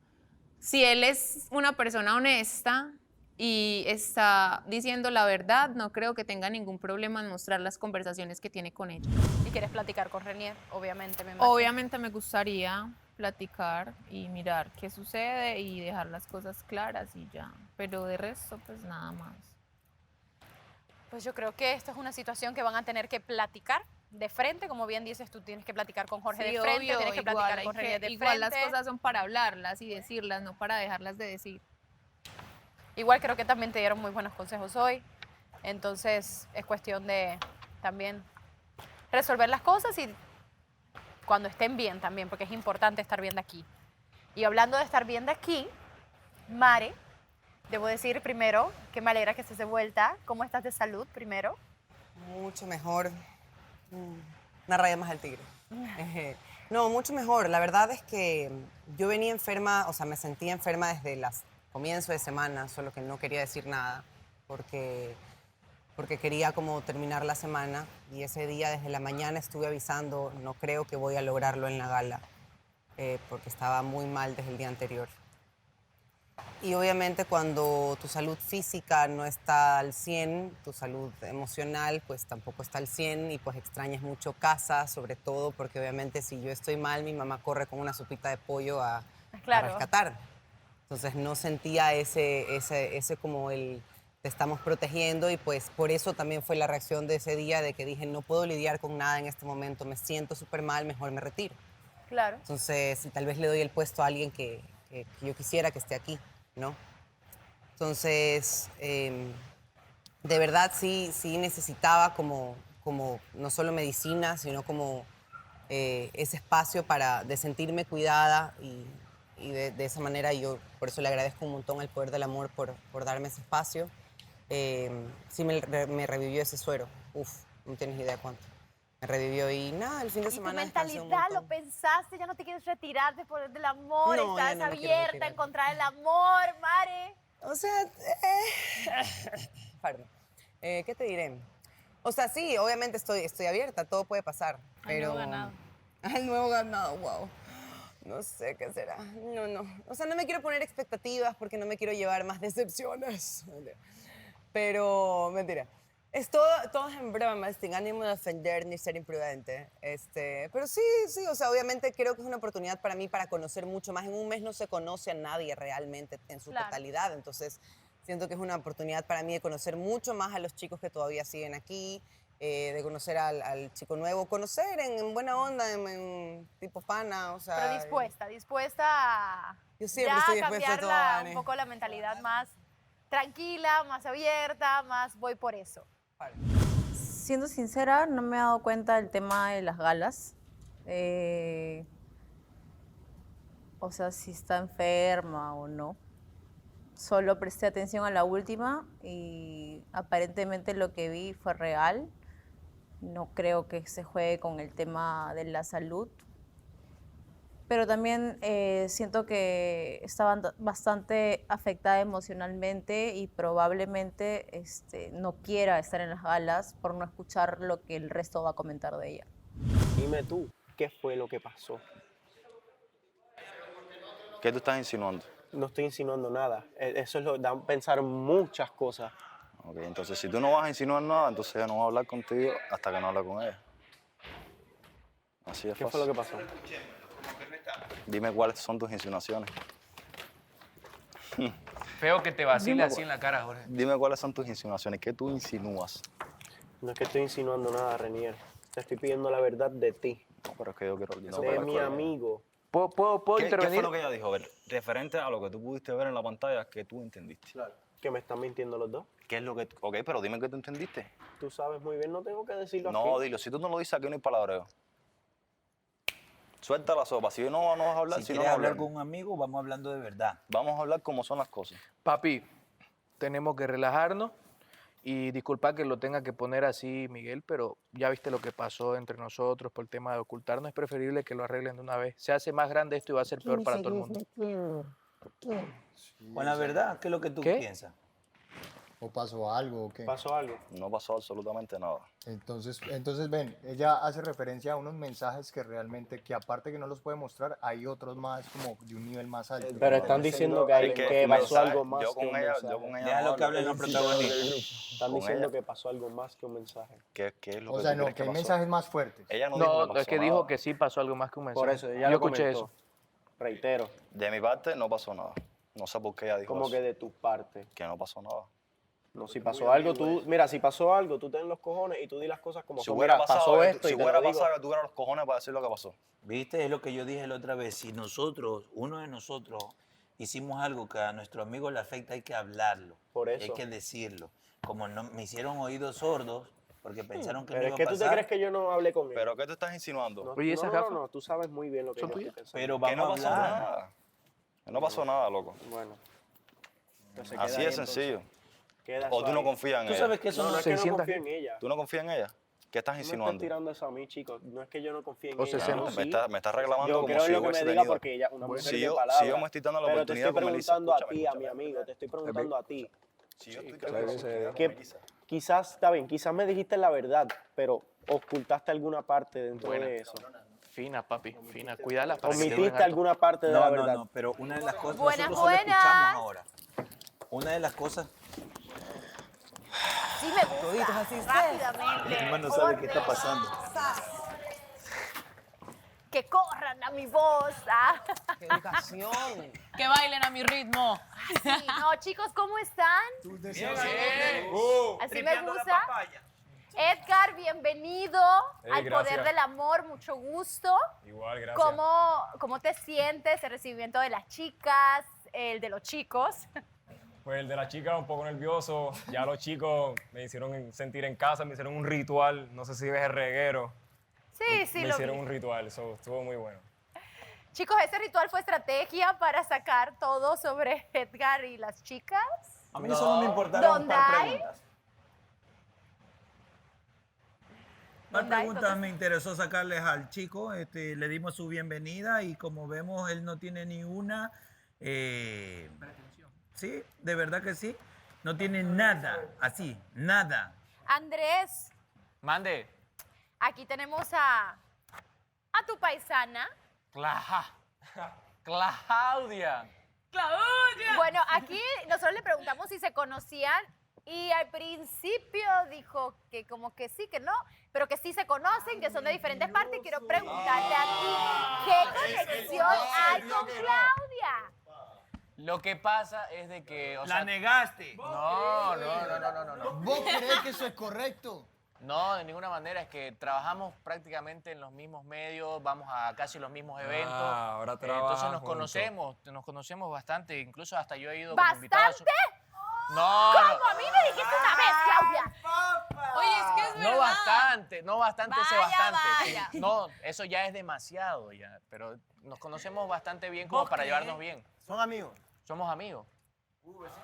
Si él es una persona honesta y está diciendo la verdad, no creo que tenga ningún problema en mostrar las conversaciones que tiene con ella. ¿Y quieres platicar con Renier? Obviamente, me imagino. Obviamente me gustaría platicar y mirar qué sucede y dejar las cosas claras y ya. Pero de resto, pues nada más. Pues yo creo que esta es una situación que van a tener que platicar de frente, como bien dices, tú tienes que platicar con Jorge Sí, de frente, obvio, tienes que igual platicar hay con Renier de igual frente. las cosas son para hablarlas y decirlas, no para dejarlas de decir. Igual creo que también te dieron muy buenos consejos hoy, entonces es cuestión de también resolver las cosas y cuando estén bien también, porque es importante estar bien de aquí. Y hablando de estar bien de aquí, Mare, debo decir primero que me alegra que estés de vuelta. ¿Cómo estás de salud primero? Mucho mejor. Una raya más al tigre. No, mucho mejor. La verdad es que yo venía enferma, o sea, me sentía enferma desde el comienzo de semana, solo que no quería decir nada porque quería como terminar la semana y ese día desde la mañana estuve avisando, no creo que voy a lograrlo en la gala porque estaba muy mal desde el día anterior. Y obviamente cuando tu salud física no está al 100, tu salud emocional pues tampoco está al 100 y pues extrañas mucho casa, sobre todo porque obviamente si yo estoy mal, mi mamá corre con una sopita de pollo a rescatar. Entonces no sentía ese como el te estamos protegiendo y pues por eso también fue la reacción de ese día de que dije no puedo lidiar con nada en este momento, me siento súper mal, mejor me retiro. Claro. Entonces tal vez le doy el puesto a alguien que yo quisiera que esté aquí, ¿no? Entonces, de verdad sí necesitaba como no solo medicina, sino como ese espacio de sentirme cuidada y de esa manera yo por eso le agradezco un montón al poder del amor por darme ese espacio. Sí me revivió ese suero, no tienes idea cuánto. Me revivió y nada, el fin de semana ¿Y tu mentalidad lo pensaste? ¿Ya no te quieres retirar del poder del amor? No, ya ¿Estás no me quiero abierta a retirar. encontrar el amor, Mare? O sea, perdón. ¿Qué te diré? O sea, sí, obviamente estoy abierta, todo puede pasar. Pero... nuevo ganado. Al nuevo ganado, wow. No sé qué será. No. O sea, no me quiero poner expectativas porque no me quiero llevar más decepciones. Pero, mentira. Es todo en broma, sin ánimo de ofender ni ser imprudente. Pero sí, o sea, obviamente creo que es una oportunidad para mí para conocer mucho más. En un mes no se conoce a nadie realmente en su totalidad, entonces siento que es una oportunidad para mí de conocer mucho más a los chicos que todavía siguen aquí, de conocer al chico nuevo, conocer en buena onda, en tipo pana, o sea... Pero dispuesta a Yo siempre estoy dispuesta a cambiar todo, Vane. un poco la mentalidad más tranquila, más abierta, más voy por eso. Siendo sincera, no me he dado cuenta del tema de las galas. O sea, si está enferma o no. Solo presté atención a la última y aparentemente lo que vi fue real. No creo que se juegue con el tema de la salud. Pero también siento que estaba bastante afectada emocionalmente y probablemente no quiera estar en las galas por no escuchar lo que el resto va a comentar de ella. Dime tú, ¿qué fue lo que pasó? ¿Qué tú estás insinuando? No estoy insinuando nada. Eso es lo que da a pensar muchas cosas. Ok, entonces si tú no vas a insinuar nada, entonces ella no va a hablar contigo hasta que no hable con ella. Así es ¿Qué fácil. fue lo que pasó? Dime cuáles son tus insinuaciones. Feo que te vacile así en la cara, Jorge. Dime cuáles son tus insinuaciones. ¿Qué tú insinúas? No es que estoy insinuando nada, Renier. Te estoy pidiendo la verdad de ti. No, pero es que yo quiero... de mi amigo. ¿Puedo ¿Qué intervenir? fue lo que ella dijo? A ver, referente a lo que tú pudiste ver en la pantalla, ¿qué tú entendiste? Claro. ¿Que me están mintiendo los dos? ¿Qué es lo que... Ok, pero dime qué tú entendiste. Tú sabes muy bien, no tengo que decirlo aquí. No, dilo. Si tú no lo dices, aquí no hay palabreo. Suelta la sopa. Si no vas a hablar, Si si no quieres vamos a hablar hablar. con un amigo, vamos hablando de verdad. Vamos a hablar como son las cosas. Papi, tenemos que relajarnos y disculpa que lo tenga que poner así, Miguel, pero ya viste lo que pasó entre nosotros por el tema de ocultarnos. Es preferible que lo arreglen de una vez. Se hace más grande esto y va a ser peor para todo el mundo. Con la verdad, ¿qué es lo que tú piensas? ¿O pasó algo o qué? ¿Pasó algo? No pasó absolutamente nada. Entonces ven, ella hace referencia a unos mensajes que realmente, que aparte que no los puede mostrar, hay otros más como de un nivel más alto. Pero están diciendo que pasó algo más que un mensaje. Déjalo que hablen los protagonistas. Están diciendo que pasó algo más que un mensaje. ¿Qué es lo O que sea, tú no, crees que hay pasó? mensajes más fuertes. Ella no, No, dijo que pasó es que nada. dijo que sí pasó algo más que un mensaje. Por eso, ella Yo lo escuché comentó. eso. Reitero. De mi parte, no pasó nada. No sé por qué ella dijo Como eso. que de tu parte. Que no pasó nada. No, si pasó algo, tú... Mira, si pasó algo, tú ten los cojones y tú di las cosas como Si son. hubiera Mira, pasado, pasó esto si y te hubiera lo digo. pasado, que tuviera los cojones para decir lo que pasó. ¿Viste? Es lo que yo dije la otra vez. Si nosotros, uno de nosotros, hicimos algo que a nuestro amigo le afecta, hay que hablarlo. Por eso. Hay que decirlo. Como no, me hicieron oídos sordos porque pensaron que Pero me es iba que a tú pasar. te crees que yo no hablé con él. ¿Pero qué te estás insinuando? No, Oye, esas no, gafas no, tú sabes muy bien lo que yo estoy pensando. Pero Que no vamos pasó a hablar. nada. Que no pasó nada, loco. Bueno. Entonces Así queda es ahí, sencillo. entonces. Queda O tú no ahí. confías en Tú ella. sabes que eso No, no no es que no 600 confío en ella. ¿Tú no confías en ella? ¿Qué estás No me insinuando? estás tirando eso a mí, chicos. No es que yo no confíe en O ella. 60. ¿no? Me está reclamando yo como creo si en yo lo que me hubiese diga tenido. porque ella una mujer Si de yo palabra. me estoy dando la Pero oportunidad te con estoy Melissa, preguntando a escúchame, ti, a mi escúchame. amigo. Te estoy preguntando a ti. Si yo estoy Que quizás, está bien, quizás me dijiste la verdad, pero ocultaste alguna parte dentro de eso. Fina, papi, fina. Cuídala para que quede en Omitiste alto. alguna parte de la verdad. No, pero una de las cosas, Buenas, nosotros solo buenas. escuchamos ahora. Una de las cosas, Sí me gusta. Rápidamente. mi hermano sabe qué está Orden. pasando. Que corran a mi voz. ¿Ah? ¡Qué educación! Que bailen a mi ritmo. Sí, no, chicos, ¿cómo están? Así me tripeando la gusta. papaya. Edgar, bienvenido al gracias. Poder del Amor, mucho gusto. Igual, gracias. ¿Cómo te sientes? El recibimiento de las chicas, el de los chicos. Pues el de la chica un poco nervioso. Ya los chicos me hicieron sentir en casa, me hicieron un ritual. No sé si ves el reguero. Sí, sí, Me lo hicieron vi. un ritual, eso estuvo muy bueno. Chicos, ese ritual fue estrategia para sacar todo sobre Edgar y las chicas. A mí solo me importaron un ¿Dónde par de hay? preguntas. Más ¿Dónde hay? preguntas me interesó sacarles al chico, le dimos su bienvenida y como vemos él no tiene ni una, sí, de verdad que sí, no tiene nada, así, nada. Andrés, Mande. aquí tenemos a tu paisana. Claudia. Bueno, aquí nosotros le preguntamos si se conocían y al principio dijo que como que sí, que no, pero que sí se conocen, que son de diferentes partes. Quiero preguntarte a ti, ¿qué conexión hay con Claudia? Lo que pasa es de que... o La sea, negaste. No. ¿Vos crees que eso es correcto? No, de ninguna manera. Es que trabajamos prácticamente en los mismos medios, vamos a casi los mismos eventos. ahora Entonces trabajan nos juntos. conocemos bastante. Incluso hasta yo he ido como invitado. ¿Bastante? No. ¿Cómo? A mí me dijiste una vez, Claudia. Oye, es que es verdad. No bastante, ese Vaya, bastante. vaya. No, eso ya es demasiado ya. Pero nos conocemos bastante bien como para llevarnos bien. ¿Son amigos? Somos amigos.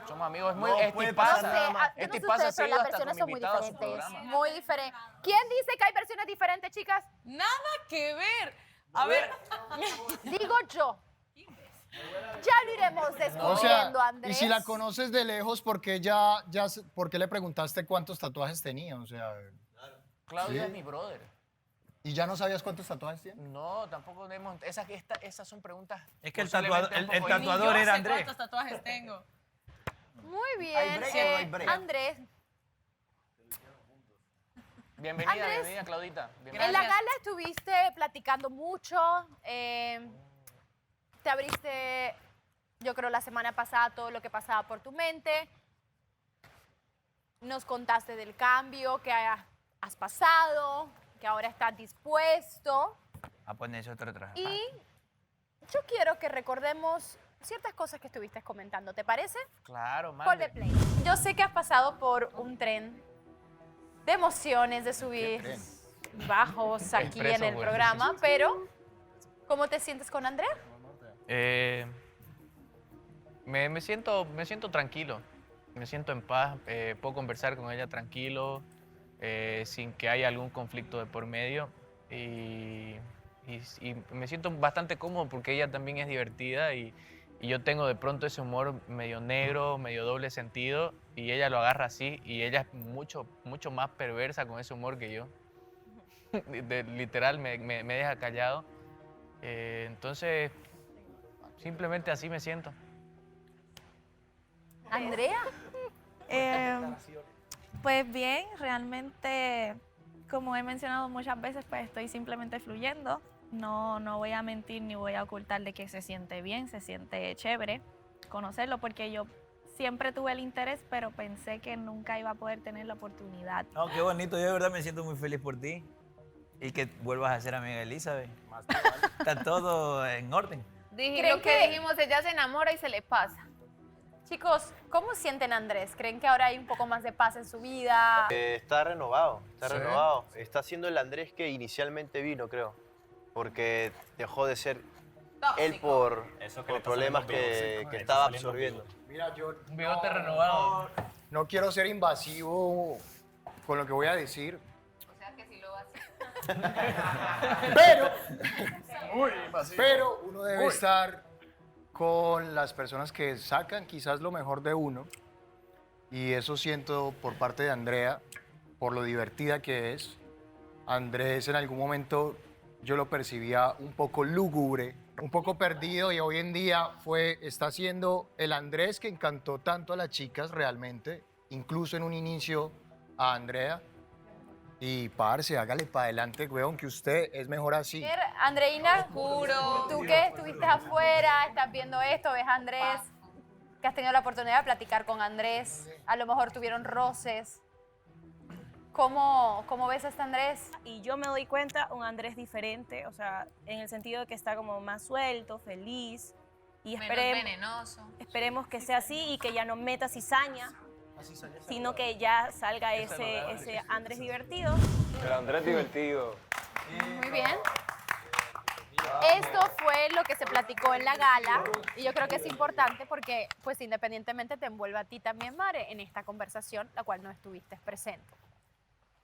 Somos amigos. Es muy, No es puede tipaza. pasar nada No sé, más. yo Es no sé tipaza, ustedes, se ha pero ido las hasta versiones como son muy invitado a su diferentes. programa. Muy diferentes. ¿Quién dice que hay versiones diferentes, chicas? Nada que ver. A ver. Digo yo. Ya lo iremos O sea, descubriendo, Andrés. y si la conoces de lejos, ¿por qué por qué le preguntaste cuántos tatuajes tenía? O sea, Claudia ¿sí? es mi brother. ¿Y ya no sabías cuántos tatuajes tiene? No, tampoco hemos... Esas son preguntas... Es que el posiblemente tatuador, un el poco tatuador Yo era sé Andrés. cuántos tatuajes tengo. Muy bien. ¿Hay break o no hay break? Andrés, Bienvenida, Andrés. bienvenida, Claudita. Bienvenida. en la gala estuviste platicando mucho. Te abriste, yo creo, la semana pasada todo lo que pasaba por tu mente. Nos contaste del cambio que has pasado, que ahora estás dispuesto. A ponerse otro traje. Y yo quiero que recordemos ciertas cosas que estuviste comentando. ¿Te parece? Claro, Ponle mande. play. Yo sé que has pasado por un tren de emociones, de subir bajos aquí Expreso, en el güey. programa, pero ¿cómo te sientes con Andrea? Me siento tranquilo, me siento en paz, puedo conversar con ella tranquilo, sin que haya algún conflicto de por medio y me siento bastante cómodo porque ella también es divertida y yo tengo de pronto ese humor medio negro, medio doble sentido y ella lo agarra así y ella es mucho más perversa con ese humor que yo. Literal me deja callado. Entonces, simplemente así me siento. Andrea. Pues bien, realmente, como he mencionado muchas veces, pues estoy simplemente fluyendo. No voy a mentir ni voy a ocultar de que se siente bien, se siente chévere conocerlo, porque yo siempre tuve el interés, pero pensé que nunca iba a poder tener la oportunidad. No, qué bonito. Yo de verdad me siento muy feliz por ti. Y que vuelvas a ser amiga de Elizabeth. Está todo en orden. ¿Creen Lo que dijimos, ella se enamora y se le pasa. Chicos, ¿cómo sienten a Andrés? ¿Creen que ahora hay un poco más de paz en su vida? Está renovado, está ¿Sí? renovado. Está siendo el Andrés que inicialmente vino, creo. Porque dejó de ser él por problemas que estaba absorbiendo. Mira, yo Un bigote renovado. no quiero ser invasivo con lo que voy a decir. O sea que si lo Pero uno debe estar con las personas que sacan quizás lo mejor de uno. Y eso siento por parte de Andrea, por lo divertida que es. Andrés en algún momento yo lo percibía un poco lúgubre, un poco perdido, y hoy en día está siendo el Andrés que encantó tanto a las chicas realmente, incluso en un inicio a Andrea. Y parce, hágale para adelante, weón, que usted es mejor así. Andreina, juro. ¿Tú qué? ¿Estuviste afuera? ¿Estás viendo esto? ¿Ves a Andrés? ¿Que has tenido la oportunidad de platicar con Andrés? A lo mejor tuvieron roces. ¿Cómo ves a este Andrés? Y yo me doy cuenta, un Andrés diferente, o sea, en el sentido de que está como más suelto, feliz. Y Menos venenoso. esperemos que sea así y que ya no meta cizaña, sino que ya salga ese Andrés divertido. El Andrés divertido. Muy bien. Esto fue lo que se platicó en la gala y yo creo que es importante porque, pues, independientemente te envuelve a ti también, Mare, en esta conversación, la cual no estuviste presente.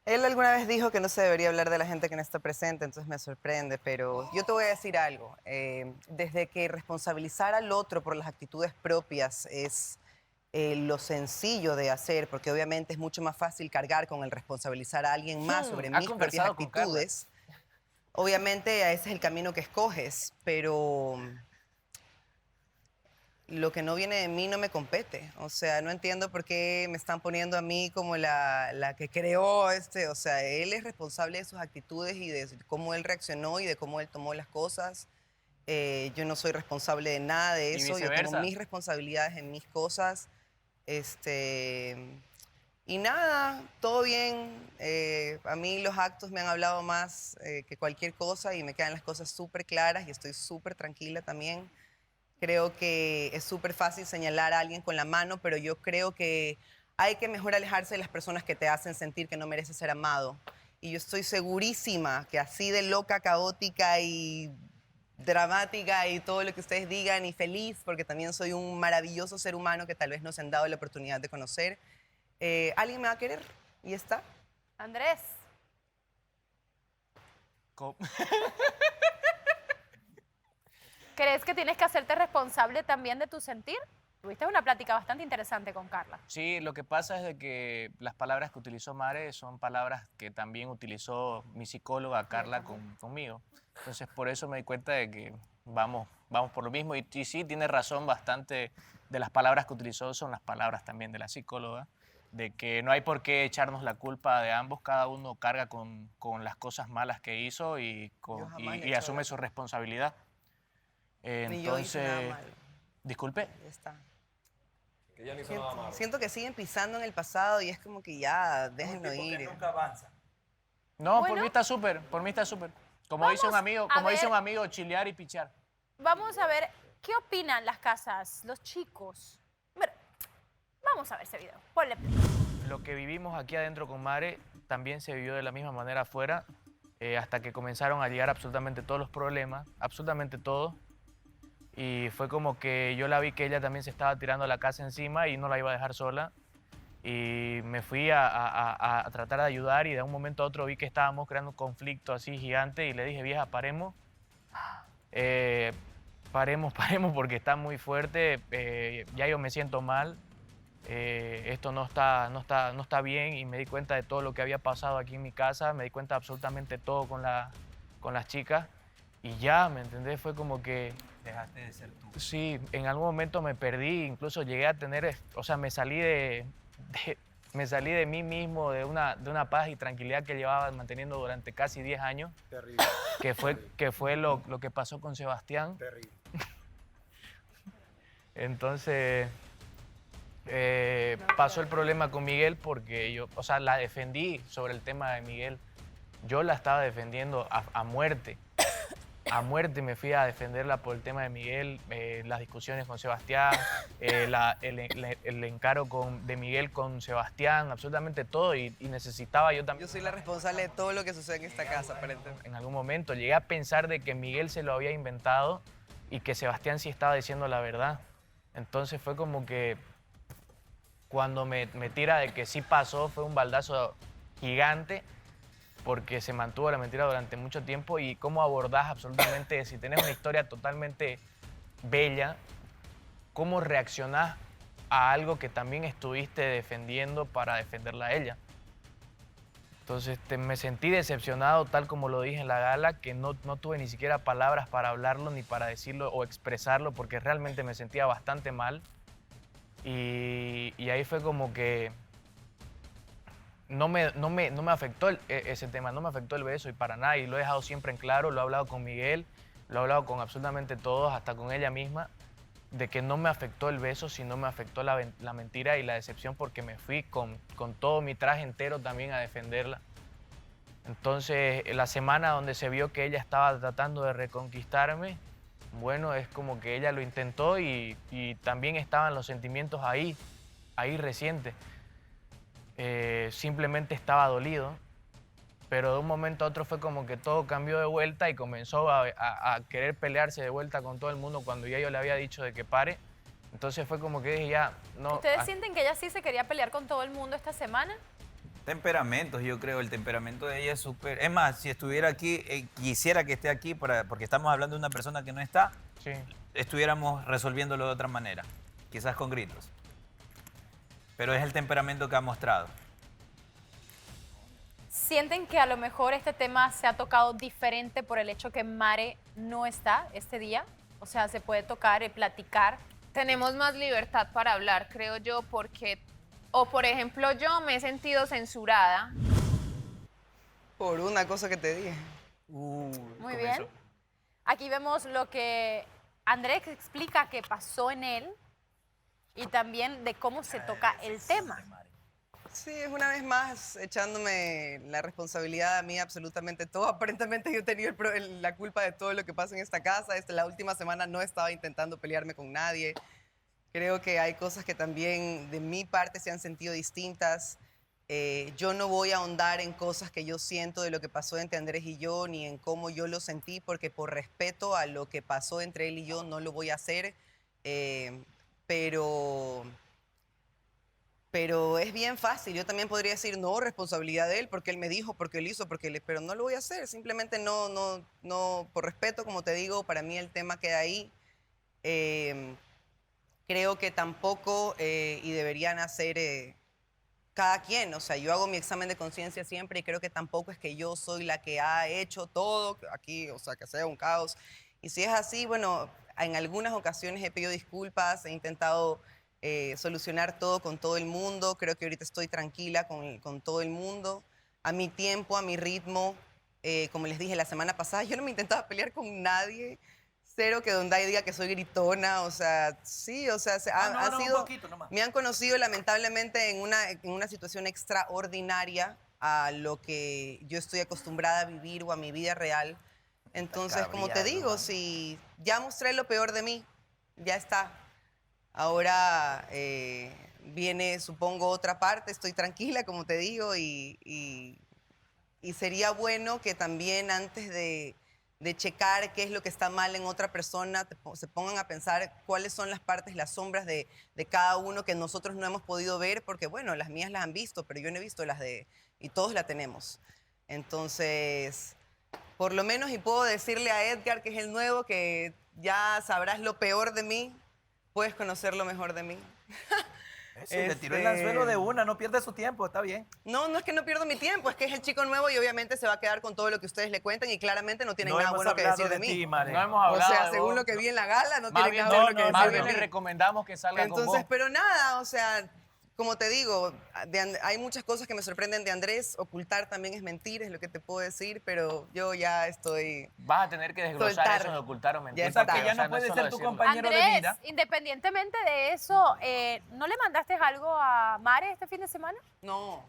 Él alguna vez dijo que no se debería hablar de la gente que no está presente, entonces me sorprende, pero yo te voy a decir algo. Desde que responsabilizar al otro por las actitudes propias es lo sencillo de hacer, porque obviamente es mucho más fácil cargar con el responsabilizar a alguien más sobre mis propias actitudes. Obviamente ese es el camino que escoges, pero lo que no viene de mí no me compete. O sea, no entiendo por qué me están poniendo a mí como la que creó o sea, él es responsable de sus actitudes y de cómo él reaccionó y de cómo él tomó las cosas. Yo no soy responsable de nada de eso. Yo tengo mis responsabilidades en mis cosas. Y nada, todo bien. A mí los actos me han hablado más que cualquier cosa y me quedan las cosas súper claras y estoy súper tranquila también. Creo que es súper fácil señalar a alguien con la mano, pero yo creo que hay que mejor alejarse de las personas que te hacen sentir que no mereces ser amado. Y yo estoy segurísima que así de loca, caótica y dramática y todo lo que ustedes digan y feliz, porque también soy un maravilloso ser humano que tal vez no se han dado la oportunidad de conocer, alguien me va a querer y está. Andrés. ¿Crees que tienes que hacerte responsable también de tu sentir? Tuviste una plática bastante interesante con Carla. Sí, lo que pasa es de que las palabras que utilizó Mare son palabras que también utilizó mi psicóloga Carla conmigo. Entonces, por eso me di cuenta de que vamos por lo mismo. Y sí, tiene razón, bastante de las palabras que utilizó son las palabras también de la psicóloga, de que no hay por qué echarnos la culpa de ambos, cada uno carga con las cosas malas que hizo y asume su responsabilidad. Ni yo hice nada Entonces, mal. disculpe. Ya está. Que ella no hizo nada malo. Siento que siguen pisando en el pasado y es como que ya, déjenlo ir. Nunca avanza. No, Bueno. por mí está súper, por mí está súper. Como dice un amigo, chilear y pichar. Vamos a ver qué opinan las casas, los chicos. Bueno, vamos a ver ese video. Ponle play. Lo que vivimos aquí adentro con Mare también se vivió de la misma manera afuera, hasta que comenzaron a llegar absolutamente todos los problemas, absolutamente todos. Y fue como que yo la vi que ella también se estaba tirando la casa encima y no la iba a dejar sola. Y me fui a tratar de ayudar y de un momento a otro vi que estábamos creando un conflicto así gigante y le dije, vieja, paremos. Paremos porque está muy fuerte, ya yo me siento mal. Esto no está bien y me di cuenta de todo lo que había pasado aquí en mi casa, me di cuenta de absolutamente todo con las chicas y ya, ¿me entendés? Fue como que... Dejaste de ser tú. Sí, en algún momento me perdí, incluso llegué a tener, o sea, me salí de mí mismo, de una paz y tranquilidad que llevaba manteniendo durante casi 10 años. Terrible. Que fue lo que pasó con Sebastián. Terrible. Entonces, pasó el problema con Miguel porque yo, o sea, la defendí sobre el tema de Miguel. Yo la estaba defendiendo a muerte. A muerte me fui a defenderla por el tema de Miguel, las discusiones con Sebastián, el encaro de Miguel con Sebastián, absolutamente todo. Y necesitaba yo también... Yo soy la responsable de todo lo que sucede en esta casa, aparentemente. En algún momento llegué a pensar de que Miguel se lo había inventado y que Sebastián sí estaba diciendo la verdad. Entonces fue como que cuando me tira de que sí pasó, fue un baldazo gigante, porque se mantuvo la mentira durante mucho tiempo y cómo abordás absolutamente, si tenés una historia totalmente bella, cómo reaccionás a algo que también estuviste defendiendo para defenderla a ella. Entonces me sentí decepcionado, tal como lo dije en la gala, que no tuve ni siquiera palabras para hablarlo, ni para decirlo o expresarlo, porque realmente me sentía bastante mal. Y ahí fue como que no me afectó ese tema, no me afectó el beso y para nada. Y lo he dejado siempre en claro, lo he hablado con Miguel, lo he hablado con absolutamente todos, hasta con ella misma, de que no me afectó el beso, sino me afectó la mentira y la decepción, porque me fui con todo mi traje entero también a defenderla. Entonces, la semana donde se vio que ella estaba tratando de reconquistarme, bueno, es como que ella lo intentó y también estaban los sentimientos ahí recientes. Simplemente estaba dolido, pero de un momento a otro fue como que todo cambió de vuelta y comenzó a querer pelearse de vuelta con todo el mundo cuando ya yo le había dicho de que pare. Entonces fue como que dije ya, no. ¿Ustedes sienten que ella sí se quería pelear con todo el mundo esta semana? Temperamentos, yo creo, el temperamento de ella es súper... Es más, si estuviera aquí, quisiera que esté aquí, porque estamos hablando de una persona que no está, sí, estuviéramos resolviéndolo de otra manera, quizás con gritos. Pero es el temperamento que ha mostrado. ¿Sienten que a lo mejor este tema se ha tocado diferente por el hecho que Mare no está este día? O sea, se puede tocar y platicar. Tenemos más libertad para hablar, creo yo, porque... O, por ejemplo, yo me he sentido censurada. Por una cosa que te dije. Muy bien. Aquí vemos lo que Andrés explica que pasó en él y también de cómo se toca el tema. Sí, es una vez más echándome la responsabilidad a mí absolutamente todo. Aparentemente yo he tenido la culpa de todo lo que pasa en esta casa. La última semana no estaba intentando pelearme con nadie. Creo que hay cosas que también de mi parte se han sentido distintas. Yo no voy a ahondar en cosas que yo siento de lo que pasó entre Andrés y yo, ni en cómo yo lo sentí, porque por respeto a lo que pasó entre él y yo no lo voy a hacer. Pero es bien fácil. Yo también podría decir, no, responsabilidad de él, porque él me dijo, porque él hizo, pero no lo voy a hacer. Simplemente no, por respeto, como te digo, para mí el tema queda ahí. Creo que tampoco, y deberían hacer cada quien, o sea, yo hago mi examen de conciencia siempre y creo que tampoco es que yo soy la que ha hecho todo aquí, o sea, que sea un caos. Y si es así, bueno, en algunas ocasiones he pedido disculpas, he intentado solucionar todo con todo el mundo, creo que ahorita estoy tranquila con todo el mundo, a mi tiempo, a mi ritmo. Como les dije la semana pasada, yo no me intentaba pelear con nadie. Cero que donde diga que soy gritona, o sea, sí, o sea, ha sido... Me han conocido lamentablemente en una situación extraordinaria a lo que yo estoy acostumbrada a vivir o a mi vida real. Entonces, como te digo, si ya mostré lo peor de mí, ya está. Ahora viene, supongo, otra parte, estoy tranquila, como te digo, y sería bueno que también antes de checar qué es lo que está mal en otra persona, se pongan a pensar cuáles son las partes, las sombras de cada uno que nosotros no hemos podido ver, porque bueno, las mías las han visto, pero yo no he visto las de... y todos la tenemos. Entonces, por lo menos, y puedo decirle a Edgar, que es el nuevo, que ya sabrás lo peor de mí, puedes conocer lo mejor de mí. Le tiró el anzuelo de una, no pierde su tiempo, está bien. No, no es que no pierdo mi tiempo, es que es el chico nuevo y obviamente se va a quedar con todo lo que ustedes le cuentan y claramente no tienen nada bueno que decir de mí. No hemos hablado. O sea, según lo que vi en la gala, no tienen nada bueno que decir de mí. Más bien le recomendamos que salga con vos. Entonces, pero nada, o sea, como te digo, hay muchas cosas que me sorprenden de Andrés. Ocultar también es mentir, es lo que te puedo decir, pero yo ya estoy... Vas a tener que desglosar eso de ocultar o mentir. Ya está. Que ya no puede ser tu compañero Andrés, de vida. independientemente de eso, ¿no le mandaste algo a Mare este fin de semana? No,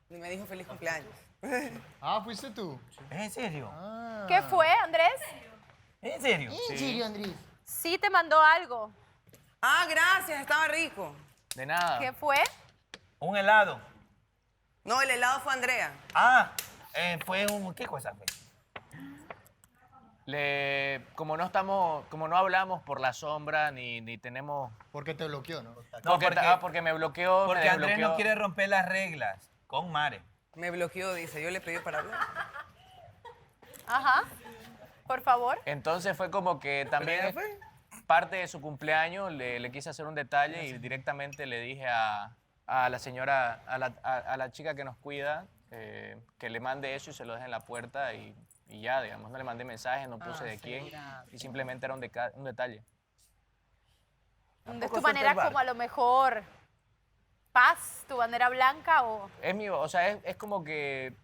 ni me dijo feliz cumpleaños. Ah, ¿fuiste tú? ¿En serio? ¿Qué fue, Andrés? ¿En serio? ¿En serio, Andrés? Sí te mandó algo. Ah, gracias, estaba rico. De nada. ¿Qué fue? Un helado. No, el helado fue Andrea. Ah, fue un... ¿Qué cosa fue? Como no hablamos por la sombra, ni tenemos... Porque te bloqueó, ¿no? Porque me bloqueó, Porque me Andrés desbloqueó. no quiere romper las reglas con Mare. Me bloqueó, dice. Yo le pedí para hablar. Ajá. Por favor. Entonces fue como que también parte de su cumpleaños le quise hacer un detalle y directamente le dije a la señora, a la chica que nos cuida, que le mande eso y se lo deje en la puerta y ya, digamos. No le mandé mensajes, no puse de quién y simplemente era un detalle. ¿Es tu manera como a lo mejor paz, tu bandera blanca o...? Es o sea, es como que,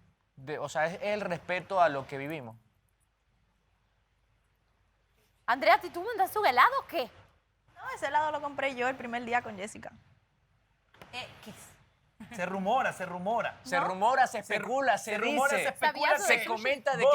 o sea, es el respeto a lo que vivimos. Andrea, ¿tú mandaste un helado o qué? No, ese helado lo compré yo el primer día con Jessica. Se rumora, se rumora. Se rumora, se especula, se rumora, dice, se especula, se comenta de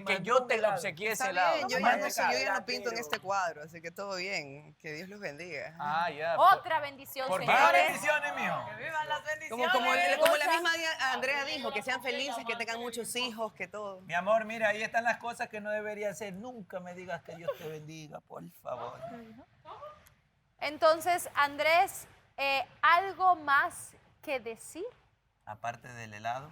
que yo te obsequié ese helado. Yo ya no pinto en este cuadro, así que todo bien. Que Dios los bendiga. Ah, ya. Otra bendición, Más señores. bendiciones, mijo. ¡Que vivan las bendiciones! Como la misma Andrea dijo, que sean felices, que tengan muchos hijos, que todo. Mi amor, mira, ahí están las cosas que no debería hacer. Nunca me digas que Dios te bendiga, por favor. Entonces, Andrés, ¿algo más que decir? Aparte del helado.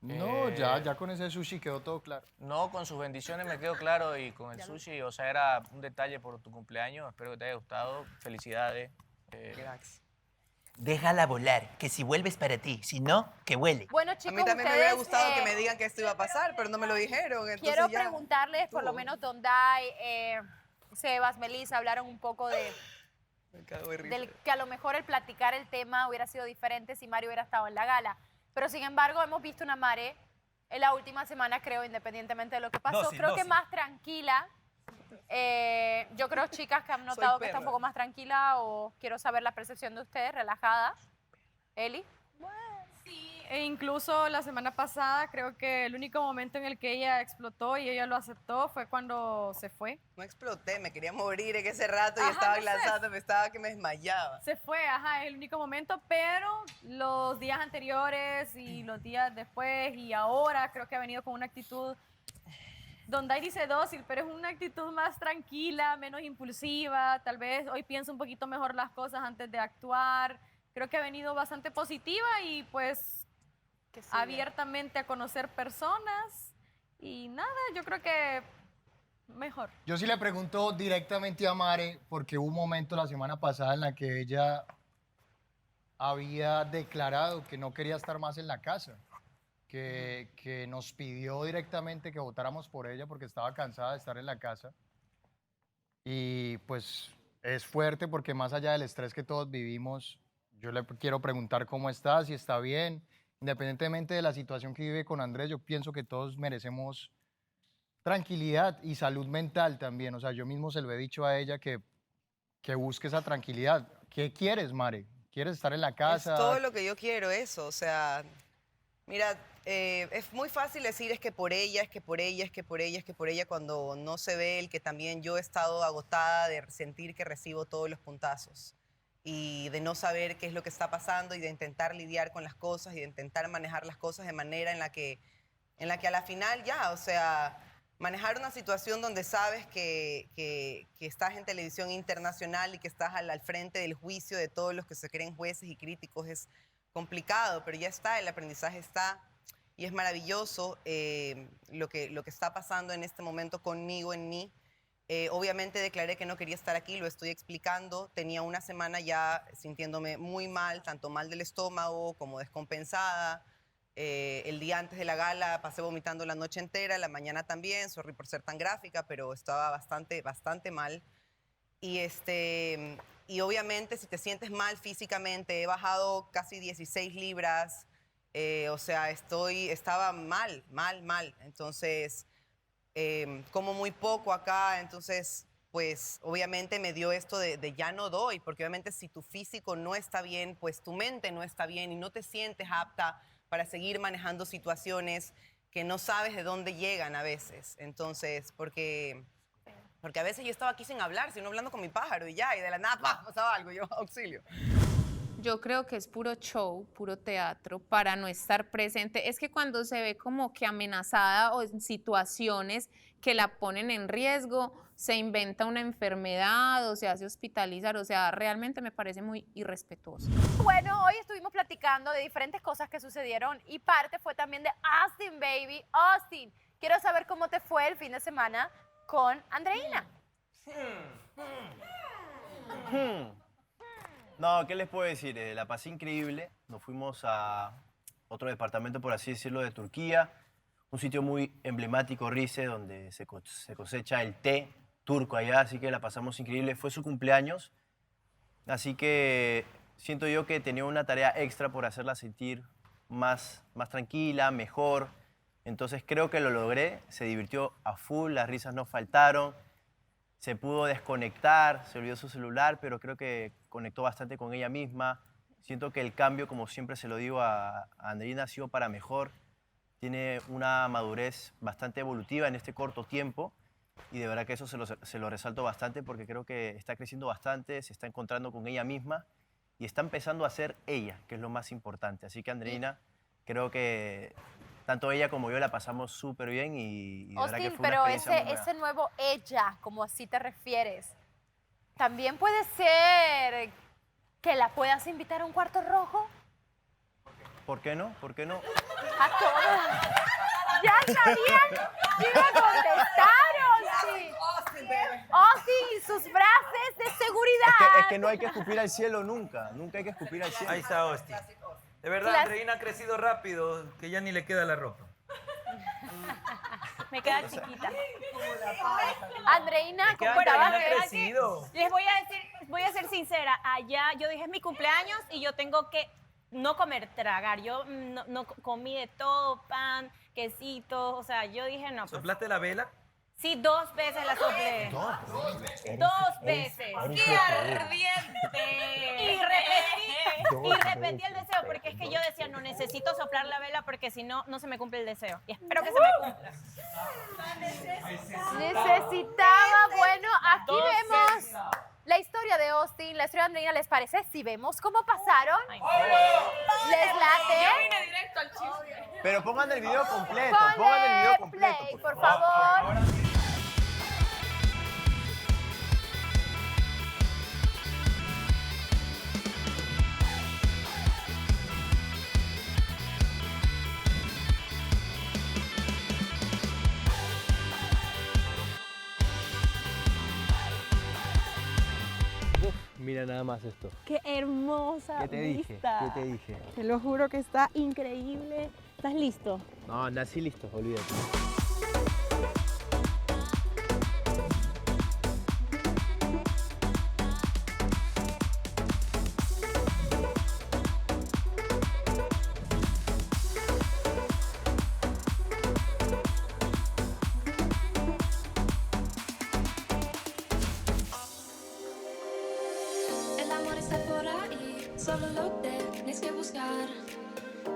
No, ya con ese sushi quedó todo claro. No, con sus bendiciones me quedó claro y con el sushi, o sea, era un detalle por tu cumpleaños. Espero que te haya gustado. Felicidades. Gracias. Déjala volar, que si vuelves para ti, si no, que huele. Bueno, A chicos, mí también me hubiera ustedes, gustado que me digan que esto iba a pasar, pero no me lo dijeron. Entonces quiero ya preguntarles, por lo menos Donday, Sebas, Melissa, hablaron un poco me cago de risa. del que a lo mejor el platicar el tema hubiera sido diferente si Mario hubiera estado en la gala. Pero sin embargo, hemos visto una Mare en la última semana, creo, independientemente de lo que pasó, creo que más tranquila. Yo creo, chicas, que han notado que está un poco más tranquila o quiero saber la percepción de ustedes, relajada. Eli. Sí, e incluso la semana pasada creo que el único momento en el que ella explotó y ella lo aceptó fue cuando se fue. No exploté, me quería morir en ese rato y Ajá, estaba no sé. lanzando, estaba que me desmayaba. Se fue, ajá, es el único momento, pero los días anteriores y los días después y ahora creo que ha venido con una actitud, Donday dice dócil, pero es una actitud más tranquila, menos impulsiva, tal vez hoy piensa un poquito mejor las cosas antes de actuar. Creo que ha venido bastante positiva y pues abiertamente a conocer personas y nada, yo creo que mejor. Yo sí le pregunto directamente a Mare, porque hubo un momento la semana pasada en la que ella había declarado que no quería estar más en la casa, que nos pidió directamente que votáramos por ella porque estaba cansada de estar en la casa. Y pues es fuerte porque más allá del estrés que todos vivimos, yo le quiero preguntar cómo está, si está bien. Independientemente de la situación que vive con Andrés, yo pienso que todos merecemos tranquilidad y salud mental también. O sea, yo mismo se lo he dicho a ella que busque esa tranquilidad. ¿Qué quieres, Mare? ¿Quieres estar en la casa? Es todo lo que yo quiero, eso. O sea, mira, es muy fácil decir es que por ella, es que por ella, es que por ella, es que por ella, cuando no se ve el que también yo he estado agotada de sentir que recibo todos los puntazos y de no saber qué es lo que está pasando y de intentar lidiar con las cosas y de intentar manejar las cosas de manera en la que a la final ya, o sea, manejar una situación donde sabes que estás en televisión internacional y que estás al frente del juicio de todos los que se creen jueces y críticos es complicado, pero ya está, el aprendizaje está y es maravilloso lo que está pasando en este momento conmigo, en mí. Obviamente declaré que no quería estar aquí, lo estoy explicando. Tenía una semana ya sintiéndome muy mal, tanto mal del estómago como descompensada. El día antes de la gala pasé vomitando la noche entera, la mañana también, sorry por ser tan gráfica, pero estaba bastante mal. Y obviamente si te sientes mal físicamente, he bajado casi 16 libras, o sea, estaba mal. Entonces, como muy poco acá, entonces, pues obviamente me dio esto de ya no doy, porque obviamente si tu físico no está bien, pues tu mente no está bien y no te sientes apta para seguir manejando situaciones que no sabes de dónde llegan a veces. Entonces, porque a veces yo estaba aquí sin hablar, sino hablando con mi pájaro y ya, y de la nada, ¡pah!, pasaba algo, yo, auxilio. Yo creo que es puro show, puro teatro, para no estar presente. Es que cuando se ve como que amenazada o en situaciones que la ponen en riesgo, se inventa una enfermedad o se hace hospitalizar. O sea, realmente me parece muy irrespetuoso. Bueno, hoy estuvimos platicando de diferentes cosas que sucedieron y parte fue también de Austin, baby. Austin, quiero saber cómo te fue el fin de semana con Andreina. No, ¿qué les puedo decir? La pasé increíble. Nos fuimos a otro departamento, por así decirlo, de Turquía. Un sitio muy emblemático, Rize, donde se cosecha el té turco allá, así que la pasamos increíble. Fue su cumpleaños, así que siento yo que tenía una tarea extra por hacerla sentir más tranquila, mejor. Entonces creo que lo logré, se divirtió a full, las risas no faltaron. Se pudo desconectar, se olvidó su celular, pero creo que conectó bastante con ella misma. Siento que el cambio, como siempre se lo digo a Andreina, ha sido para mejor. Tiene una madurez bastante evolutiva en este corto tiempo y de verdad que eso se lo resalto bastante porque creo que está creciendo bastante, se está encontrando con ella misma y está empezando a ser ella, que es lo más importante. Así que Andreina, creo que tanto ella como yo la pasamos súper bien y de verdad que Austin, fue una pero experiencia muy buena. ese nuevo ella, como así te refieres, también puede ser que la puedas invitar a un cuarto rojo. ¿Por qué no? ¿Por qué no? A todas. Ya sabían que iba a contestar, Austin. Austin y sus frases de seguridad. Es que no hay que escupir al cielo nunca. Nunca hay que escupir al cielo. Ahí está Austin. De verdad, Andreina ha crecido rápido, que ya ni le queda la ropa. Me queda chiquita. Andreina, ¿cómo contaba Andreina ha que crecido? Les voy a decir, voy a ser sincera. Allá yo dije es mi cumpleaños y yo tengo que no comer, tragar. Yo no comí de todo, pan, quesito. O sea, yo dije no. Pues, ¿Soplaste la vela? sí, 2 veces la soplé. 2 veces. ¡Qué ardiente! Y repetí el deseo, porque es que yo decía, no necesito soplar la vela porque si no, no se me cumple el deseo. Y espero que se me cumpla. necesitaba. Bueno, aquí Entonces, vemos la historia de Austin, la historia de Andreina. ¿Les parece? Si vemos cómo pasaron. ¿Les late? Yo vine directo al chisme. Pero pongan el video completo. Ponle Pongan el video completo, play, por favor. Mira nada más esto. Qué hermosa ¿Qué te dije? vista. ¿Qué te dije? Te lo juro que está increíble. ¿Estás listo? No, nací listo, olvídate. El amor está por ahí, solo lo tienes que buscar.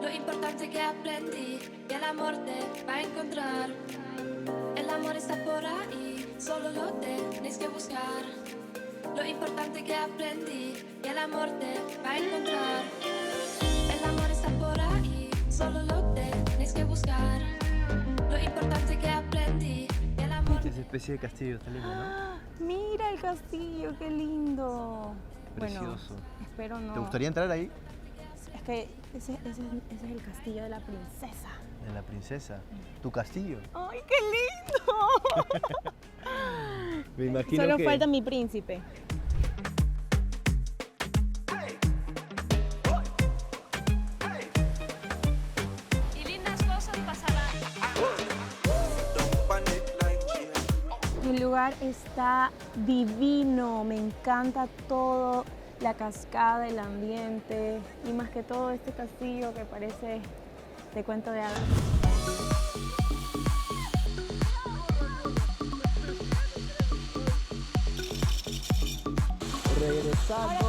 Lo importante que aprendí, que el amor te va a encontrar. El amor está por ahí, solo lo tienes que buscar. Lo importante que aprendí, que el amor te va a encontrar. El amor está por ahí, solo lo tienes que buscar. Lo importante que aprendí, que el amor. Esa especie de castillo está lindo, ¿no? Mira el castillo, qué lindo. Precioso. Bueno, espero no. ¿Te gustaría entrar ahí? Es que ese es el castillo de la princesa. De la princesa. ¿Tu castillo? ¡Ay, qué lindo! Me imagino Solo que... falta mi príncipe. Y lindas cosas pasarán. El lugar está divino, me encanta todo, la cascada, el ambiente y más que todo este castillo que parece de cuento de hadas. Regresamos.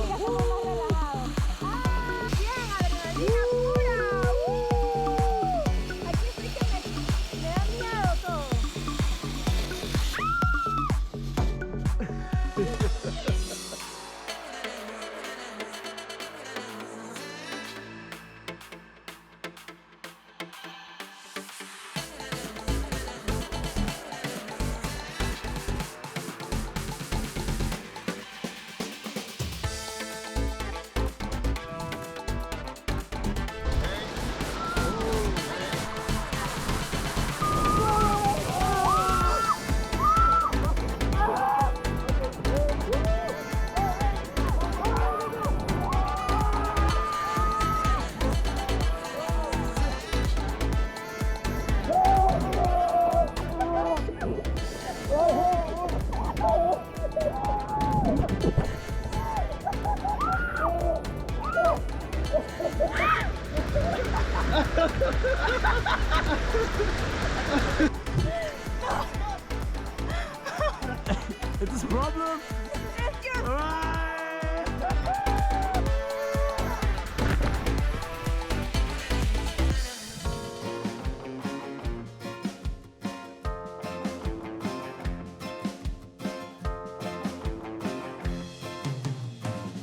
It's a problem.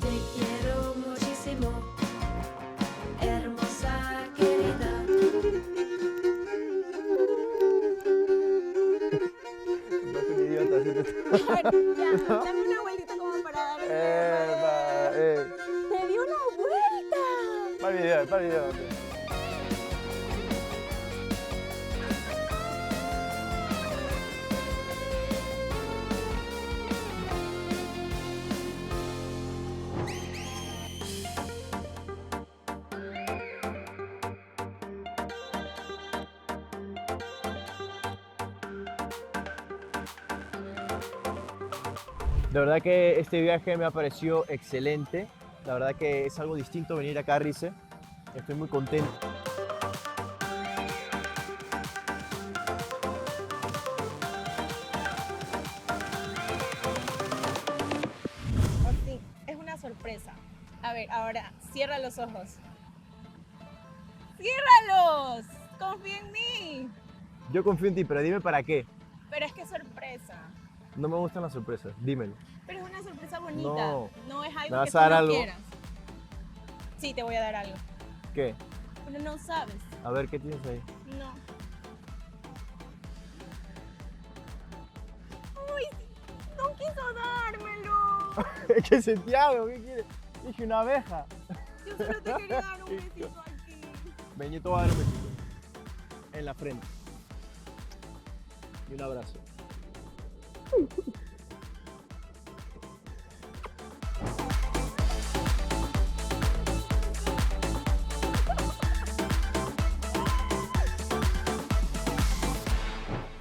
Te quiero muchísimo, hermosa querida. Ya, dame una vueltita como para dar. ¡Te dio una vuelta! Para el video. De verdad que este viaje me ha parecido excelente. La verdad que es algo distinto venir acá a Rize. Estoy muy contento. Sí, es una sorpresa. A ver, ahora, cierra los ojos. ¡Ciérralos! Confía en mí. Yo confío en ti, pero dime para qué. Pero es que es sorpresa. No me gustan las sorpresas, dímelo. Pero es una sorpresa bonita. No. No es ¿Me algo vas que tú a dar no algo? quieras. Sí, te voy a dar algo. ¿Qué? Pero no sabes. A ver, ¿qué tienes ahí? No. Uy, no quiso dármelo. ¿Qué Santiago? ¿Qué quieres? Dije una abeja. Yo solo te quería dar un besito aquí. Ven, yo te voy a dar un besito. En la frente. Y un abrazo.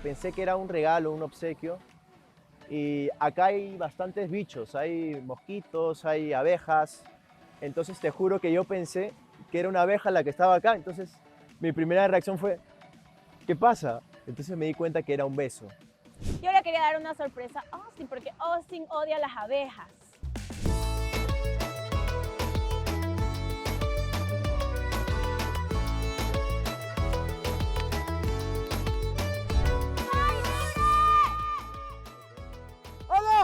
Pensé que era un regalo, un obsequio. Y acá hay bastantes bichos, hay mosquitos, hay abejas. Entonces te juro que yo pensé que era una abeja la que estaba acá. Entonces mi primera reacción fue, ¿qué pasa? Entonces me di cuenta que era un beso. Yo le quería dar una sorpresa a Austin porque Austin odia las abejas. ¡Hola!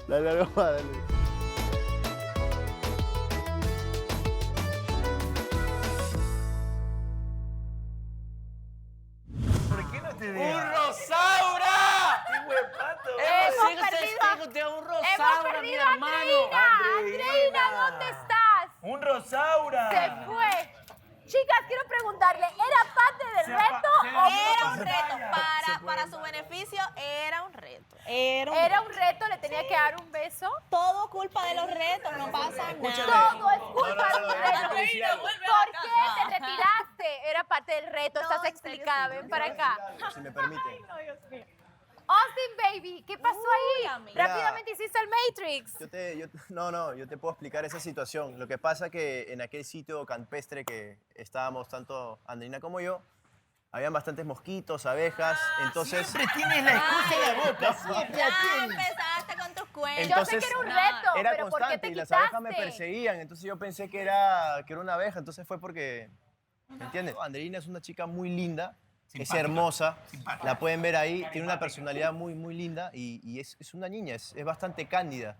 Dale algo más, dale. ¿Por qué no te ¡Un dejas? rosaura! ¡Qué huepato! Un rosaura, mi hermano. Andreina, ¿dónde estás? ¡Un rosaura! Se fue. Chicas, quiero preguntarle, ¿era parte del reto o Era un reto. Para su beneficio, era un reto. Era un reto? ¿Le tenía que dar un beso? Todo culpa de los retos, no pasa nada. Todo es culpa de los retos. Andreina, vuelve a ¿Por la qué casa. te retiraste? Era parte del reto, estás explicada, ven para acá. Si me permite. Austin, baby, ¿qué pasó ahí? Mira. Rápidamente hiciste el Matrix. Yo te puedo explicar esa situación. Lo que pasa que en aquel sitio campestre que estábamos tanto Andreina como yo, habían bastantes mosquitos, abejas, entonces... Siempre tienes la excusa en la boca, siempre la Ya tienes. empezaste con tus cuentos. Entonces, Yo sé que era un reto, era pero ¿por qué constante te y las quitaste? abejas me perseguían, entonces yo pensé que era una abeja, entonces fue porque, ¿me entiendes? Andreina es una chica muy linda, es hermosa, la pueden ver ahí, tiene una personalidad muy, muy linda y es una niña, es bastante cándida.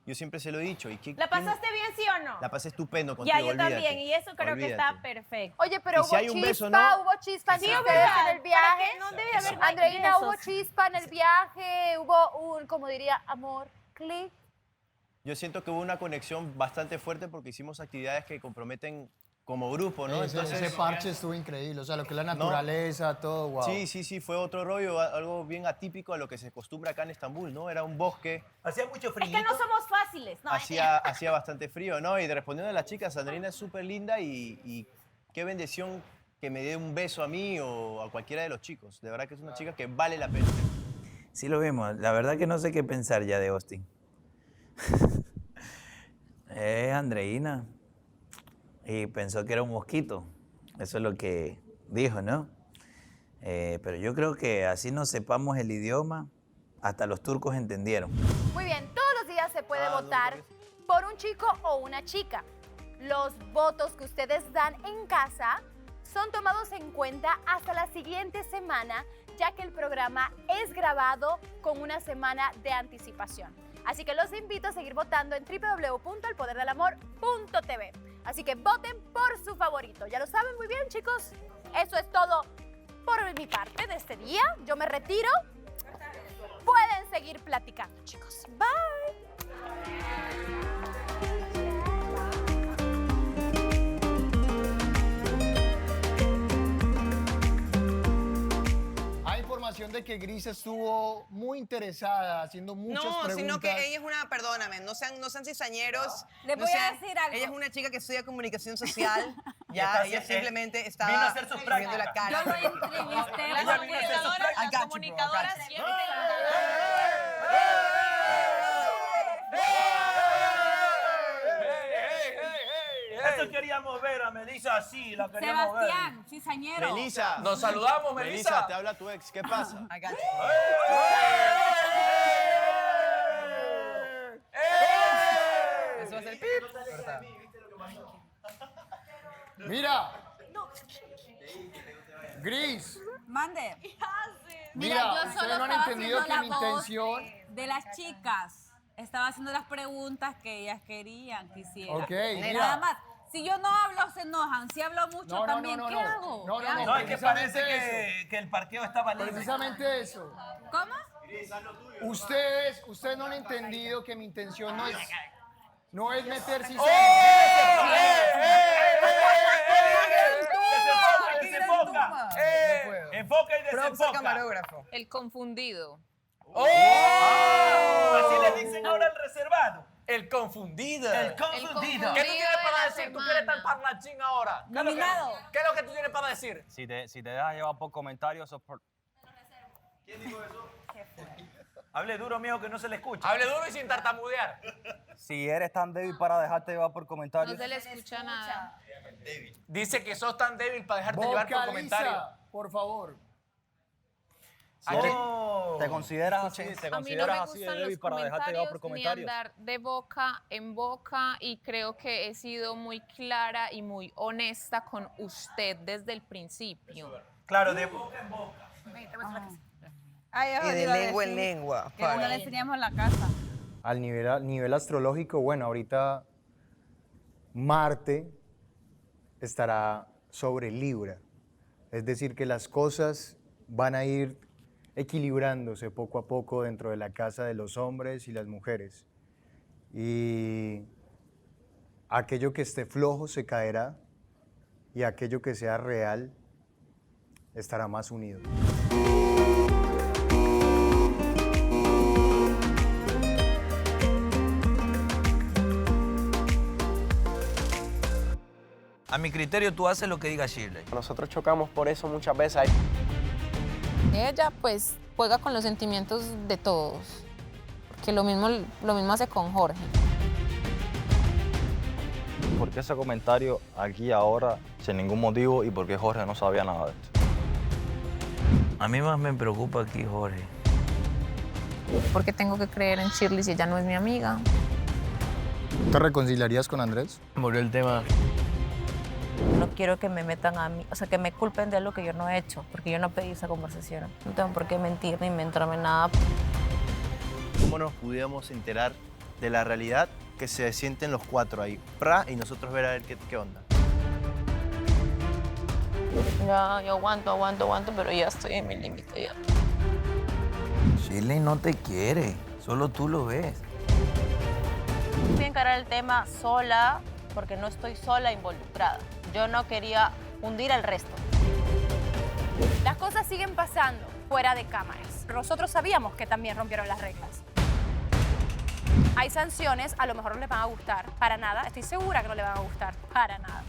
Yo siempre se lo he dicho. ¿La pasaste bien, sí o no? La pasé estupendo contigo, Ya, yo olvídate. también, y eso creo que está Olvídate. perfecto. Oye, pero Y si hubo hay un chispa, beso, ¿no? hubo chispa Sí, entre ¿verdad? ustedes en el viaje. Para que no debe haber Andreina, hubo besos. chispa en el viaje, hubo un, como diría, amor, clic. Yo siento que hubo una conexión bastante fuerte porque hicimos actividades que comprometen como grupo, ¿no? Ese parche estuvo increíble, o sea, lo que es la naturaleza, todo, wow. Sí, fue otro rollo, algo bien atípico a lo que se acostumbra acá en Estambul, ¿no? Era un bosque, Hacía mucho frío. Es que no somos fáciles, ¿no? hacía bastante frío, ¿no? Y respondiendo a las chicas, Andreina es súper linda y qué bendición que me dé un beso a mí o a cualquiera de los chicos. De verdad que es una chica que vale la pena. Sí lo vimos. La verdad que no sé qué pensar ya de Austin. Andreina y pensó que era un mosquito. Eso es lo que dijo, ¿no? Pero yo creo que así no sepamos el idioma, hasta los turcos entendieron. Muy bien, todos los días se puede votar por un chico o una chica. Los votos que ustedes dan en casa son tomados en cuenta hasta la siguiente semana, ya que el programa es grabado con una semana de anticipación. Así que los invito a seguir votando en www.elpoderdelamor.tv. Así que voten por su favorito. Ya lo saben muy bien, chicos. Eso es todo por mi parte de este día. Yo me retiro. Pueden seguir platicando, chicos. Bye. Hay información de que Gris estuvo muy interesada, haciendo muchas preguntas. No, sino que ella es una, perdóname, no sean cizañeros. Les voy a decir algo. Ella es una chica que estudia comunicación social. Ya, ella simplemente está vino a hacer sus poniendo la cara. Yo lo entrevisté. Las comunicadoras siempre... Eso queríamos ver a Melissa así, la queríamos ver. Sebastián, cizañero. Melissa. Nos saludamos, Melissa. Melissa, te habla tu ex. ¿Qué pasa? Eso va a ser Mira. Gris. Mande. Mira, yo ustedes solo no han estaba entendido haciendo que mi la voz intención... de las chicas. Estaba haciendo las preguntas que ellas querían que hiciera. Ok, mira. Nada más. Si yo no hablo, se enojan. Si hablo mucho, también, ¿qué hago? No, ¿Qué hago? No, es que parece que el parqueo estaba libre. Precisamente eso. ¿Cómo? Ustedes no han entendido que mi intención no es meter ¡Que cizaña. desenfoca! Enfoca y desenfoca. Camarógrafo. El confundido. Así le dicen ahora al reservado. El confundido. El confundido. ¿Qué tú tienes para decir? ¿Tú quieres tan parlachín ahora? Nominado. ¿Qué es lo que tú tienes para decir? Si te dejas llevar por comentarios, eso es por... Hable duro, mijo, que no se le escucha. Hable duro y sin tartamudear. Si eres tan débil para dejarte llevar por comentarios... No se le escucha nada. Dice que sos tan débil para dejarte llevar por comentarios. Vocaliza, por favor. ¿Te consideras así? ¿Te A mí no me consideras así de gustan débil los para dejarte llevar por comentarios ni comentarios? andar de boca en boca, y creo que he sido muy clara y muy honesta con usted desde el principio. Claro, de boca en boca. Y de lengua en lengua. Que no le enseñamos la casa. Al nivel astrológico, bueno, ahorita Marte estará sobre Libra. Es decir, que las cosas van a ir equilibrándose poco a poco dentro de la casa de los hombres y las mujeres. Y aquello que esté flojo se caerá y aquello que sea real estará más unido. A mi criterio, tú haces lo que diga Shirley. Nosotros chocamos por eso muchas veces. Ella pues juega con los sentimientos de todos, porque lo mismo hace con Jorge. ¿Por qué ese comentario aquí ahora sin ningún motivo y por qué Jorge no sabía nada de esto? A mí más me preocupa aquí Jorge. Porque tengo que creer en Shirley si ella no es mi amiga. ¿Te reconciliarías con Andrés? Volvió el tema. No quiero que me metan a mí, o sea, que me culpen de algo que yo no he hecho, porque yo no pedí esa conversación. No tengo por qué mentir ni inventarme nada. ¿Cómo nos pudiéramos enterar de la realidad que se sienten los cuatro ahí? Y nosotros ver a ver qué onda. Ya, yo aguanto, pero ya estoy en mi límite ya. Shirley no te quiere, solo tú lo ves. Voy a encarar el tema sola, porque no estoy sola involucrada. Yo no quería hundir al resto. Las cosas siguen pasando fuera de cámaras. Nosotros sabíamos que también rompieron las reglas. Hay sanciones, a lo mejor no les van a gustar, para nada. Estoy segura que no les van a gustar, para nada.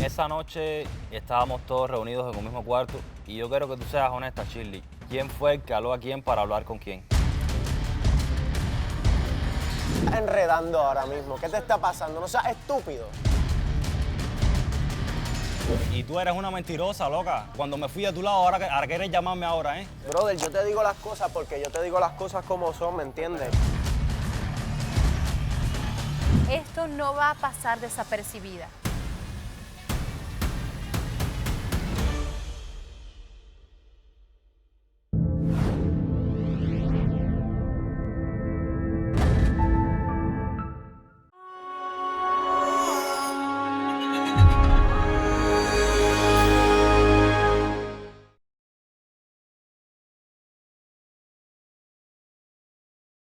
Esa noche estábamos todos reunidos en un mismo cuarto y yo quiero que tú seas honesta, Shirley. ¿Quién fue el que habló a quién para hablar con quién? Estás enredando ahora mismo. ¿Qué te está pasando? No seas estúpido. Y tú eres una mentirosa, loca. Cuando me fui de tu lado, ahora quieres llamarme ahora, ¿eh? Brother, yo te digo las cosas porque yo te digo las cosas como son, ¿me entiendes? Esto no va a pasar desapercibida.